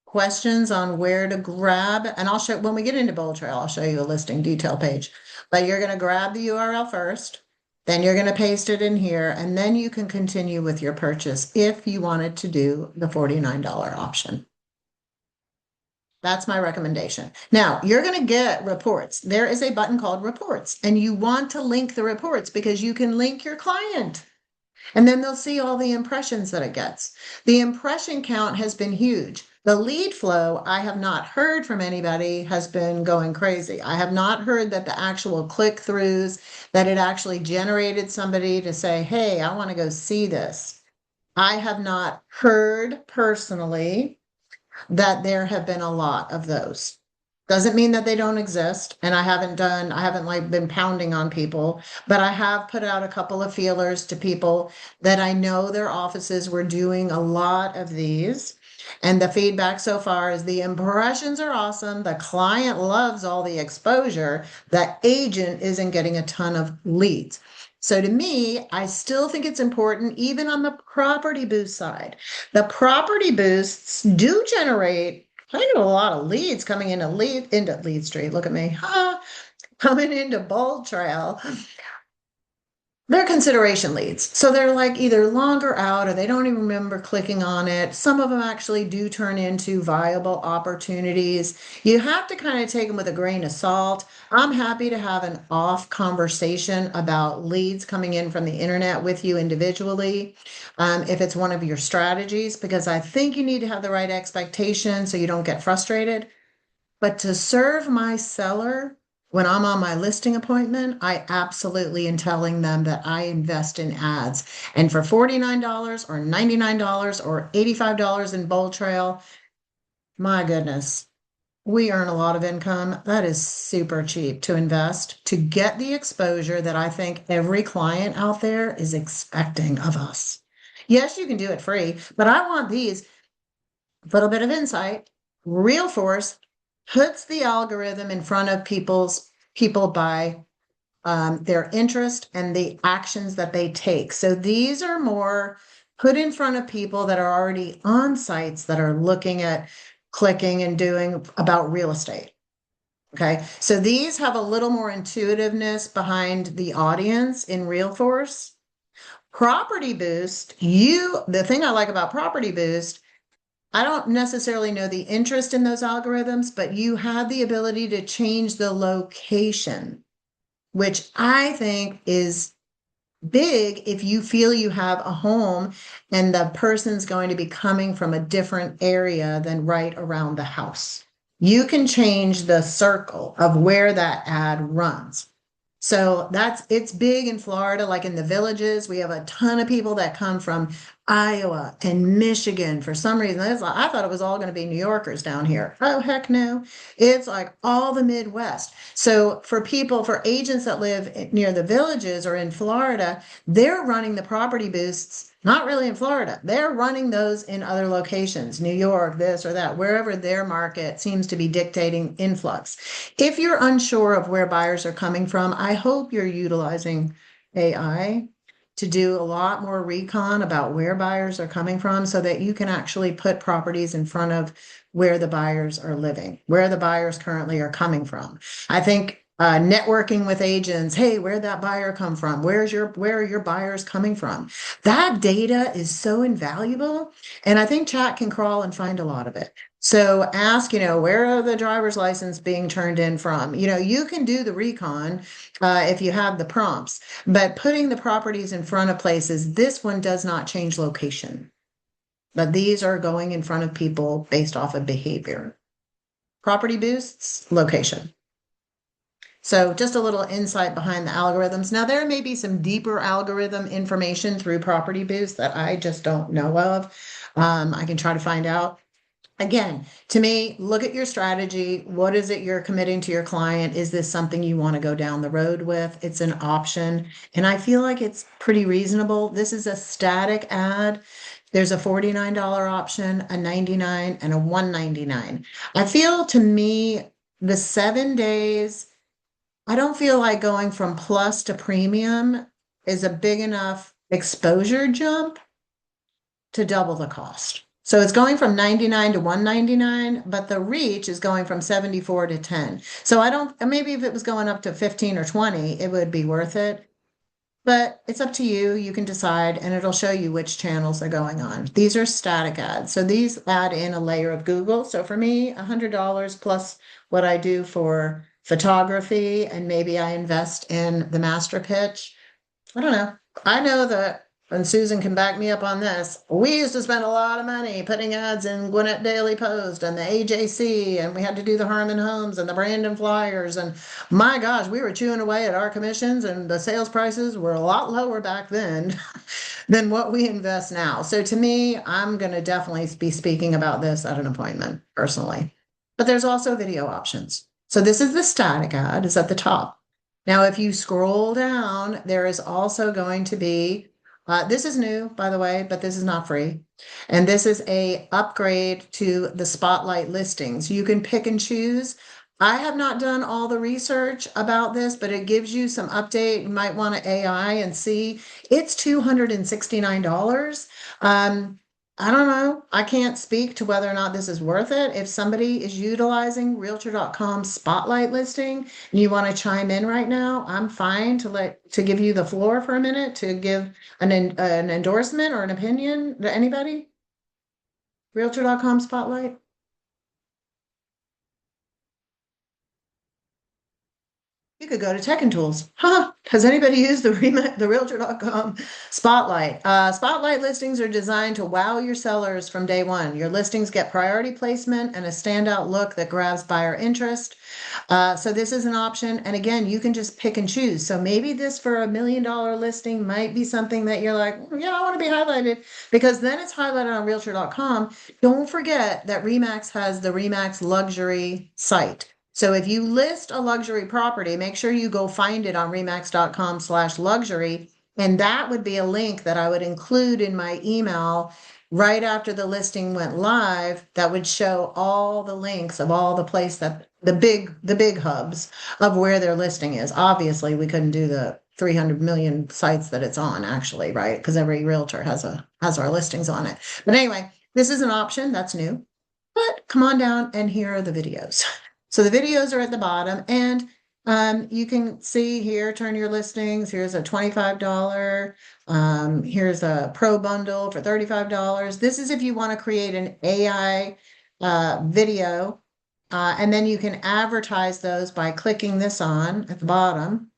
Questions on where to grab, and I'll show, when we get into Bold Trail, I'll show you a listing detail page, but you're going to grab the URL first. Then you're going to paste it in here, and then you can continue with your purchase if you wanted to do the $49 option. That's my recommendation. Now, you're going to get reports. There is a button called reports, and you want to link the reports because you can link your client. And then they'll see all the impressions that it gets. The impression count has been huge. The lead flow, I have not heard from anybody, has been going crazy. I have not heard that the actual click-throughs, that it actually generated somebody to say, hey, I want to go see this. I have not heard personally that there have been a lot of those. Doesn't mean that they don't exist. And I haven't like been pounding on people, but I have put out a couple of feelers to people that I know their offices were doing a lot of these. And the feedback so far is the impressions are awesome. The client loves all the exposure. The agent isn't getting a ton of leads. So to me, I still think it's important, even on the property boost side. The property boosts do generate kind of a lot of leads coming into Lead Street. Look at me. Coming into Bold Trail. They're consideration leads. So they're like either longer out or they don't even remember clicking on it. Some of them actually do turn into viable opportunities. You have to kind of take them with a grain of salt. I'm happy to have an off conversation about leads coming in from the internet with you individually. If it's one of your strategies, because I think you need to have the right expectation so you don't get frustrated. But to serve my seller, when I'm on my listing appointment, I absolutely am telling them that I invest in ads. And for $49 or $99 or $85 in Bold Trail, my goodness, we earn a lot of income. That is super cheap to invest to get the exposure that I think every client out there is expecting of us. Yes, you can do it free, but I want these little bit of insight, real force, puts the algorithm in front of people by their interest and the actions that they take. So these are more put in front of people that are already on sites that are looking at clicking and doing about real estate. Okay, so these have a little more intuitiveness behind the audience in Realforce. Property Boost, the thing I like about Property Boost, I don't necessarily know the interest in those algorithms, but you have the ability to change the location, which I think is big if you feel you have a home and the person's going to be coming from a different area than right around the house. You can change the circle of where that ad runs. So it's big in Florida, like in the villages. We have a ton of people that come from Iowa and Michigan for some reason. I thought it was all going to be New Yorkers down here. Oh, heck no. It's like all the Midwest. So for agents that live near the villages or in Florida, they're running the property boosts, not really in Florida. They're running those in other locations, New York, this or that, wherever their market seems to be dictating influx. If you're unsure of where buyers are coming from, I hope you're utilizing AI to do a lot more recon about where buyers are coming from so that you can actually put properties in front of where the buyers are living, where the buyers currently are coming from. I think networking with agents, hey, where'd that buyer come from? Where are your buyers coming from? That data is so invaluable. And I think chat can crawl and find a lot of it. So ask, where are the driver's license being turned in from? You can do the recon if you have the prompts, but putting the properties in front of places, this one does not change location. But these are going in front of people based off of behavior. Property boosts, location. So just a little insight behind the algorithms. Now, there may be some deeper algorithm information through Property Boost that I just don't know of. I can try to find out. Again, to me, look at your strategy. What is it you're committing to your client? Is this something you want to go down the road with? It's an option. And I feel like it's pretty reasonable. This is a static ad. There's a $49 option, a $99, and a $199. I feel, to me, the 7 days, I don't feel like going from plus to premium is a big enough exposure jump to double the cost. So it's going from 99 to 199, but the reach is going from 74 to 10. So maybe if it was going up to 15 or 20, it would be worth it. But it's up to you. You can decide, and it'll show you which channels are going on. These are static ads. So these add in a layer of Google. So for me, $100 plus what I do for photography, and maybe I invest in the master pitch. I don't know. I know that, and Susan can back me up on this, we used to spend a lot of money putting ads in Gwinnett Daily Post and the AJC, and we had to do the Harmon Homes and the Brandon Flyers. And my gosh, we were chewing away at our commissions, and the sales prices were a lot lower back then than what we invest now. So to me, I'm going to definitely be speaking about this at an appointment personally. But there's also video options. So this is the static ad, is at the top. Now, if you scroll down, there is also going to be, this is new, by the way, but this is not free. And this is a upgrade to the Spotlight listings. You can pick and choose. I have not done all the research about this, but it gives you some update. You might want to AI and see. It's $269. I don't know. I can't speak to whether or not this is worth it. If somebody is utilizing Realtor.com Spotlight listing and you want to chime in right now, I'm fine to give you the floor for a minute to give an endorsement or an opinion to anybody. Realtor.com Spotlight. You could go to Tech and Tools. Has anybody used the Realtor.com Spotlight? Spotlight listings are designed to wow your sellers from day one. Your listings get priority placement and a standout look that grabs buyer interest. So this is an option. And again, you can just pick and choose. So maybe this for $1 million listing might be something that you're like, yeah, I want to be highlighted, because then it's highlighted on Realtor.com. Don't forget that REMAX has the REMAX luxury site. So if you list a luxury property, make sure you go find it on remax.com/luxury. And that would be a link that I would include in my email right after the listing went live, that would show all the links of all the place that the big hubs of where their listing is. Obviously, we couldn't do the 300 million sites that it's on, actually, right? Because every realtor has our listings on it. But anyway, this is an option that's new. But come on down and here are the videos. So the videos are at the bottom, and you can see here, turn your listings. Here's a $25. Here's a pro bundle for $35. This is if you want to create an AI video, and then you can advertise those by clicking this on at the bottom.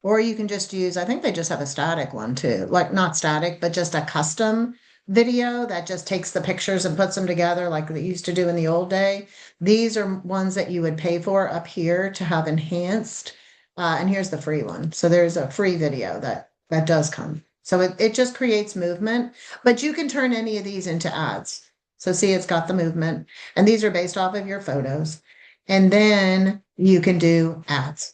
Or you can just use, I think they just have a static one too, like not static, but just a custom video that just takes the pictures and puts them together like they used to do in the old day. These are ones that you would pay for up here to have enhanced. And here's the free one. So there's a free video that does come. So it just creates movement, but you can turn any of these into ads. So see, it's got the movement, and these are based off of your photos. And then you can do ads.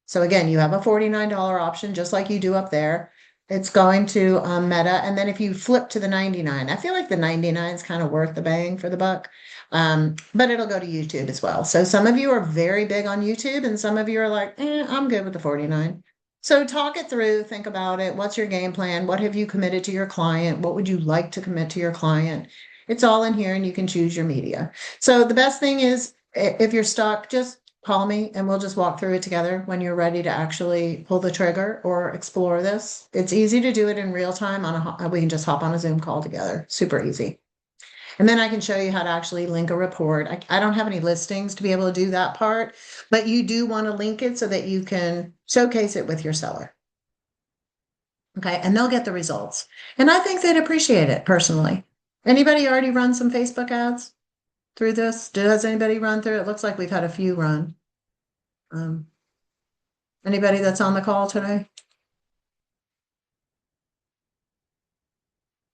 So again, you have a $49 option, just like you do up there. It's going to Meta. And then if you flip to the 99, I feel like the 99 is kind of worth the bang for the buck. But it'll go to YouTube as well. So some of you are very big on YouTube, and some of you are like, I'm good with the 49. So talk it through, think about it. What's your game plan? What have you committed to your client? What would you like to commit to your client? It's all in here, and you can choose your media. So the best thing is, if you're stuck, just call me and we'll just walk through it together when you're ready to actually pull the trigger or explore this. It's easy to do it in real time we can just hop on a Zoom call together. Super easy. And then I can show you how to actually link a report. I don't have any listings to be able to do that part, but you do want to link it so that you can showcase it with your seller. Okay, and they'll get the results. And I think they'd appreciate it personally. Anybody already run some Facebook ads through this? Does anybody run through it? Looks like we've had a few run. Anybody that's on the call today?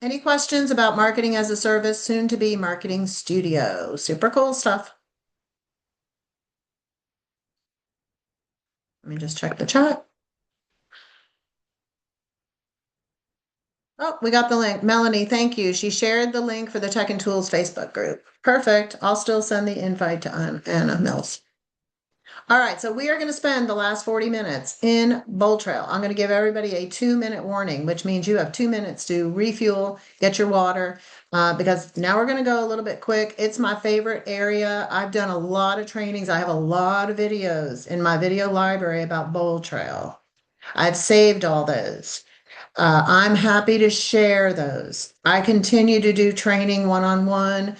Any questions about marketing as a service, soon to be marketing studio? Super cool stuff. Let me just check the chat. Oh, we got the link. Melanie, thank you. She shared the link for the Tech and Tools Facebook group. Perfect. I'll still send the invite to Anna Mills. All right, so we are going to spend the last 40 minutes in Bold Trail. I'm going to give everybody a 2-minute warning, which means you have 2 minutes to refuel, get your water, because now we're going to go a little bit quick. It's my favorite area. I've done a lot of trainings. I have a lot of videos in my video library about Bold Trail. I've saved all those. I'm happy to share those. I continue to do training one-on-one.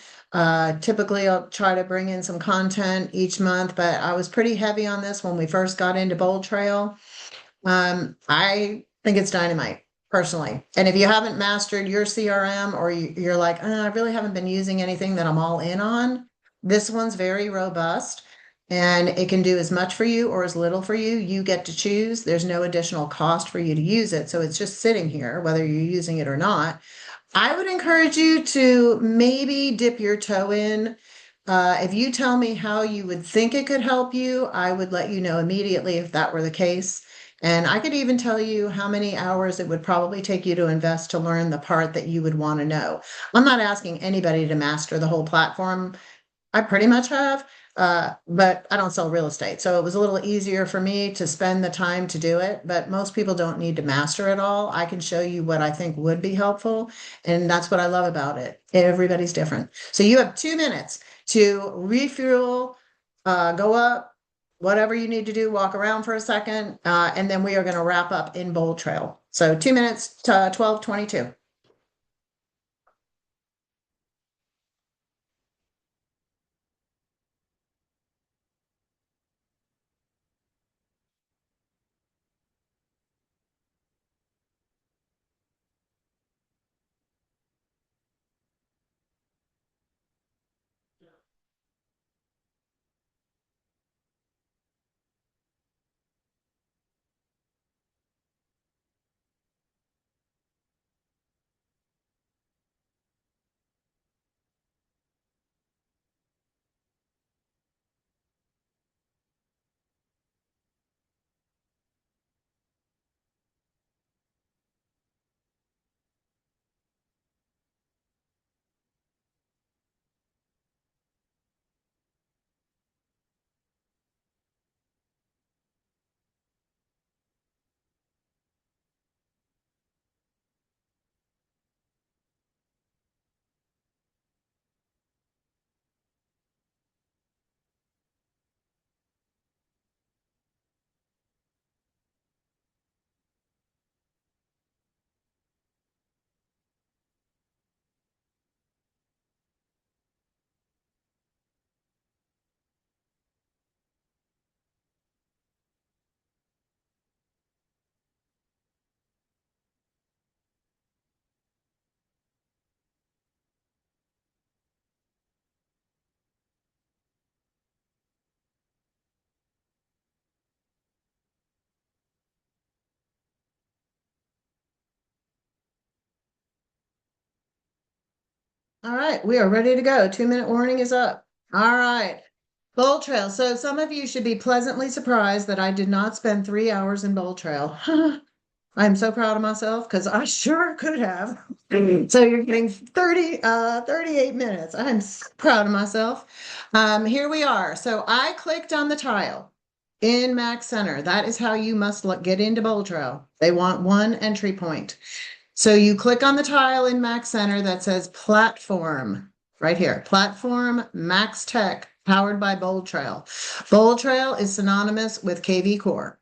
Typically, I'll try to bring in some content each month, but I was pretty heavy on this when we first got into Bold Trail. I think it's dynamite, personally. And if you haven't mastered your CRM, or you're like, I really haven't been using anything that I'm all in on, this one's very robust. And it can do as much for you or as little for you. You get to choose. There's no additional cost for you to use it. So it's just sitting here, whether you're using it or not. I would encourage you to maybe dip your toe in. If you tell me how you would think it could help you, I would let you know immediately if that were the case. And I could even tell you how many hours it would probably take you to invest to learn the part that you would want to know. I'm not asking anybody to master the whole platform. I pretty much have, but I don't sell real estate. So it was a little easier for me to spend the time to do it, but most people don't need to master it all. I can show you what I think would be helpful. And that's what I love about it. Everybody's different. So you have 2 minutes to refuel, go up, whatever you need to do, walk around for a second, and then we are going to wrap up in Bold Trail. So 2 minutes to 12:22. All right, we are ready to go. 2-minute warning is up. All right. Bold Trail. So some of you should be pleasantly surprised that I did not spend 3 hours in Bold Trail. I'm so proud of myself because I sure could have. So you're getting 38 minutes. I'm so proud of myself. Here we are. So I clicked on the tile in Max Center. That is how you must get into Bold Trail. They want one entry point. So you click on the tile in Max Center that says platform right here, platform Max Tech powered by Bold Trail. Bold Trail is synonymous with KV Core.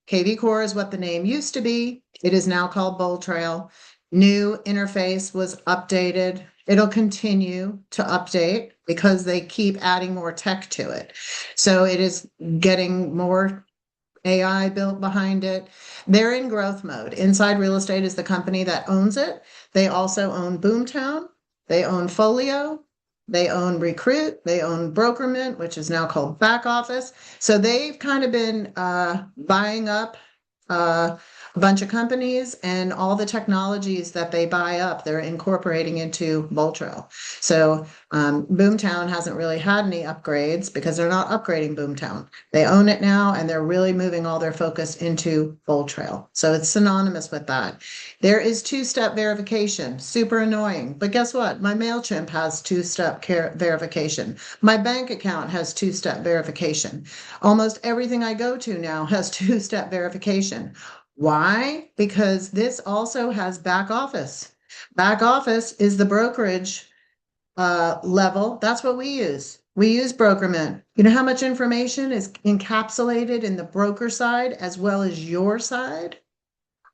KV Core is what the name used to be. It is now called Bold Trail. New interface was updated. It'll continue to update because they keep adding more tech to it. So it is getting more AI built behind it. They're in growth mode. Inside Real Estate is the company that owns it. They also own Boomtown. They own Folio. They own Recruit. They own Brokerment, which is now called Back Office. So they've kind of been buying up a bunch of companies, and all the technologies that they buy up, they're incorporating into Bold Trail. So Boomtown hasn't really had any upgrades because they're not upgrading Boomtown. They own it now, and they're really moving all their focus into Bold Trail. So it's synonymous with that. There is two-step verification, super annoying. But guess what? My MailChimp has two-step verification. My bank account has two-step verification. Almost everything I go to now has two-step verification. Why? Because this also has back office. Back office is the brokerage level. That's what we use. We use Brokerment. You know how much information is encapsulated in the broker side as well as your side?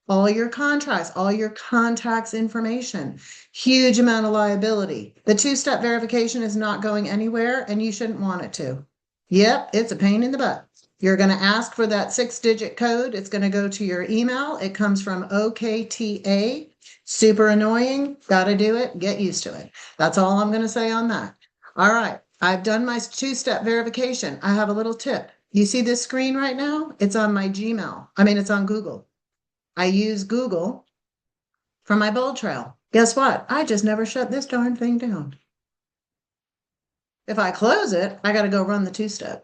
All your contracts, all your contacts information, huge amount of liability. The two-step verification is not going anywhere, and you shouldn't want it to. Yep, it's a pain in the butt. You're going to ask for that 6-digit code. It's going to go to your email. It comes from OKTA. Super annoying. Got to do it. Get used to it. That's all I'm going to say on that. All right. I've done my two-step verification. I have a little tip. You see this screen right now? It's on my Gmail. It's on Google. I use Google for my Bold Trail. Guess what? I just never shut this darn thing down. If I close it, I got to go run the two-step.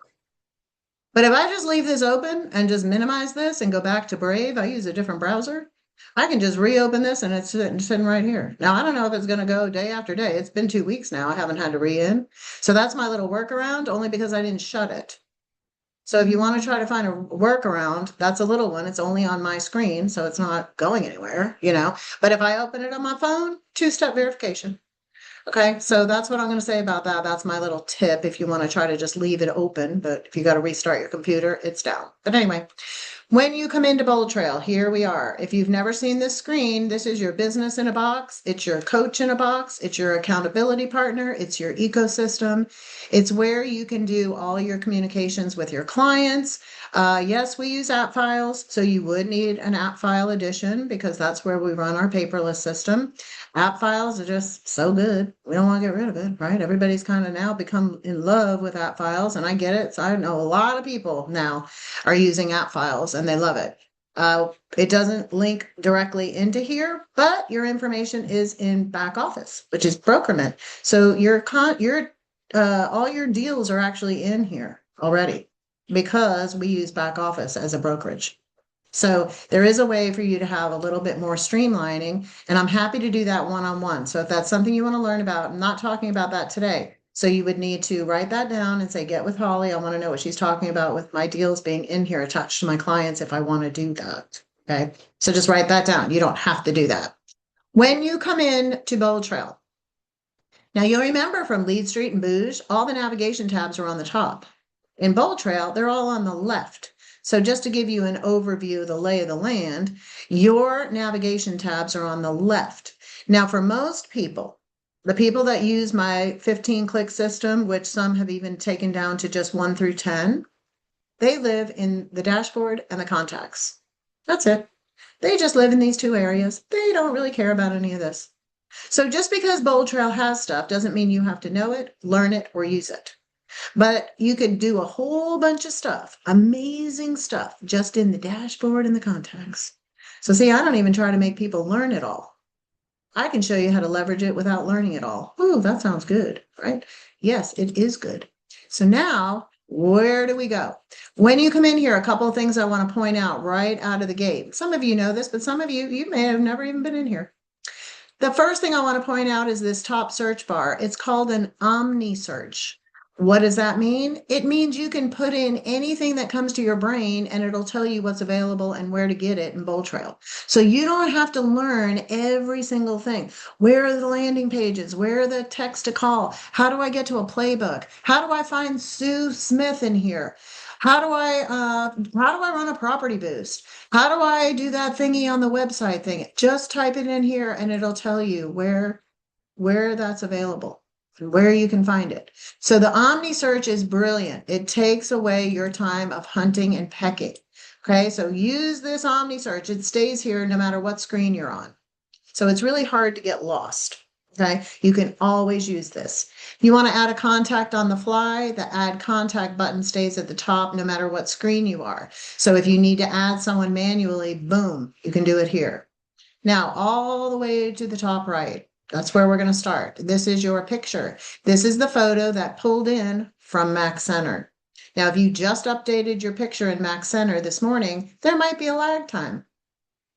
But if I just leave this open and just minimize this and go back to Brave, I use a different browser. I can just reopen this and it's sitting right here. Now, I don't know if it's going to go day after day. It's been 2 weeks now. I haven't had to re-in. So that's my little workaround, only because I didn't shut it. So if you want to try to find a workaround, that's a little one. It's only on my screen, so it's not going anywhere, But if I open it on my phone, two-step verification. Okay, so that's what I'm going to say about that. That's my little tip if you want to try to just leave it open, but if you got to restart your computer, it's down. But anyway, when you come into Bold Trail, here we are. If you've never seen this screen, this is your business in a box. It's your coach in a box. It's your accountability partner. It's your ecosystem. It's where you can do all your communications with your clients. Yes, we use app files, so you would need an app file edition because that's where we run our paperless system. App files are just so good. We don't want to get rid of it, right? Everybody's kind of now become in love with app files, and I get it. So I know a lot of people now are using app files and they love it. It doesn't link directly into here, but your information is in back office, which is Brokerment. So all your deals are actually in here already because we use back office as a brokerage. So there is a way for you to have a little bit more streamlining, and I'm happy to do that one-on-one. So if that's something you want to learn about, I'm not talking about that today. So you would need to write that down and say, get with Holly. I want to know what she's talking about with my deals being in here attached to my clients if I want to do that. Okay. So just write that down. You don't have to do that. When you come in to Bold Trail, now you'll remember from Lead Street and Bouge, all the navigation tabs are on the top. In Bold Trail, they're all on the left. So just to give you an overview of the lay of the land, your navigation tabs are on the left. Now, for most people, the people that use my 15-click system, which some have even taken down to just 1 through 10, they live in the dashboard and the contacts. That's it. They just live in these two areas. They don't really care about any of this. So just because Bold Trail has stuff doesn't mean you have to know it, learn it, or use it. But you could do a whole bunch of stuff, amazing stuff, just in the dashboard and the contacts. So see, I don't even try to make people learn it all. I can show you how to leverage it without learning it all. Ooh, that sounds good, right? Yes, it is good. So now, where do we go? When you come in here, a couple of things I want to point out right out of the gate. Some of you know this, but some of you may have never even been in here. The first thing I want to point out is this top search bar. It's called an omni search. What does that mean? It means you can put in anything that comes to your brain and it'll tell you what's available and where to get it in Bold Trail. So you don't have to learn every single thing. Where are the landing pages? Where are the text to call? How do I get to a playbook? How do I find Sue Smith in here? How do I run a property boost? How do I do that thingy on the website thing? Just type it in here and it'll tell you where that's available and where you can find it. So the Omni search is brilliant. It takes away your time of hunting and pecking. Okay, so use this Omni search. It stays here no matter what screen you're on. So it's really hard to get lost. Okay, you can always use this. You want to add a contact on the fly, the add contact button stays at the top no matter what screen you are. So if you need to add someone manually, boom, you can do it here. Now, all the way to the top right, that's where we're going to start. This is your picture. This is the photo that pulled in from Max Center. Now, if you just updated your picture in Max Center this morning, there might be a lag time.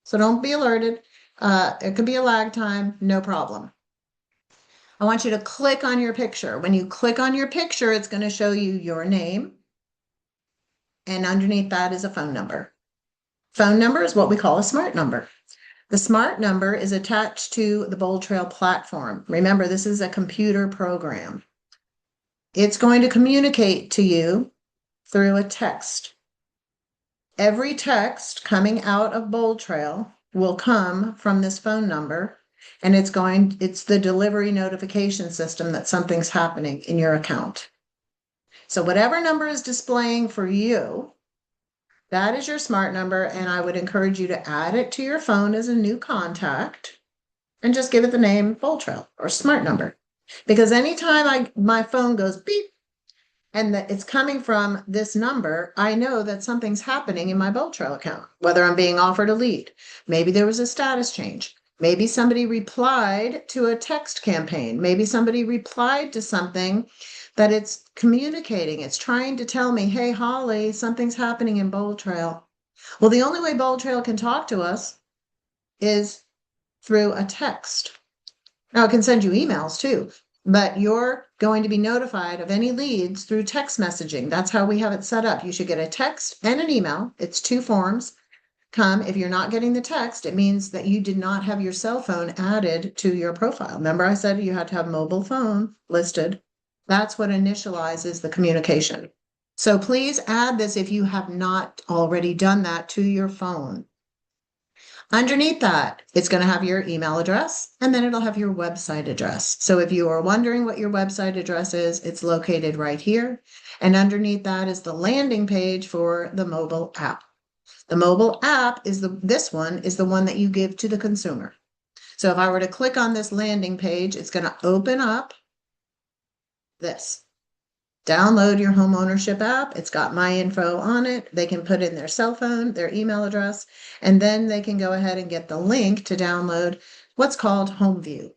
So don't be alerted. It could be a lag time, no problem. I want you to click on your picture. When you click on your picture, it's going to show you your name. And underneath that is a phone number. Phone number is what we call a smart number. The smart number is attached to the Bold Trail platform. Remember, this is a computer program. It's going to communicate to you through a text. Every text coming out of Bold Trail will come from this phone number, and it's the delivery notification system that something's happening in your account. So whatever number is displaying for you, that is your smart number, and I would encourage you to add it to your phone as a new contact and just give it the name Bold Trail or smart number. Because anytime my phone goes beep and that it's coming from this number, I know that something's happening in my Bold Trail account, whether I'm being offered a lead. Maybe there was a status change. Maybe somebody replied to a text campaign. Maybe somebody replied to something that it's communicating. It's trying to tell me, hey, Holly, something's happening in Bold Trail. Well, the only way Bold Trail can talk to us is through a text. Now, it can send you emails too, but you're going to be notified of any leads through text messaging. That's how we have it set up. You should get a text and an email. It's two forms. If you're not getting the text, it means that you did not have your cell phone added to your profile. Remember I said you had to have mobile phone listed. That's what initializes the communication. So please add this if you have not already done that to your phone. Underneath that, it's going to have your email address, and then it'll have your website address. So if you are wondering what your website address is, it's located right here. And underneath that is the landing page for the mobile app. The mobile app is this one is the one that you give to the consumer. So if I were to click on this landing page, it's going to open up this. Download your home ownership app. It's got my info on it. They can put in their cell phone, their email address, and then they can go ahead and get the link to download what's called Home View.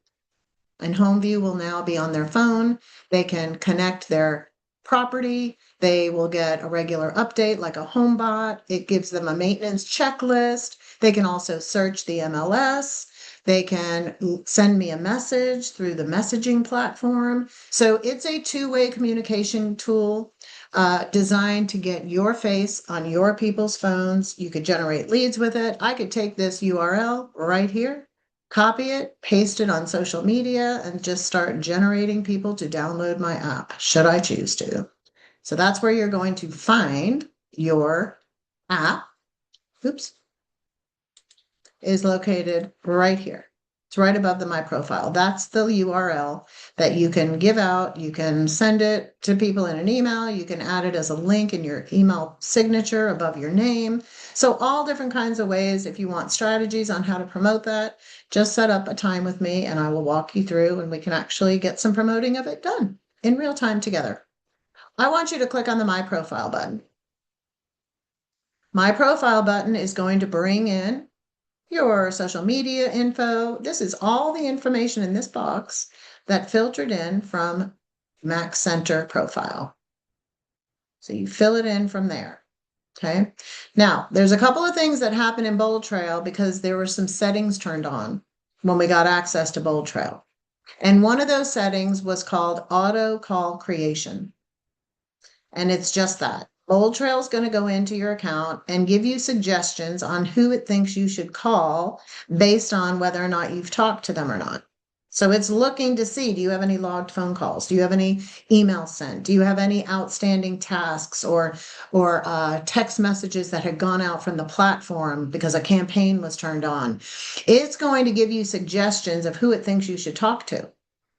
And Home View will now be on their phone. They can connect their property. They will get a regular update like a home bot. It gives them a maintenance checklist. They can also search the MLS. They can send me a message through the messaging platform. So it's a two-way communication tool designed to get your face on your people's phones. You could generate leads with it. I could take this URL right here, copy it, paste it on social media, and just start generating people to download my app, should I choose to. So that's where you're going to find your app. Oops. Is located right here. It's right above the My Profile. That's the URL that you can give out. You can send it to people in an email. You can add it as a link in your email signature above your name. So all different kinds of ways. If you want strategies on how to promote that, just set up a time with me and I will walk you through and we can actually get some promoting of it done in real time together. I want you to click on the My Profile button. My Profile button is going to bring in your social media info. This is all the information in this box that filtered in from REMAX Center profile. So you fill it in from there. Okay. Now, there's a couple of things that happen in Bold Trail because there were some settings turned on when we got access to Bold Trail. And one of those settings was called auto call creation. And it's just that. Bold Trail is going to go into your account and give you suggestions on who it thinks you should call based on whether or not you've talked to them or not. So it's looking to see, do you have any logged phone calls? Do you have any emails sent? Do you have any outstanding tasks or text messages that had gone out from the platform because a campaign was turned on? It's going to give you suggestions of who it thinks you should talk to.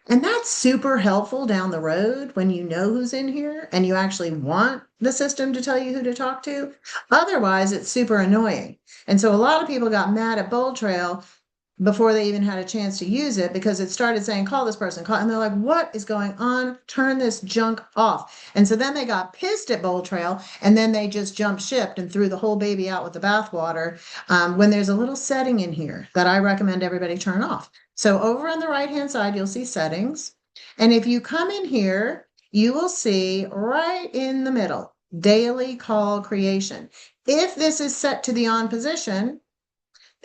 And that's super helpful down the road when you know who's in here and you actually want the system to tell you who to talk to. Otherwise, it's super annoying. And so a lot of people got mad at Bold Trail before they even had a chance to use it because it started saying, call this person, call, and they're like, what is going on? Turn this junk off. And so then they got pissed at Bold Trail and then they just jumped ship and threw the whole baby out with the bathwater when there's a little setting in here that I recommend everybody turn off. So over on the right-hand side, you'll see settings. And if you come in here, you will see right in the middle, daily call creation. If this is set to the on position,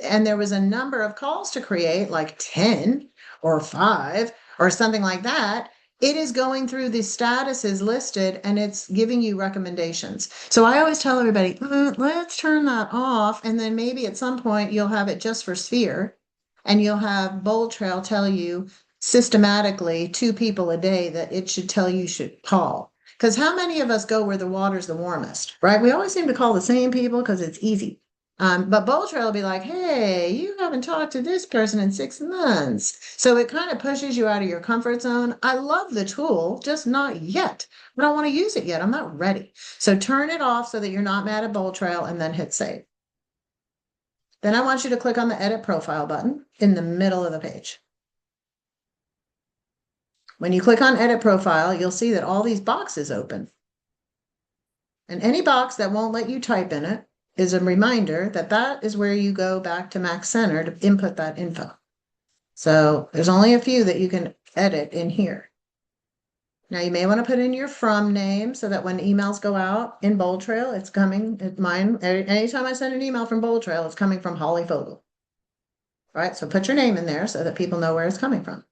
and there was a number of calls to create, like 10 or 5 or something like that, it is going through the statuses listed and it's giving you recommendations. So I always tell everybody, let's turn that off. And then maybe at some point you'll have it just for Sphere and you'll have Bold Trail tell you systematically 2 people a day that it should tell you should call. Because how many of us go where the water's the warmest, right? We always seem to call the same people because it's easy. But Bold Trail will be like, hey, you haven't talked to this person in 6 months. So it kind of pushes you out of your comfort zone. I love the tool, just not yet. I don't want to use it yet. I'm not ready. So turn it off so that you're not mad at Bold Trail and then hit save. Then I want you to click on the edit profile button in the middle of the page. When you click on edit profile, you'll see that all these boxes open. And any box that won't let you type in it is a reminder that that is where you go back to REMAX Center to input that info. So there's only a few that you can edit in here. Now you may want to put in your from name so that when emails go out in Bold Trail, it's coming at mine. Anytime I send an email from Bold Trail, it's coming from Holly Fogel. Right? So put your name in there so that people know where it's coming from.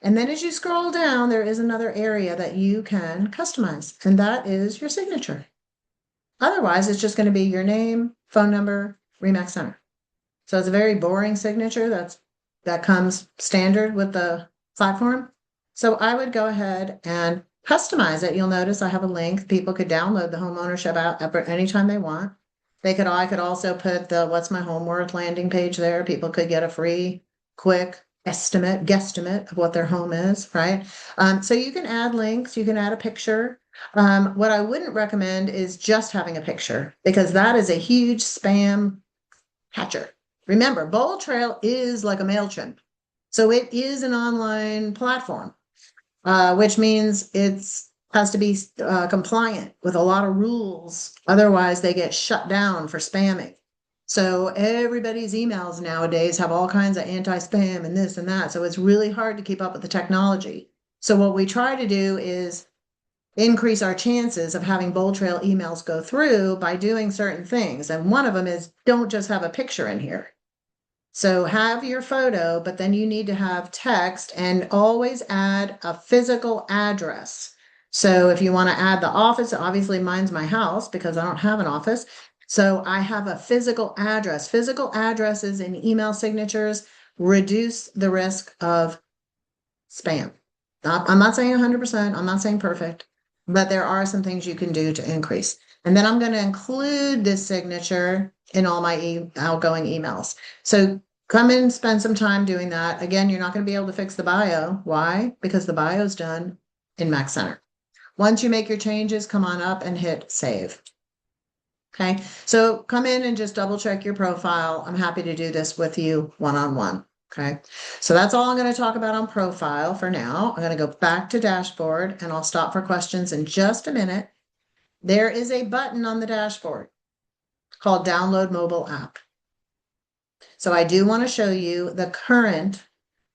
And then as you scroll down, there is another area that you can customize, and that is your signature. Otherwise, it's just going to be your name, phone number, REMAX Center. So it's a very boring signature that comes standard with the platform. So I would go ahead and customize it. You'll notice I have a link. People could download the homeownership app anytime they want. I could also put the What's My Home Worth landing page there. People could get a free, quick guesstimate of what their home is, right? So you can add links, you can add a picture. What I wouldn't recommend is just having a picture because that is a huge spam catcher. Remember, Bold Trail is like a MailChimp. So it is an online platform, which means it has to be compliant with a lot of rules. Otherwise, they get shut down for spamming. So everybody's emails nowadays have all kinds of anti-spam and this and that. So it's really hard to keep up with the technology. So what we try to do is increase our chances of having Bold Trail emails go through by doing certain things. And one of them is don't just have a picture in here. So have your photo, but then you need to have text and always add a physical address. So if you want to add the office, obviously mine's my house because I don't have an office. So I have a physical address. Physical addresses in email signatures reduce the risk of spam. I'm not saying 100%. I'm not saying perfect, but there are some things you can do to increase. And then I'm going to include this signature in all my outgoing emails. So come in and spend some time doing that. Again, you're not going to be able to fix the bio. Why? Because the bio is done in REMAX Center. Once you make your changes, come on up and hit save. Okay, so come in and just double check your profile. I'm happy to do this with you one-on-one. Okay, so that's all I'm going to talk about on profile for now. I'm going to go back to dashboard and I'll stop for questions in just a minute. There is a button on the dashboard called Download Mobile App. So I do want to show you the current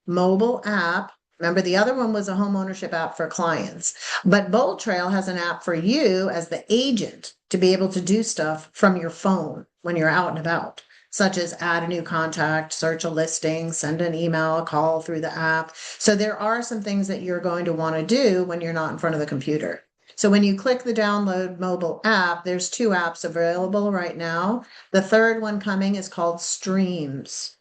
mobile app. Remember, the other one was a home ownership app for clients, but Bold Trail has an app for you as the agent to be able to do stuff from your phone when you're out and about, such as add a new contact, search a listing, send an email, a call through the app. So there are some things that you're going to want to do when you're not in front of the computer. So when you click the download mobile app, there's 2 apps available right now. The third one coming is called Streams.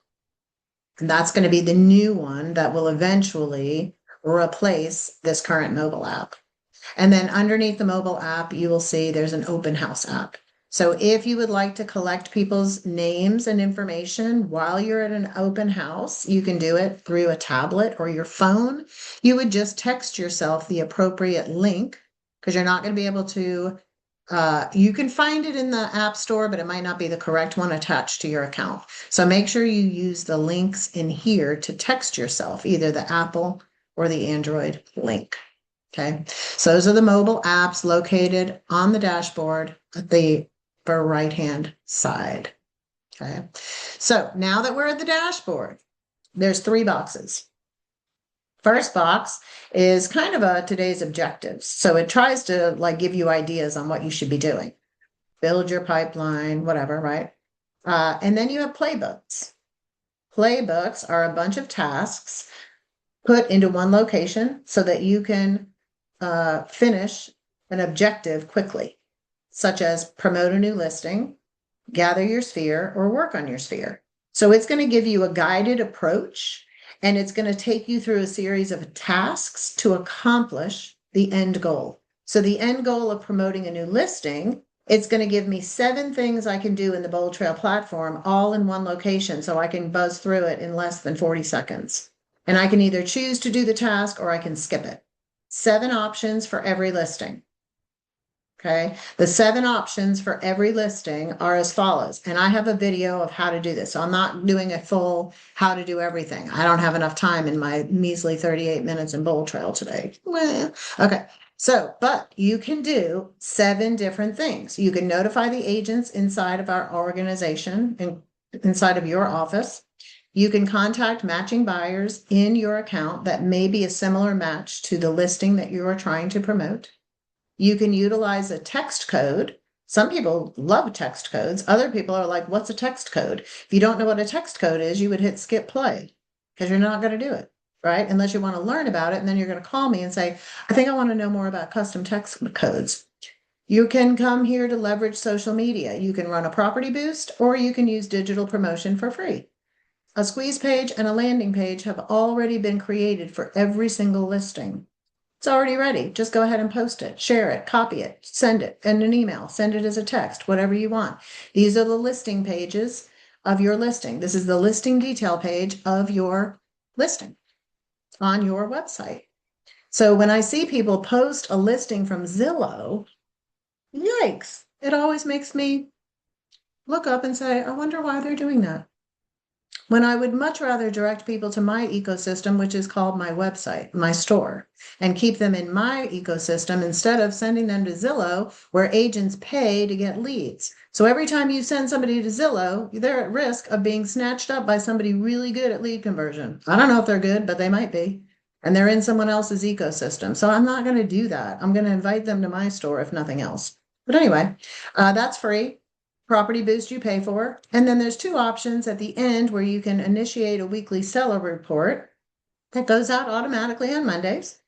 And that's going to be the new one that will eventually replace this current mobile app. And then underneath the mobile app, you will see there's an open house app. So if you would like to collect people's names and information while you're at an open house, you can do it through a tablet or your phone. You would just text yourself the appropriate link, because you're not going to be able to, you can find it in the App Store, but it might not be the correct one attached to your account. So make sure you use the links in here to text yourself, either the Apple or the Android link. Okay, so those are the mobile apps located on the dashboard at the upper right-hand side. Okay, so now that we're at the dashboard, there's 3 boxes. First box is kind of a today's objectives. So it tries to like give you ideas on what you should be doing. Build your pipeline, whatever, right? And then you have playbooks. Playbooks are a bunch of tasks put into one location so that you can finish an objective quickly, such as promote a new listing, gather your sphere, or work on your sphere. So it's going to give you a guided approach, and it's going to take you through a series of tasks to accomplish the end goal. So the end goal of promoting a new listing, it's going to give me 7 things I can do in the Bold Trail platform, all in one location, so I can buzz through it in less than 40 seconds. And I can either choose to do the task or I can skip it. 7 options for every listing. Okay, the 7 options for every listing are as follows. And I have a video of how to do this. So I'm not doing a full how to do everything. I don't have enough time in my measly 38 minutes in Bold Trail today. Well, okay. So, but you can do 7 different things. You can notify the agents inside of our organization and inside of your office. You can contact matching buyers in your account that may be a similar match to the listing that you are trying to promote. You can utilize a text code. Some people love text codes. Other people are like, what's a text code? If you don't know what a text code is, you would hit skip play because you're not going to do it, right? Unless you want to learn about it. And then you're going to call me and say, I think I want to know more about custom text codes. You can come here to leverage social media. You can run a property boost, or you can use digital promotion for free. A squeeze page and a landing page have already been created for every single listing. It's already ready. Just go ahead and post it, share it, copy it, send it in an email, send it as a text, whatever you want. These are the listing pages of your listing. This is the listing detail page of your listing on your website. So when I see people post a listing from Zillow, yikes, it always makes me look up and say, I wonder why they're doing that. When I would much rather direct people to my ecosystem, which is called my website, my store, and keep them in my ecosystem instead of sending them to Zillow, where agents pay to get leads. So every time you send somebody to Zillow, they're at risk of being snatched up by somebody really good at lead conversion. I don't know if they're good, but they might be. And they're in someone else's ecosystem. So I'm not going to do that. I'm going to invite them to my store, if nothing else. But anyway, that's free. Property boost you pay for. And then there's 2 options at the end where you can initiate a weekly seller report that goes out automatically on Mondays,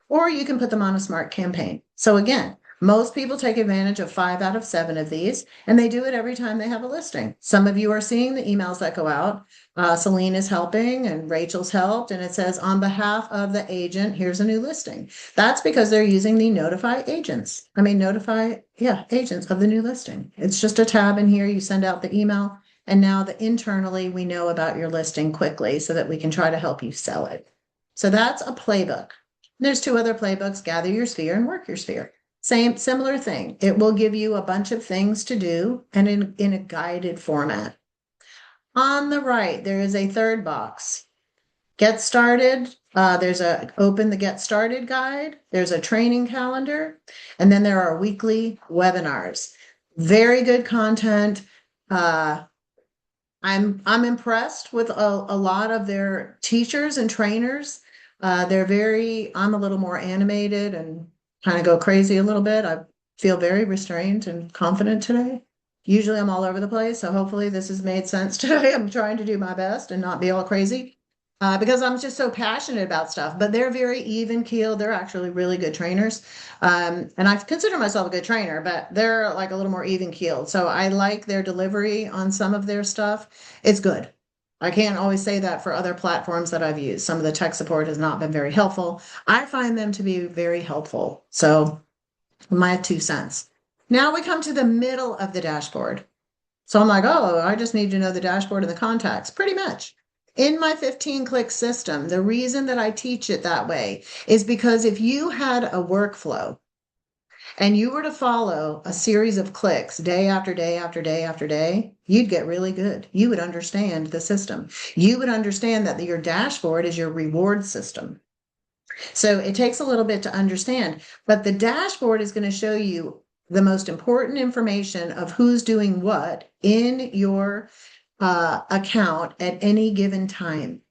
or you can put them on a smart campaign. So again, most people take advantage of 5 out of 7 of these, and they do it every time they have a listing. Some of you are seeing the emails that go out. Celine is helping and Rachel's helped, and it says on behalf of the agent, here's a new listing. That's because they're using the notify agents of the new listing. It's just a tab in here. You send out the email, and now internally we know about your listing quickly so that we can try to help you sell it. So that's a playbook. There's 2 other playbooks, gather your sphere and work your sphere. Similar thing. It will give you a bunch of things to do and in a guided format. On the right, there is a 3rd box. Get started. There's open the get started guide. There's a training calendar. And then there are weekly webinars. Very good content. I'm impressed with a lot of their teachers and trainers. I'm a little more animated and kind of go crazy a little bit. I feel very restrained and confident today. Usually I'm all over the place, so hopefully this has made sense today. I'm trying to do my best and not be all crazy. Because I'm just so passionate about stuff, but they're very even keeled. They're actually really good trainers. And I consider myself a good trainer, but they're like a little more even keeled. So I like their delivery on some of their stuff. It's good. I can't always say that for other platforms that I've used. Some of the tech support has not been very helpful. I find them to be very helpful. So my 2 cents. Now we come to the middle of the dashboard. So I'm like, oh, I just need to know the dashboard and the contacts, pretty much. In my 15-click system, the reason that I teach it that way is because if you had a workflow and you were to follow a series of clicks day after day after day after day, you'd get really good. You would understand the system. You would understand that your dashboard is your reward system. So it takes a little bit to understand, but the dashboard is going to show you the most important information of who's doing what in your account at any given time.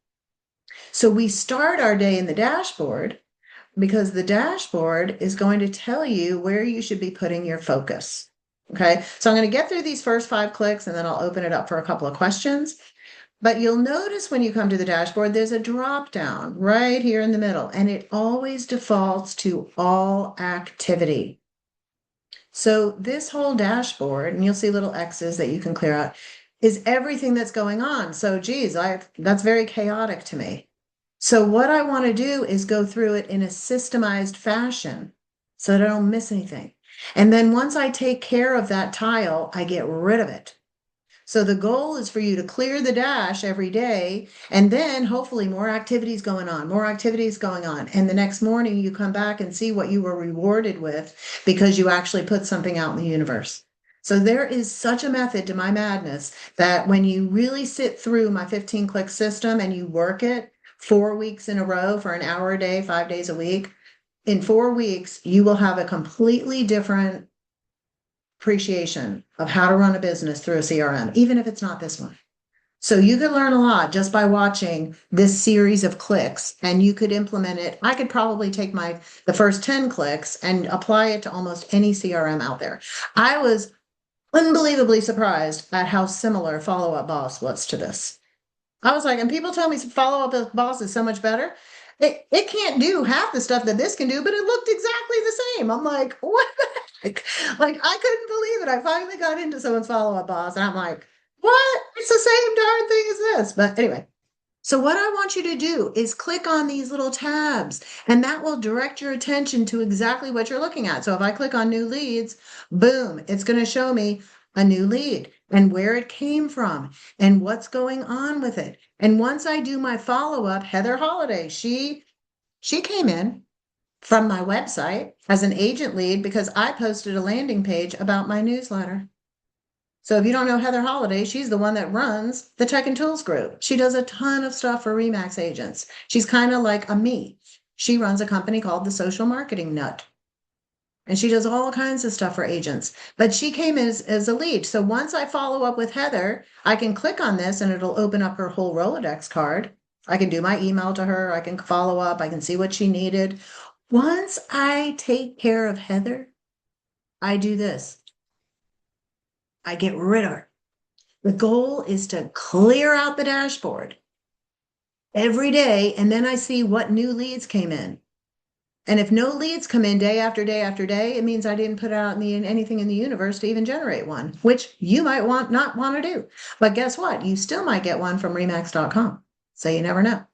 So we start our day in the dashboard because the dashboard is going to tell you where you should be putting your focus. Okay, so I'm going to get through these first 5 clicks and then I'll open it up for a couple of questions. But you'll notice when you come to the dashboard, there's a drop down right here in the middle, and it always defaults to all activity. So this whole dashboard, and you'll see little X's that you can clear out, is everything that's going on. So geez, that's very chaotic to me. So what I want to do is go through it in a systemized fashion so that I don't miss anything. And then once I take care of that tile, I get rid of it. So the goal is for you to clear the dash every day, and then hopefully more activities going on, more activities going on. And the next morning you come back and see what you were rewarded with because you actually put something out in the universe. So there is such a method to my madness that when you really sit through my 15-click system and you work it 4 weeks in a row for an hour a day, 5 days a week, in 4 weeks, you will have a completely different appreciation of how to run a business through a CRM, even if it's not this one. So you could learn a lot just by watching this series of clicks, and you could implement it. I could probably take the first 10 clicks and apply it to almost any CRM out there. I was unbelievably surprised at how similar Follow Up Boss was to this. I was like, and people tell me Follow Up Boss is so much better. It can't do half the stuff that this can do, but it looked exactly the same. I'm like, what the heck? Like, I couldn't believe it. I finally got into someone's Follow Up Boss, and I'm like, what? It's the same darn thing as this. But anyway, so what I want you to do is click on these little tabs, and that will direct your attention to exactly what you're looking at. So if I click on new leads, boom, it's going to show me a new lead and where it came from and what's going on with it. And once I do my follow-up, Heather Holiday, she came in from my website as an agent lead because I posted a landing page about my newsletter. So if you don't know Heather Holiday, she's the one that runs the Tech and Tools group. She does a ton of stuff for REMAX agents. She's kind of like a me. She runs a company called the Social Marketing Nut. And she does all kinds of stuff for agents. But she came as a lead. So once I follow up with Heather, I can click on this and it'll open up her whole Rolodex card. I can do my email to her. I can follow up. I can see what she needed. Once I take care of Heather, I do this. I get rid of her. The goal is to clear out the dashboard every day, and then I see what new leads came in. And if no leads come in day after day after day, it means I didn't put out anything in the universe to even generate one, which you might not want to do. But guess what? You still might get one from remax.com. So you never know.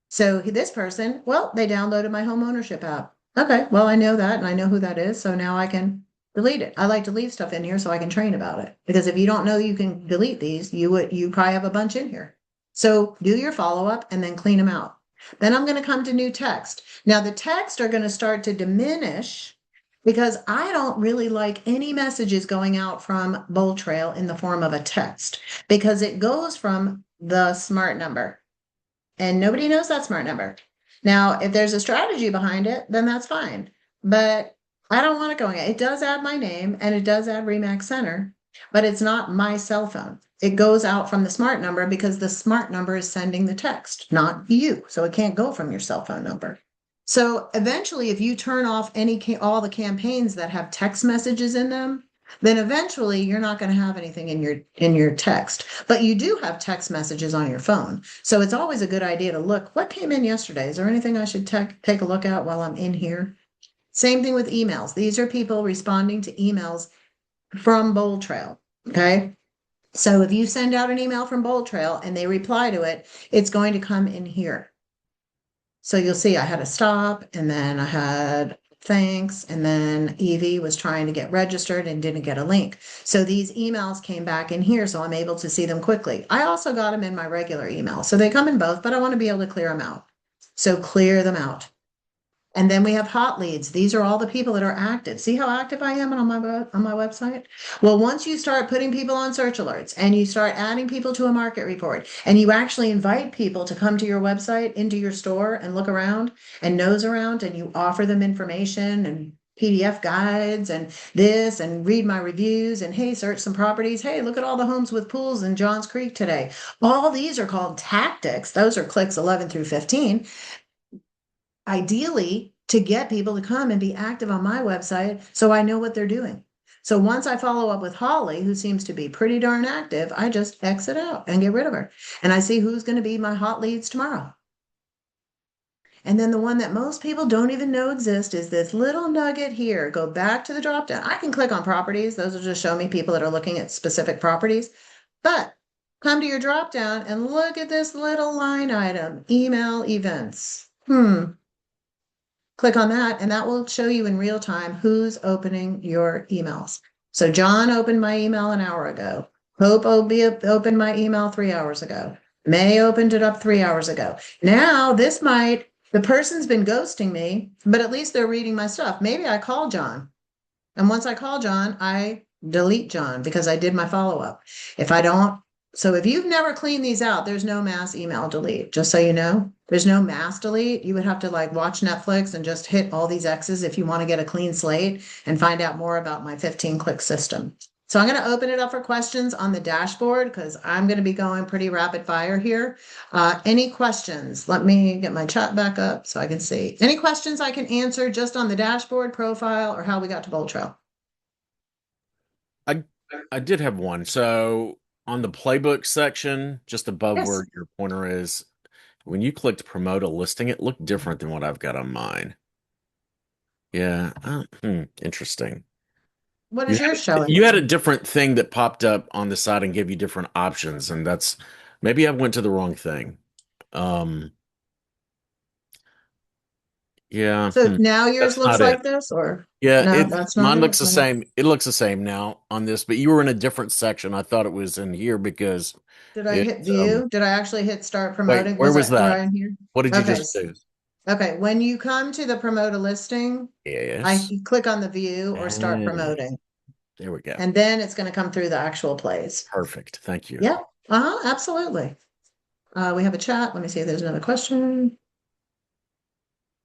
So this person, well, they downloaded my home ownership app. Okay, well, I know that and I know who that is. So now I can delete it. I like to leave stuff in here so I can train about it. Because if you don't know you can delete these, you probably have a bunch in here. So do your follow-up and then clean them out. Then I'm going to come to new text. Now the text are going to start to diminish because I don't really like any messages going out from Bold Trail in the form of a text because it goes from the smart number and nobody knows that smart number. Now, if there's a strategy behind it, then that's fine. But I don't want it going. It does add my name and it does add REMAX Center. but it's not my cell phone. It goes out from the smart number because the smart number is sending the text, not you. So it can't go from your cell phone number. So eventually, if you turn off all the campaigns that have text messages in them, then eventually you're not going to have anything in your text. But you do have text messages on your phone. So it's always a good idea to look, what came in yesterday? Is there anything I should take a look at while I'm in here? Same thing with emails. These are people responding to emails from Bold Trail. Okay. So if you send out an email from Bold Trail and they reply to it, it's going to come in here. So you'll see I had a stop, and then I had thanks, and then Evie was trying to get registered and didn't get a link. So these emails came back in here, so I'm able to see them quickly. I also got them in my regular email. So they come in both, but I want to be able to clear them out. So clear them out. And then we have hot leads. These are all the people that are active. See how active I am on my website? Well, once you start putting people on search alerts and you start adding people to a market report and you actually invite people to come to your website, into your store and look around and nose around, and you offer them information and PDF guides and this, and read my reviews, and hey, search some properties. Hey, look at all the homes with pools in Johns Creek today. All these are called tactics. Those are clicks 11 through 15. Ideally, to get people to come and be active on my website so I know what they're doing. So once I follow up with Holly, who seems to be pretty darn active, I just exit out and get rid of her. And I see who's going to be my hot leads tomorrow. And then the one that most people don't even know exists is this little nugget here. Go back to the drop down. I can click on properties. Those will just show me people that are looking at specific properties. But come to your drop down and look at this little line item, email events. Click on that, and that will show you in real time who's opening your emails. So John opened my email an hour ago. Hope opened my email 3 hours ago. May opened it up 3 hours ago. Now the person's been ghosting me, but at least they're reading my stuff. Maybe I call John. And once I call John, I delete John because I did my follow-up. So if you've never cleaned these out, there's no mass email delete, just so you know. There's no mass delete. You would have to watch Netflix and just hit all these X's if you want to get a clean slate and find out more about my 15-click system. So I'm going to open it up for questions on the dashboard because I'm going to be going pretty rapid fire here. Any questions? Let me get my chat back up so I can see. Any questions I can answer just on the dashboard profile or how we got to Bold Trail? I did have one. So on the playbook section, just above Yes. where your pointer is, when you clicked promote a listing, it looked different than what I've got on mine. Yeah. Interesting. What is yours showing? You had a different thing that popped up on the side and gave you different options, and that's maybe I went to the wrong thing. Yeah. So now yours That's looks not like it. this, or Yeah, no, that's not mine it? looks the same. It looks the same now on this, but you were in a different section. I thought it was in here because Did I hit it's view? Did I actually hit start wait, promoting? where was Were I that? in here? What did you Okay. just do? Okay. When you come to the promote a listing, Yes. you click on the view or start Ah, promoting, there we go. and then it's going to come through the actual plays. Perfect. Thank you. Yeah. Absolutely. We have a chat. Let me see if there's another question.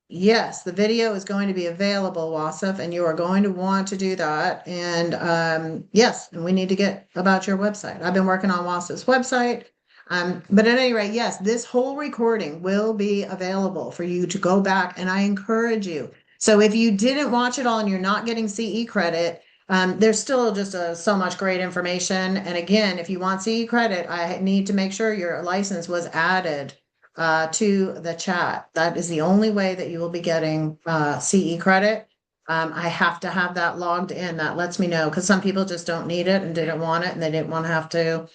Yes, the video is going to be available, Wasif, and you are going to want to do that. And yes, and we need to get about your website. I've been working on Wasif's website. But at any rate, yes, this whole recording will be available for you to go back, and I encourage you. So if you didn't watch it all and you're not getting CE credit, there's still just so much great information. And again, if you want CE credit, I need to make sure your license was added to the chat. That is the only way that you will be getting CE credit. I have to have that logged in. That lets me know, because some people just don't need it and didn't want it, and they didn't want to have to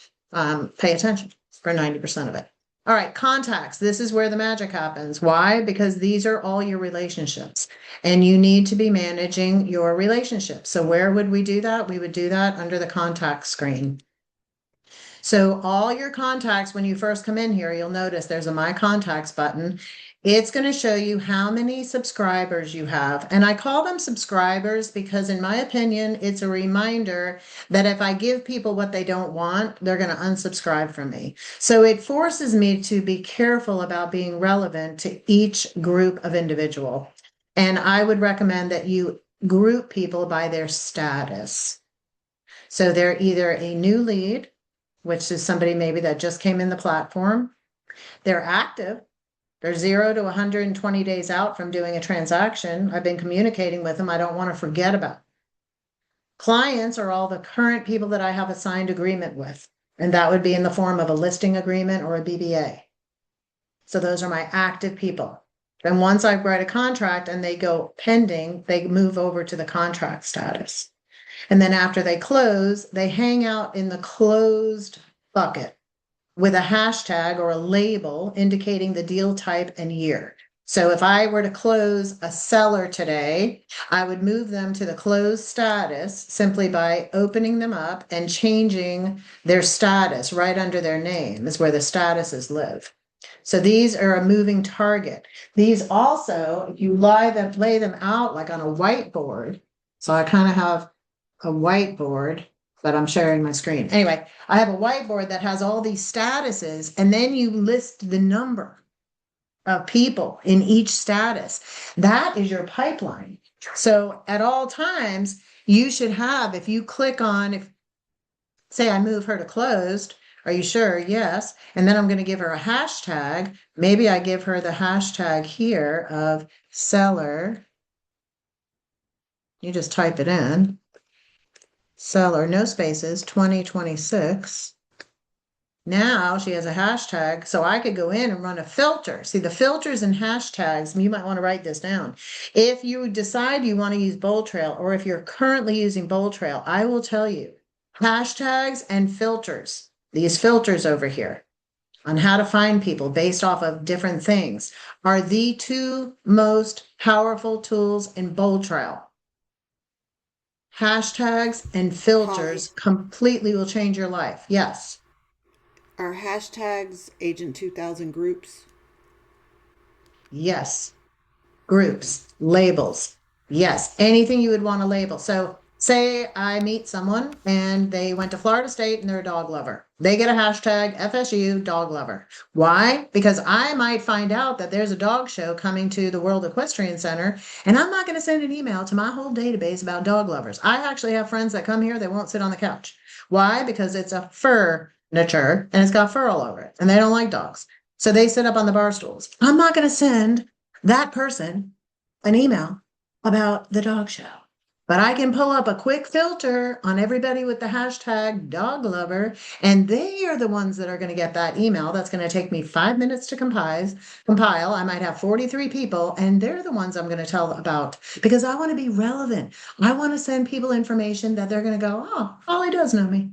pay attention for 90% of it. All right, contacts. This is where the magic happens. Why? Because these are all your relationships, and you need to be managing your relationships. So where would we do that? We would do that under the contact screen. So all your contacts, when you first come in here, you'll notice there's a My Contacts button. It's going to show you how many subscribers you have. And I call them subscribers because, in my opinion, it's a reminder that if I give people what they don't want, they're going to unsubscribe from me. So it forces me to be careful about being relevant to each group of individual. And I would recommend that you group people by their status. So they're either a new lead, which is somebody maybe that just came in the platform. They're active. They're 0 to 120 days out from doing a transaction. I've been communicating with them. I don't want to forget about it. Clients are all the current people that I have a signed agreement with, and that would be in the form of a listing agreement or a BBA. So those are my active people. Then once I write a contract and they go pending, they move over to the contract status. And then after they close, they hang out in the closed bucket with a hashtag or a label indicating the deal type and year. So if I were to close a seller today, I would move them to the closed status simply by opening them up and changing their status right under their name is where the statuses live. So these are a moving target. These also, if you lay them out like on a whiteboard. So I kind of have a whiteboard, but I'm sharing my screen. Anyway, I have a whiteboard that has all these statuses, and then you list the number of people in each status. That is your pipeline. So at all times, you should have, if you click on, if say I move her to closed, are you sure? Yes. And then I'm going to give her a hashtag. Maybe I give her the hashtag here of seller. You just type it in. Seller, no spaces, 2026. Now she has a hashtag, so I could go in and run a filter. See, the filters and hashtags, you might want to write this down. If you decide you want to use Bold Trail, or if you're currently using Bold Trail, I will tell you hashtags and filters, these filters over here on how to find people based off of different things are the two most powerful tools in Bold Trail. Hashtags and filters completely will change your life. Yes. Are hashtags Agent 2000 groups? Yes. Groups, labels. Yes. Anything you would want to label. So say I meet someone and they went to Florida State and they're a dog lover. They get a hashtag FSU dog lover. Why? Because I might find out that there's a dog show coming to the World Equestrian Center, and I'm not going to send an email to my whole database about dog lovers. I actually have friends that come here, they won't sit on the couch. Why? Because it's a furniture and it's got fur all over it, and they don't like dogs. So they sit up on the bar stools. I'm not going to send that person an email about the dog show. But I can pull up a quick filter on everybody with the hashtag dog lover, and they are the ones that are going to get that email. That's going to take me 5 minutes to compile. I might have 43 people, and they're the ones I'm going to tell about because I want to be relevant. I want to send people information that they're going to go, oh, Holly does know me.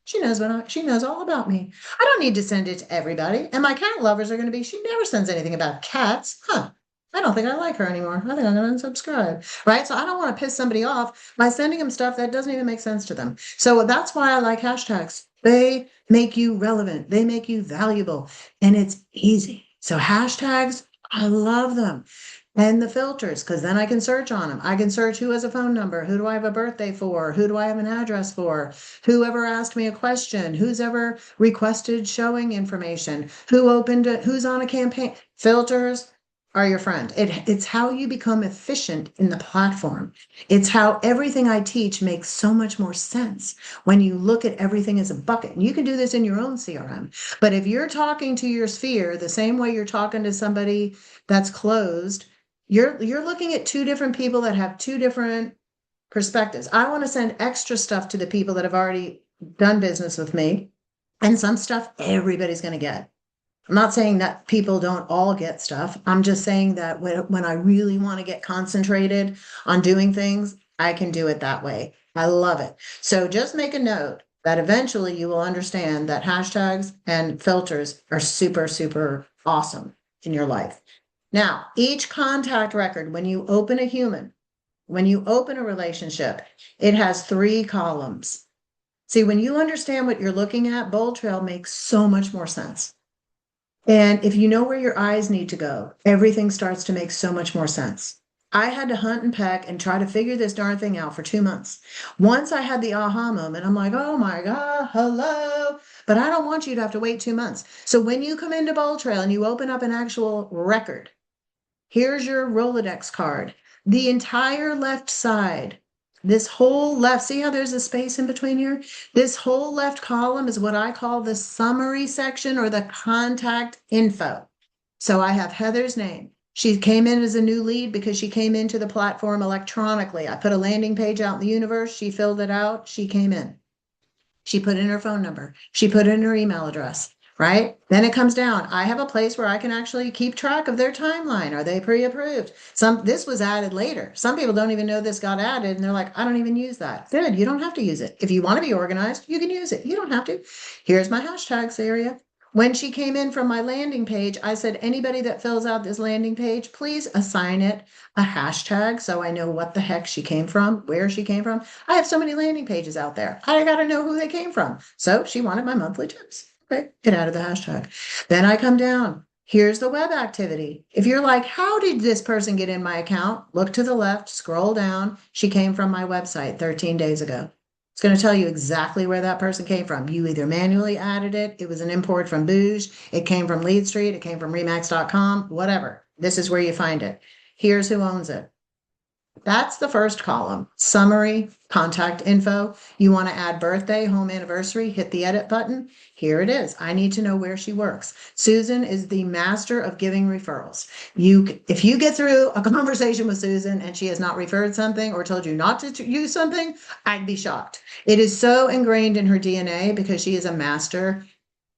She knows she knows all about me. I don't need to send it to everybody. And my cat lovers are going to be, she never sends anything about cats. Huh. I don't think I like her anymore. I think I'm going to unsubscribe, right? So I don't want to piss somebody off by sending them stuff that doesn't even make sense to them. So that's why I like hashtags. They make you relevant. They make you valuable, and it's easy. So hashtags, I love them. And the filters, because then I can search on them. I can search who has a phone number, who do I have a birthday for, who do I have an address for, whoever asked me a question, who's ever requested showing information, who's on a campaign. Filters are your friend. It's how you become efficient in the platform. It's how everything I teach makes so much more sense when you look at everything as a bucket. And you can do this in your own CRM. But if you're talking to your sphere the same way you're talking to somebody that's closed, you're looking at two different people that have two different perspectives. I want to send extra stuff to the people that have already done business with me, and some stuff everybody's going to get. I'm not saying that people don't all get stuff. I'm just saying that when I really want to get concentrated on doing things, I can do it that way. I love it. So just make a note that eventually you will understand that hashtags and filters are super, super awesome in your life. Now, each contact record, when you open a human, when you open a relationship, it has 3 columns. See, when you understand what you're looking at, Bold Trail makes so much more sense. And if you know where your eyes need to go, everything starts to make so much more sense. I had to hunt and peck and try to figure this darn thing out for 2 months. Once I had the aha moment, I'm like, oh my God, hello. But I don't want you to have to wait 2 months. So when you come into Bold Trail and you open up an actual record, here's your Rolodex card. The entire left side, This whole left, see how there's a space in between here? This whole left column is what I call the summary section or the contact info. So I have Heather's name. She came in as a new lead because she came into the platform electronically. I put a landing page out in the universe. She filled it out. She came in. She put in her phone number. She put in her email address, right? Then it comes down. I have a place where I can actually keep track of their timeline. Are they pre-approved? This was added later. Some people don't even know this got added and they're like, I don't even use that. Good. You don't have to use it. If you want to be organized, you can use it. You don't have to. Here's my hashtags area. When she came in from my landing page, I said, anybody that fills out this landing page, please assign it a hashtag so I know what the heck she came from, where she came from. I have so many landing pages out there. I got to know who they came from. So she wanted my monthly tips. Okay, get out of the hashtag. Then I come down. Here's the web activity. If you're like, how did this person get in my account? Look to the left, scroll down. She came from my website 13 days ago. It's going to tell you exactly where that person came from. You either manually added it, it was an import from Booge, it came from Lead Street, it came from remax.com, whatever. This is where you find it. Here's who owns it. That's the first column, summary, contact info. You want to add birthday, home anniversary, hit the edit button. Here it is. I need to know where she works. Susan is the master of giving referrals. If you get through a conversation with Susan and she has not referred something or told you not to use something, I'd be shocked. It is so ingrained in her DNA because she is a master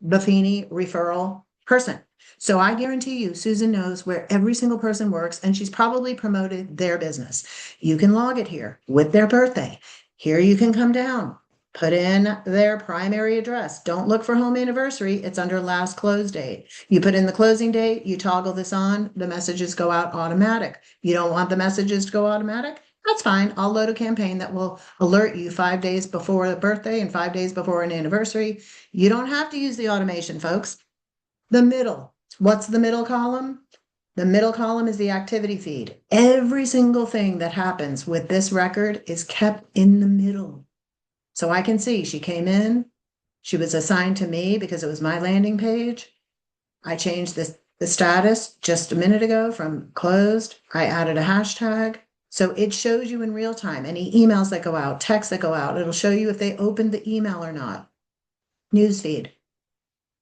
Buffini referral person. So I guarantee you, Susan knows where every single person works, and she's probably promoted their business. You can log it here with their birthday. Here you can come down, put in their primary address. Don't look for home anniversary. It's under last close date. You put in the closing date, you toggle this on, the messages go out automatic. You don't want the messages to go automatic? That's fine. I'll load a campaign that will alert you 5 days before the birthday and 5 days before an anniversary. You don't have to use the automation, folks. The middle. What's the middle column? The middle column is the activity feed. Every single thing that happens with this record is kept in the middle. So I can see she came in, she was assigned to me because it was my landing page. I changed the status just a minute ago from closed. I added a hashtag. So it shows you in real time any emails that go out, texts that go out. It'll show you if they opened the email or not. Newsfeed.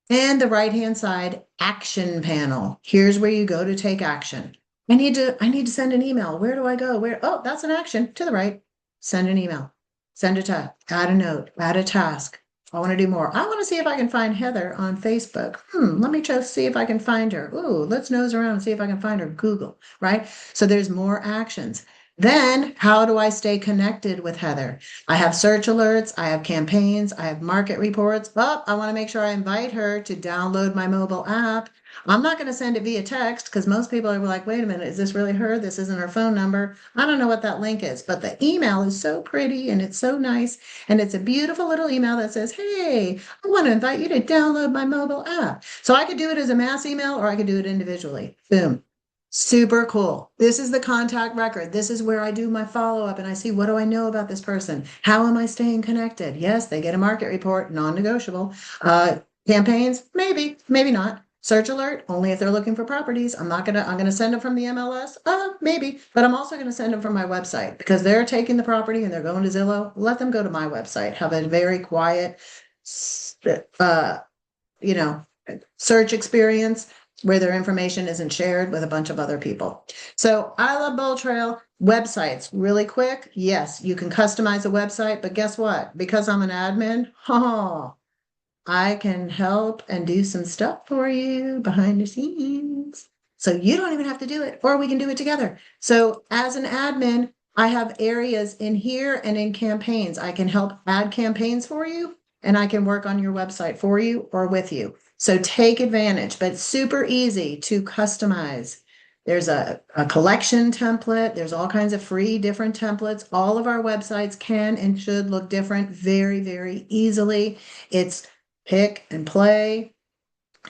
And the right-hand side, action panel. Here's where you go to take action. I need to send an email. Where do I go? Oh, that's an action to the right. Send an email. Send a text. Add a note. Add a task. I want to do more. I want to see if I can find Heather on Facebook. Let me just see if I can find her. Ooh, let's nose around and see if I can find her. Google, right? So there's more actions. Then how do I stay connected with Heather? I have search alerts, I have campaigns, I have market reports. But I want to make sure I invite her to download my mobile app. I'm not going to send it via text because most people are like, wait a minute, is this really her? This isn't her phone number. I don't know what that link is, but the email is so pretty and it's so nice. And it's a beautiful little email that says, hey, I want to invite you to download my mobile app. So I could do it as a mass email or I could do it individually. Boom. Super cool. This is the contact record. This is where I do my follow-up and I see, what do I know about this person? How am I staying connected? Yes, they get a market report, non-negotiable. Campaigns, maybe, maybe not. Search alert, only if they're looking for properties. I'm going to send them from the MLS. Maybe, but I'm also going to send them from my website because they're taking the property and they're going to Zillow. Let them go to my website. Have a very quiet, search experience where their information isn't shared with a bunch of other people. So I love Bold Trail. Websites, really quick. Yes, you can customize a website, but guess what? Because I'm an admin, I can help and do some stuff for you behind the scenes. So you don't even have to do it, or we can do it together. So as an admin, I have areas in here and in campaigns. I can help add campaigns for you, and I can work on your website for you or with you. So take advantage, but it's super easy to customize. There's a collection template. There's all kinds of free different templates. All of our websites can and should look different very, very easily. It's pick and play.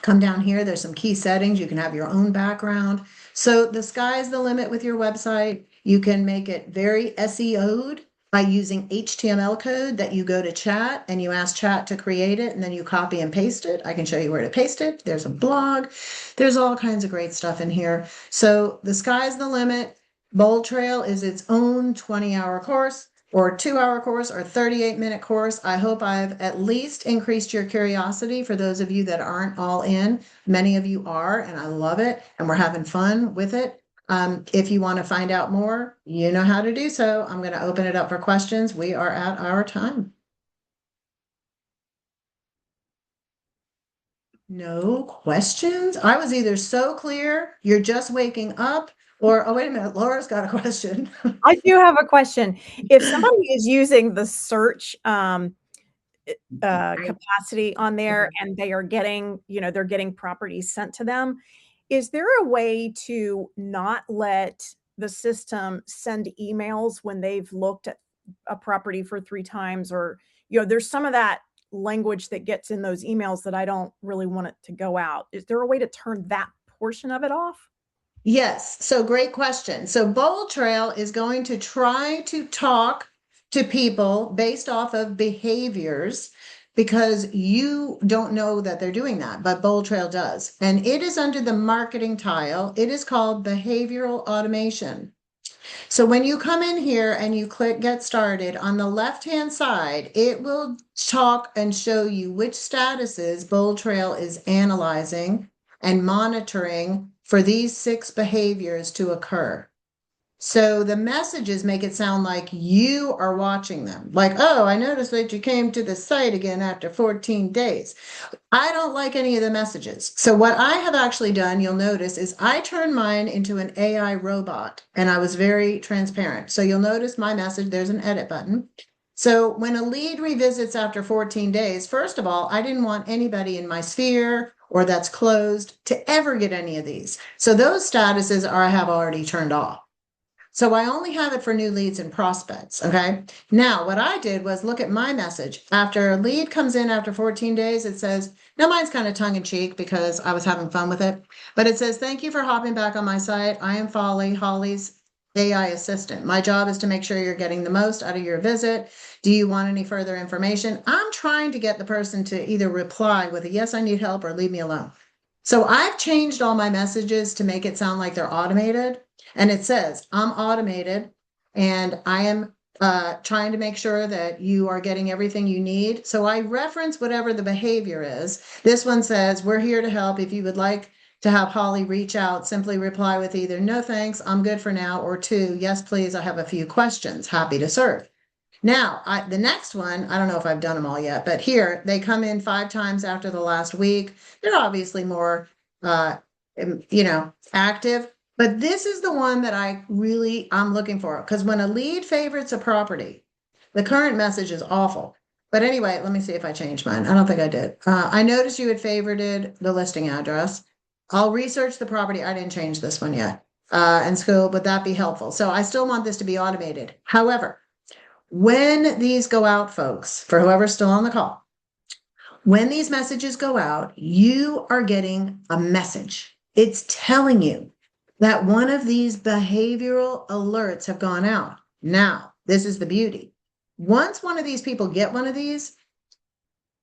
Come down here. There's some key settings. You can have your own background. So the sky's the limit with your website. You can make it very SEO'd by using HTML code that you go to chat and you ask chat to create it and then you copy and paste it. I can show you where to paste it. There's a blog. There's all kinds of great stuff in here. So the sky's the limit. Bold Trail is its own 20-hour course. or 2-hour course or 38-minute course. I hope I've at least increased your curiosity for those of you that aren't all in. Many of you are, and I love it, and we're having fun with it. If you want to find out more, you know how to do so. I'm going to open it up for questions. We are at our time. No questions? I was either so clear, you're just waking up, or, oh, wait a minute, Laura's got a question. I do have a question. If somebody is using the search capacity on there and they are getting, they're getting properties sent to them, is there a way to not let the system send emails when they've looked at a property for 3 times? Or, there's some of that language that gets in those emails that I don't really want it to go out. Is there a way to turn that portion of it off? Yes, so great question. So Bold Trail is going to try to talk to people based off of behaviors, because you don't know that they're doing that, but Bold Trail does. And it is under the marketing tile. It is called behavioral automation. So when you come in here and you click get started, on the left-hand side, it will talk and show you which statuses Bold Trail is analyzing and monitoring for these 6 behaviors to occur. So the messages make it sound like you are watching them. Like, oh, I noticed that you came to the site again after 14 days. I don't like any of the messages. So what I have actually done, you'll notice, is I turned mine into an AI robot, and I was very transparent. So you'll notice my message, there's an edit button. So when a lead revisits after 14 days, first of all, I didn't want anybody in my sphere or that's closed to ever get any of these. So those statuses I have already turned off. So I only have it for new leads and prospects. Okay. Now, what I did was look at my message. After a lead comes in after 14 days, it says, now mine's kind of tongue in cheek because I was having fun with it, but it says, thank you for hopping back on my site. I am Holly's AI assistant. My job is to make sure you're getting the most out of your visit. Do you want any further information? I'm trying to get the person to either reply with a yes, I need help, or leave me alone. So I've changed all my messages to make it sound like they're automated. And it says, I'm automated and I am trying to make sure that you are getting everything you need. So I reference whatever the behavior is. This one says, we're here to help. If you would like to have Holly reach out, simply reply with either no thanks, I'm good for now, or 2, yes, please, I have a few questions. Happy to serve. Now, the next one, I don't know if I've done them all yet, but here they come in 5 times after the last week. They're obviously more, active. But this is the one that I'm looking for, because when a lead favorites a property, the current message is awful. But anyway, let me see if I changed mine. I don't think I did. I noticed you had favorited the listing address. I'll research the property. I didn't change this one yet. And so would that be helpful? So I still want this to be automated. However, when these go out, folks, for whoever's still on the call, when these messages go out, you are getting a message. It's telling you that one of these behavioral alerts have gone out. Now, this is the beauty. Once one of these people get one of these,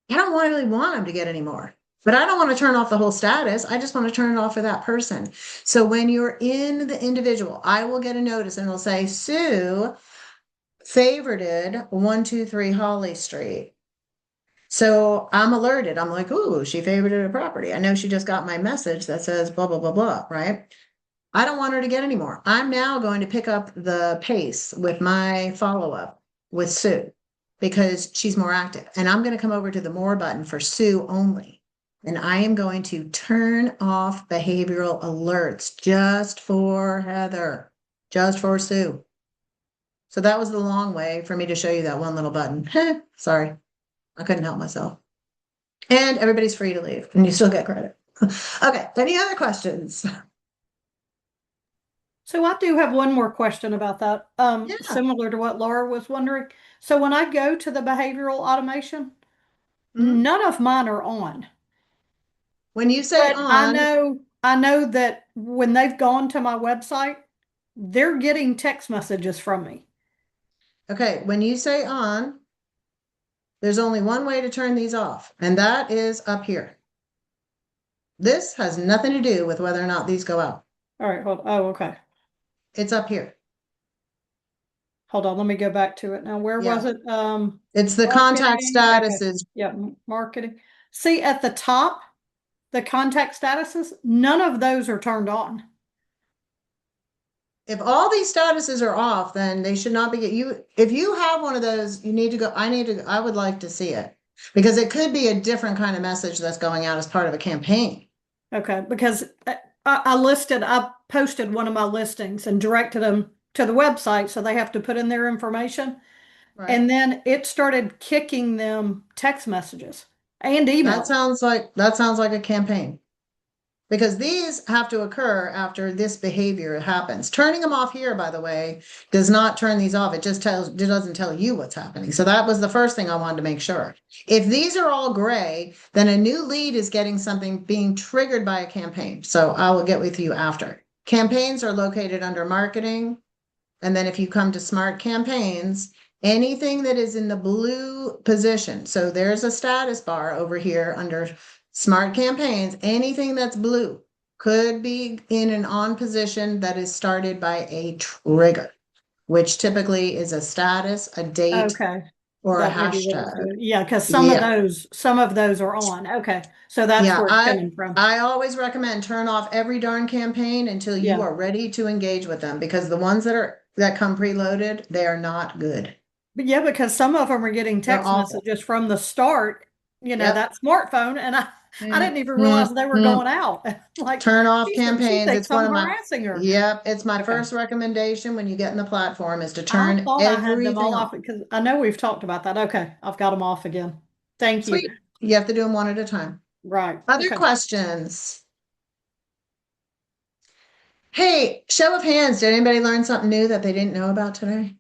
I don't really want them to get any more. But I don't want to turn off the whole status. I just want to turn it off for that person. So when you're in the individual, I will get a notice and it'll say, Sue favorited 123 Holly Street. So I'm alerted. I'm like, ooh, she favorited a property. I know she just got my message that says blah, blah, blah, blah, right? I don't want her to get any more. I'm now going to pick up the pace with my follow-up with Sue because she's more active. And I'm going to come over to the more button for Sue only. And I am going to turn off behavioral alerts just for Heather, just for Sue. So that was the long way for me to show you that one little button. Sorry, I couldn't help myself. And everybody's free to leave and you still get credit. Okay, any other questions? So I do have one more question about that, Yeah. similar to what Laura was wondering. So when I go to the behavioral automation, Mhm. none of mine are on. When you say But I on, know that when they've gone to my website, they're getting text messages from me. okay, when you say on, there's only one way to turn these off, and that is up here. This has nothing to do with whether or not these go out. All right, hold. Oh, okay. It's up here. hold on, let me go back to it now. Where was Yeah. it? It's the contact Marketing. Okay. statuses. Yeah, marketing. See at the top, the contact statuses, none of those are turned on. If all these statuses are off, then they should not be if you have one of those, you need to go, I would like to see it. Because it could be a different kind of message that's going out as part of a campaign. Okay, because I posted one of my listings and directed them to the website, so they have to put in their information. Right. And then it started kicking them text messages and emails. That sounds like a campaign. Because these have to occur after this behavior happens. Turning them off here, by the way, does not turn these off. It doesn't tell you what's happening. So that was the first thing I wanted to make sure. If these are all gray, then a new lead is getting something being triggered by a campaign. So I will get with you after. Campaigns are located under marketing. And then if you come to smart campaigns, anything that is in the blue position. So there's a status bar over here under smart campaigns. Anything that's blue could be in an on position that is started by a trigger, which typically is a status, a date, Okay. or a That may be what it's hashtag. doing. Yeah, because some of those are on. Okay. So that's Yeah, where it's coming from. I always recommend turn off every darn campaign until you Yeah. are ready to engage with them, because the ones that come preloaded, they are not good. But yeah, because some of them are getting They're text awful. messages from the start, Yep. that smartphone, and I didn't even realize they were going out. Like, Turn off she campaigns. thinks It's one I'm of my harassing her. Yep, it's my Okay. first recommendation when you get in the platform is to I turn thought I had them all everything off off. because I know we've talked about that. Okay, I've got them off again. Thank you. Sweet. You have to do them one at a time. Right. Other Okay. questions? Hey, show of hands. Did anybody learn something new that they didn't know about today?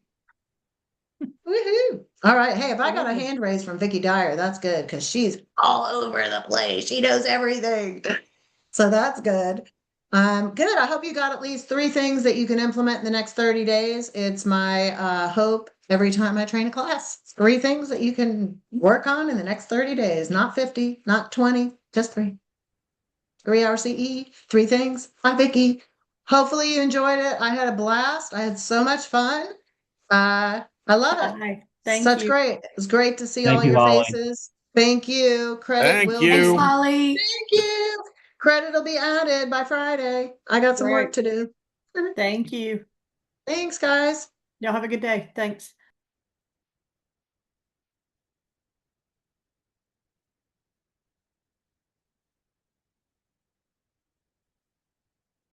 Woohoo. All right. Hey, if I got a hand raised from Vicky Dyer, that's good because she's all over the place. She knows everything. So that's good. Good. I hope you got at least 3 things that you can implement in the next 30 days. It's my hope every time I train a class. 3 things that you can work on in the next 30 days, not 50, not 20, just 3. 3-hour CE, 3 things. Hi, Vicky. Hopefully you enjoyed it. I had a blast. I had so much fun. I love it. Hi. Thank Such you. great. It was great to see Thank all you, your Holly. faces. Thank you. Credit Thank will Thanks, you. be. Holly. Thank you. Credit will be added by Friday. I got some work to do. Thank you. Thanks, guys. Y'all have a good day. Thanks.